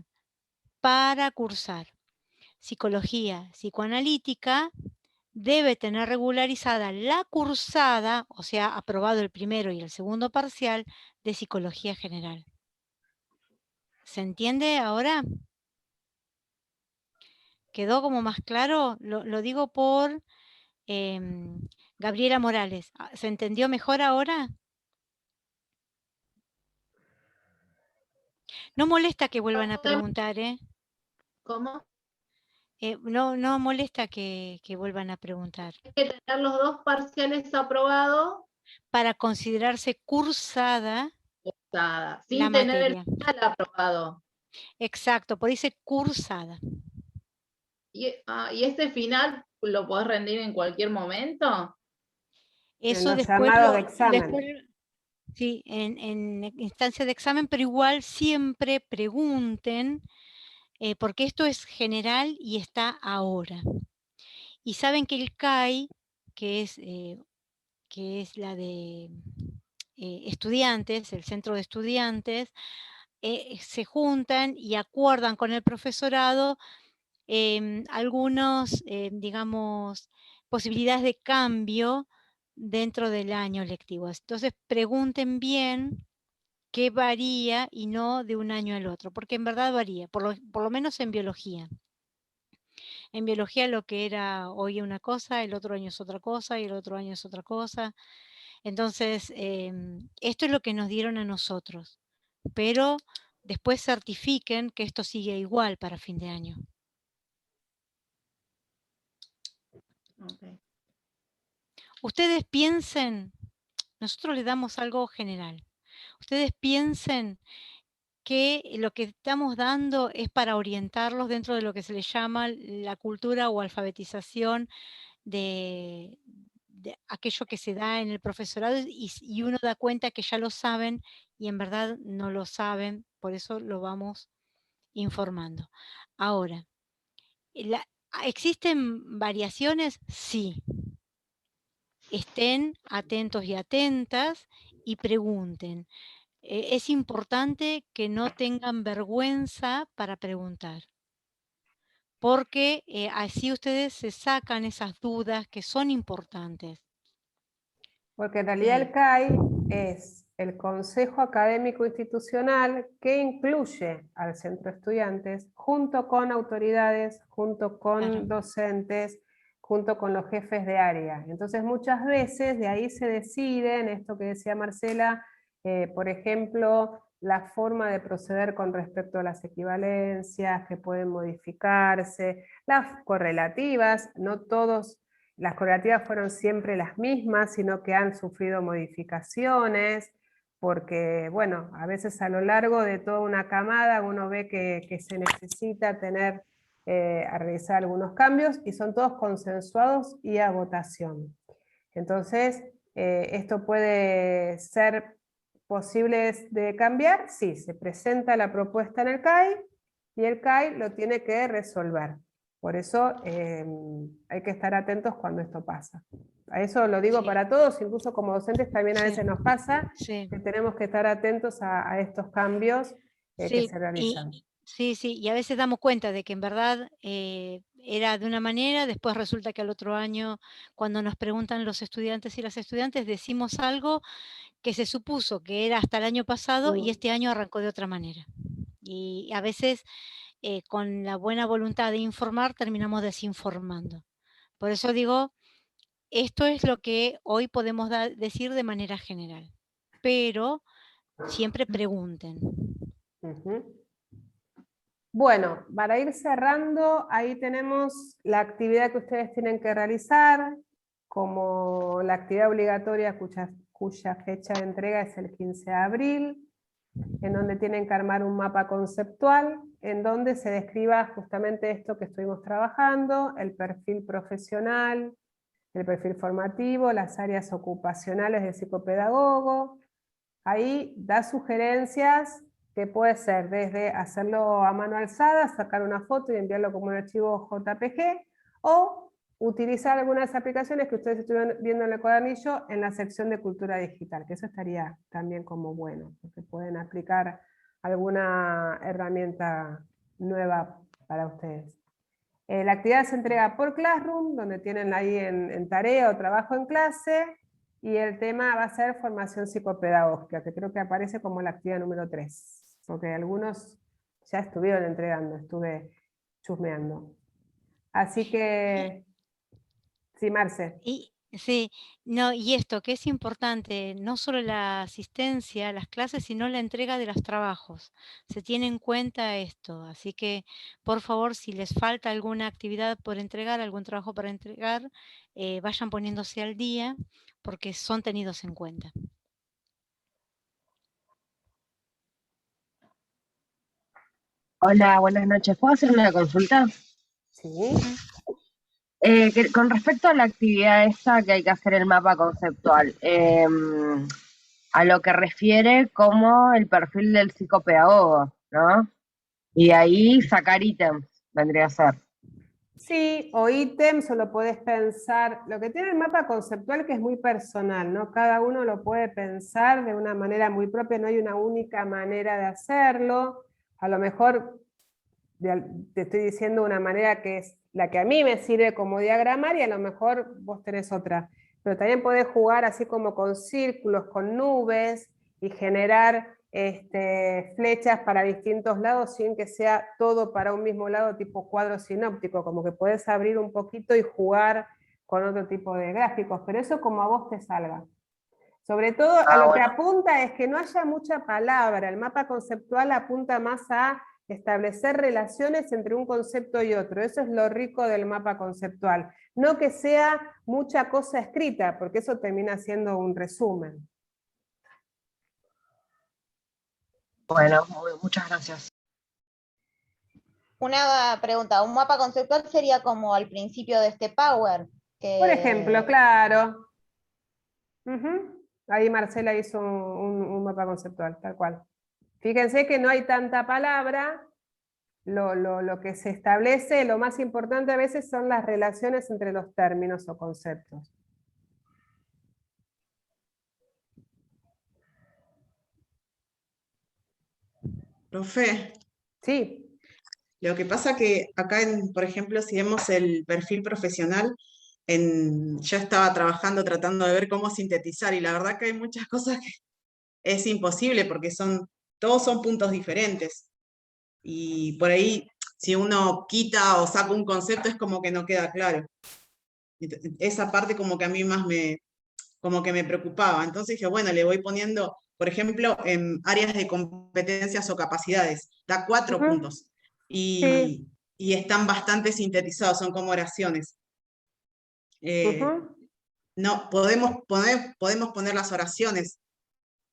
Speaker 2: psicología psicoanalítica, debe tener regularizada la cursada, o sea, aprobado el primero y el segundo parcial, de psicología general. ¿Se entiende ahora? ¿Quedó como más claro? Lo digo por Gabriela Morales. ¿Se entendió mejor ahora? No molesta que vuelvan a preguntar, ¿eh?
Speaker 5: ¿Cómo?
Speaker 2: No molesta que vuelvan a preguntar.
Speaker 5: Hay que tener los 2 parciales aprobados.
Speaker 2: Para considerarse cursada
Speaker 5: sin
Speaker 2: la
Speaker 5: tener
Speaker 2: materia.
Speaker 5: el final aprobado.
Speaker 2: Exacto, por dice cursada.
Speaker 5: ¿Y este final lo podés rendir en cualquier momento?
Speaker 2: Eso
Speaker 1: en los
Speaker 2: después,
Speaker 1: llamados de examen.
Speaker 2: sí, en instancia de examen, pero igual siempre pregunten, porque esto es general y está ahora. Y saben que el CAI, que es la de estudiantes, el centro de estudiantes, se juntan y acuerdan con el profesorado algunos, digamos, posibilidades de cambio dentro del año lectivo. Entonces pregunten bien que varía y no de un año al otro, porque en verdad varía, por lo menos en biología. En biología lo que era hoy una cosa, el otro año es otra cosa, y el otro año es otra cosa. Entonces, esto es lo que nos dieron a nosotros, pero después certifiquen que esto sigue igual para fin de año.
Speaker 5: Okay.
Speaker 2: Ustedes piensen, nosotros les damos algo general. Ustedes piensen que lo que estamos dando es para orientarlos dentro de lo que se les llama la cultura o alfabetización de aquello que se da en el profesorado, y uno da cuenta que ya lo saben y en verdad no lo saben, por eso lo vamos informando. Ahora, ¿existen variaciones? Sí. Estén atentos y atentas y pregunten. Es importante que no tengan vergüenza para preguntar, porque así ustedes se sacan esas dudas que son importantes.
Speaker 1: Porque en realidad el CAI es el Consejo Académico Institucional que incluye al centro de estudiantes junto con autoridades, junto con docentes, junto con los jefes de área. Entonces muchas veces de ahí se deciden, esto que decía Marcela, por ejemplo, la forma de proceder con respecto a las equivalencias que pueden modificarse, las correlativas, no todos. Las correlativas fueron siempre las mismas, sino que han sufrido modificaciones, porque, bueno, a veces a lo largo de toda una camada uno ve que se necesita tener, a realizar algunos cambios, y son todos consensuados y a votación. Entonces, ¿esto puede ser posible de cambiar? Sí, se presenta la propuesta en el CAI, y el CAI lo tiene que resolver. Por eso hay que estar atentos cuando esto pasa. A eso lo digo para todos, incluso como docentes también a veces nos pasa que tenemos que estar atentos a estos cambios que se realizan.
Speaker 2: Sí, y a veces damos cuenta de que en verdad era de una manera, después resulta que al otro año, cuando nos preguntan los estudiantes y las estudiantes, decimos algo que se supuso que era hasta el año pasado y este año arrancó de otra manera. Y a veces con la buena voluntad de informar terminamos desinformando. Por eso digo, esto es lo que hoy podemos decir de manera general, pero siempre pregunten.
Speaker 1: Bueno, para ir cerrando, ahí tenemos la actividad que ustedes tienen que realizar, como la actividad obligatoria cuya fecha de entrega es el 15 de abril, en donde tienen que armar un mapa conceptual, en donde se describa justamente esto que estuvimos trabajando, el perfil profesional, el perfil formativo, las áreas ocupacionales del psicopedagogo. Ahí da sugerencias que puede ser desde hacerlo a mano alzada, sacar una foto y enviarlo como un archivo JPG, o utilizar algunas aplicaciones que ustedes estuvieron viendo en el cuadernillo en la sección de cultura digital, que eso estaría también como bueno, porque pueden aplicar alguna herramienta nueva para ustedes. La actividad se entrega por Classroom, donde tienen ahí en tarea o trabajo en clase, y el tema va a ser formación psicopedagógica, que creo que aparece como la actividad número 3, porque algunos ya estuvieron entregando, estuve chusmeando. Así que, sí, Marce.
Speaker 2: Sí, no, y esto que es importante, no solo la asistencia a las clases, sino la entrega de los trabajos. Se tiene en cuenta esto, así que, por favor, si les falta alguna actividad por entregar, algún trabajo para entregar, vayan poniéndose al día, porque son tenidos en cuenta.
Speaker 12: Hola, buenas noches. ¿Puedo hacer una consulta?
Speaker 1: Sí.
Speaker 12: Con respecto a la actividad esa que hay que hacer el mapa conceptual, a lo que refiere como el perfil del psicopedagogo, ¿no? Y ahí sacar ítems, vendría a ser.
Speaker 1: Sí, o ítems, o lo podés pensar. Lo que tiene el mapa conceptual que es muy personal, ¿no? Cada uno lo puede pensar de una manera muy propia, no hay una única manera de hacerlo. A lo mejor te estoy diciendo una manera que es la que a mí me sirve como diagramar, y a lo mejor vos tenés otra. Pero también podés jugar así como con círculos, con nubes, y generar flechas para distintos lados sin que sea todo para un mismo lado tipo cuadro sinóptico, como que podés abrir un poquito y jugar con otro tipo de gráficos, pero eso como a vos te salga. Sobre todo a lo que apunta es que no haya mucha palabra, el mapa conceptual apunta más a establecer relaciones entre un concepto y otro, eso es lo rico del mapa conceptual, no que sea mucha cosa escrita, porque eso termina siendo un resumen.
Speaker 12: Bueno, muchas gracias.
Speaker 8: Una pregunta, un mapa conceptual sería como al principio de este Power.
Speaker 1: Por ejemplo, claro. Ahí Marcela hizo un mapa conceptual, tal cual. Fíjense que no hay tanta palabra, lo que se establece, lo más importante a veces son las relaciones entre los términos o conceptos.
Speaker 7: Profe.
Speaker 1: Sí.
Speaker 7: Lo que pasa que acá, por ejemplo, si vemos el perfil profesional, yo estaba trabajando tratando de ver cómo sintetizar, y la verdad que hay muchas cosas que es imposible porque todos son puntos diferentes. Y por ahí, si uno quita o saca un concepto, es como que no queda claro. Esa parte como que a mí más como que me preocupaba. Entonces dije, bueno, le voy poniendo, por ejemplo, en áreas de competencias o capacidades, da 4 puntos. Y están bastante sintetizados, son como oraciones. No, podemos poner las oraciones.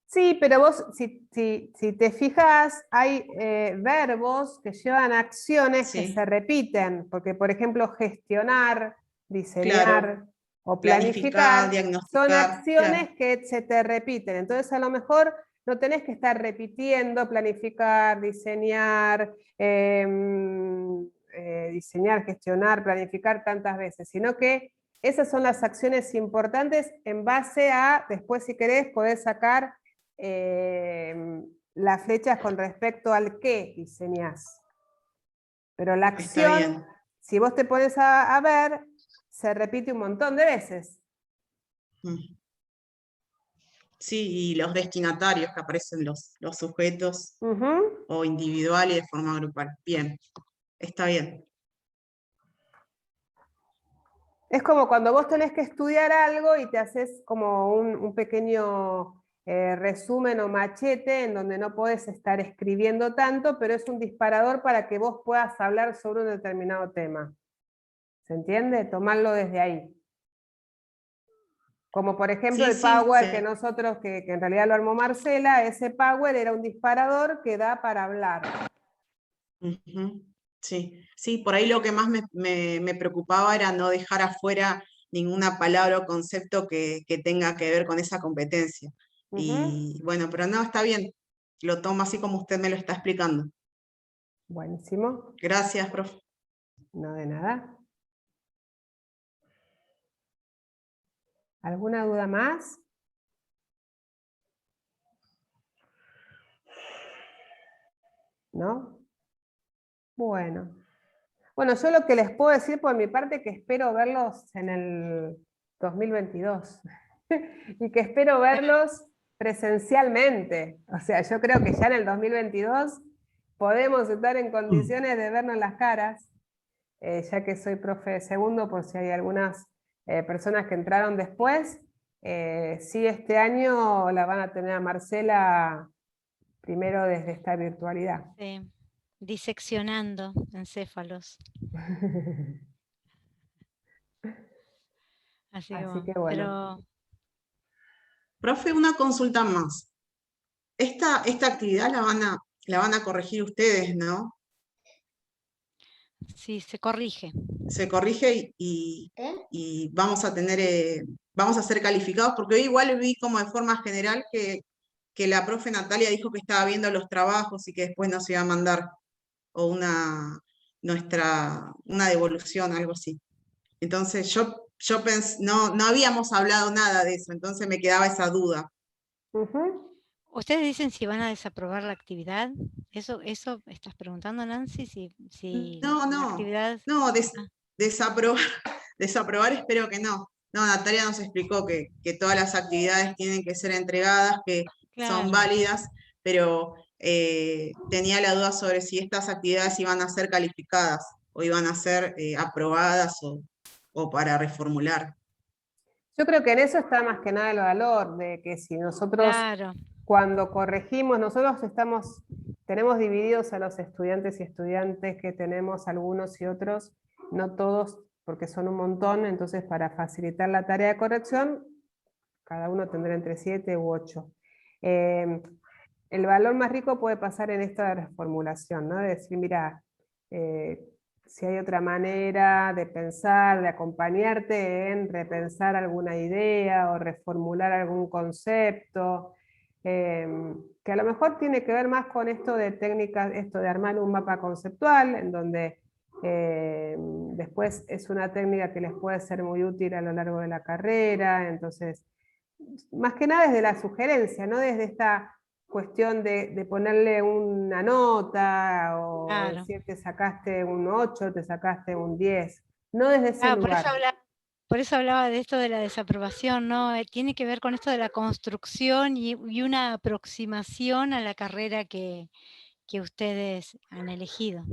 Speaker 1: Sí, pero vos, si te fijas, hay verbos que llevan acciones que se repiten, porque por ejemplo, gestionar, diseñar o planificar, son acciones que se te repiten. Entonces a lo mejor no tenés que estar repitiendo, planificar, diseñar, gestionar, planificar tantas veces, sino que esas son las acciones importantes en base a, después si querés, podés sacar las flechas con respecto al qué diseñás. Pero la acción, si vos te pones a ver, se repite un montón de veces.
Speaker 7: Sí, y los destinatarios que aparecen los sujetos o individual y de forma grupal. Bien, está bien.
Speaker 1: Es como cuando vos tenés que estudiar algo y te haces como un pequeño resumen o machete en donde no podés estar escribiendo tanto, pero es un disparador para que vos puedas hablar sobre un determinado tema. ¿Se entiende? Tomarlo desde ahí. Como por ejemplo el Power que nosotros, que en realidad lo armó Marcela, ese Power era un disparador que da para hablar.
Speaker 7: Sí, por ahí lo que más me preocupaba era no dejar afuera ninguna palabra o concepto que tenga que ver con esa competencia. Y bueno, pero no, está bien, lo tomo así como usted me lo está explicando.
Speaker 1: Buenísimo.
Speaker 7: Gracias, profe.
Speaker 1: No, de nada. ¿Alguna duda más? ¿No? Bueno, yo lo que les puedo decir por mi parte es que espero verlos en el 2022 y que espero verlos presencialmente. O sea, yo creo que ya en el 2022 podemos estar en condiciones de vernos las caras, ya que soy profe de segundo, por si hay algunas personas que entraron después. Sí, este año la van a tener a Marcela primero desde esta virtualidad.
Speaker 2: Sí. Diseccionando encéfalos. Así que
Speaker 1: bueno.
Speaker 2: Pero...
Speaker 7: Profe, una consulta más. Esta actividad la van a corregir ustedes, ¿no?
Speaker 2: Sí, se corrige.
Speaker 7: Se corrige y vamos a vamos a ser calificados, porque hoy igual vi como de forma general que la profe Natalia dijo que estaba viendo los trabajos y que después nos iba a mandar o una devolución, algo así. Entonces yo pensé, no habíamos hablado nada de eso, entonces me quedaba esa duda.
Speaker 2: ¿Ustedes dicen si van a desaprobar la actividad? ¿Eso estás preguntando, Nancy? Si la actividad...
Speaker 7: No, desaprobar espero que no. No, Natalia nos explicó que todas las actividades tienen que ser entregadas, que son válidas, pero tenía la duda sobre si estas actividades iban a ser calificadas o iban a ser aprobadas o para reformular.
Speaker 1: Yo creo que en eso está más que nada el valor, de que si nosotros
Speaker 2: Claro.
Speaker 1: cuando corregimos, nosotros tenemos divididos a los estudiantes y estudiantes que tenemos algunos y otros, no todos, porque son un montón, entonces para facilitar la tarea de corrección, cada uno tendrá entre 7 u 8. El valor más rico puede pasar en esta reformulación, ¿no? De decir, mira, si hay otra manera de pensar, de acompañarte en repensar alguna idea o reformular algún concepto, que a lo mejor tiene que ver más con esto de técnicas, esto de armar un mapa conceptual, en donde después es una técnica que les puede ser muy útil a lo largo de la carrera, entonces, más que nada desde la sugerencia, no desde esta cuestión de ponerle una nota o
Speaker 2: Claro.
Speaker 1: decir te sacaste un 8, te sacaste un 10, no desde ese lugar.
Speaker 2: Por eso hablaba de esto de la desaprobación, ¿no? Tiene que ver con esto de la construcción y una aproximación a la carrera que ustedes han elegido.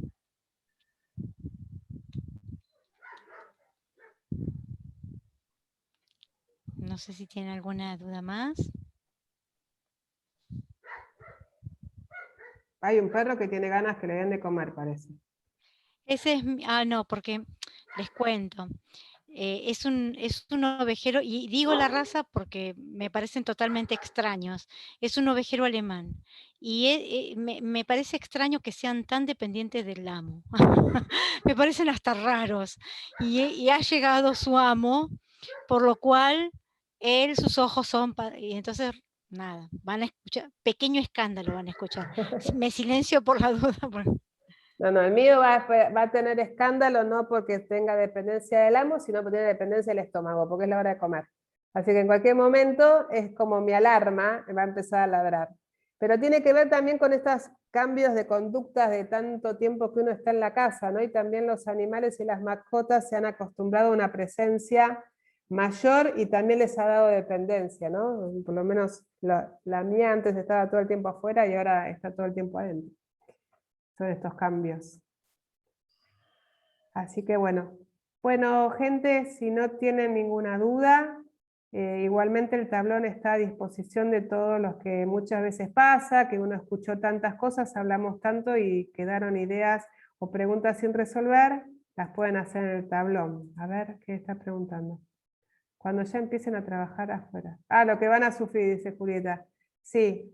Speaker 2: No sé si tienen alguna duda más.
Speaker 1: Hay un perro que tiene ganas que le den de comer, parece.
Speaker 2: Ese es, no, porque les cuento. Es un ovejero, y digo la raza porque me parecen totalmente extraños. Es un ovejero alemán. Y me parece extraño que sean tan dependientes del amo. Me parecen hasta raros. Y ha llegado su amo, por lo cual sus ojos son... Y entonces, nada, van a escuchar, pequeño escándalo van a escuchar. Me silencio por la duda.
Speaker 1: No, el mío va a tener escándalo no porque tenga dependencia del amo, sino porque tiene dependencia del estómago, porque es la hora de comer. Así que en cualquier momento es como mi alarma, va a empezar a ladrar. Pero tiene que ver también con estos cambios de conductas de tanto tiempo que uno está en la casa, ¿no? Y también los animales y las mascotas se han acostumbrado a una presencia mayor y también les ha dado dependencia, ¿no? Por lo menos la mía antes estaba todo el tiempo afuera y ahora está todo el tiempo adentro. Son estos cambios. Así que bueno. Bueno, gente, si no tienen ninguna duda, igualmente el tablón está a disposición de todos los que muchas veces pasa, que uno escuchó tantas cosas, hablamos tanto y quedaron ideas o preguntas sin resolver, las pueden hacer en el tablón. A ver, ¿qué está preguntando? Cuando ya empiecen a trabajar afuera. Ah, lo que van a sufrir, dice Julieta. Sí,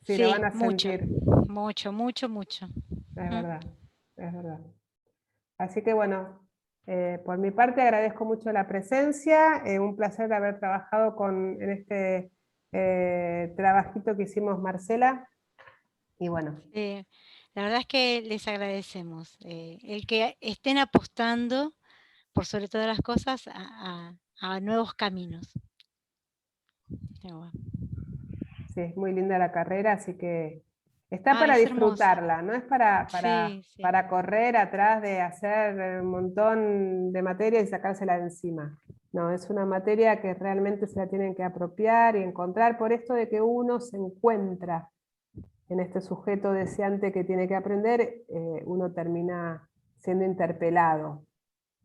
Speaker 1: lo van a sentir.
Speaker 2: Mucho.
Speaker 1: Es verdad, es verdad. Así que bueno, por mi parte agradezco mucho la presencia, un placer de haber trabajado en este trabajito que hicimos Marcela, y bueno.
Speaker 2: La verdad es que les agradecemos el que estén apostando, por sobre todas las cosas, a nuevos caminos.
Speaker 1: Sí, es muy linda la carrera, así que está para disfrutarla, no es para correr atrás de hacer un montón de materias y sacársela de encima. No, es una materia que realmente se la tienen que apropiar y encontrar, por esto de que uno se encuentra en este sujeto deseante que tiene que aprender, uno termina siendo interpelado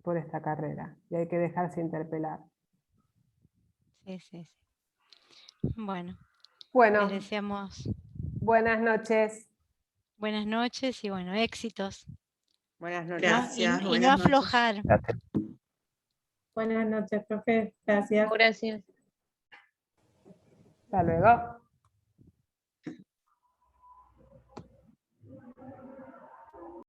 Speaker 1: por esta carrera, y hay que dejarse interpelar.
Speaker 2: Sí. Bueno, les deseamos
Speaker 1: buenas noches.
Speaker 2: Buenas noches y bueno, éxitos.
Speaker 7: Buenas noches.
Speaker 2: Gracias. Y no aflojar.
Speaker 13: Buenas noches, profe. Gracias.
Speaker 10: Gracias.
Speaker 1: Hasta luego.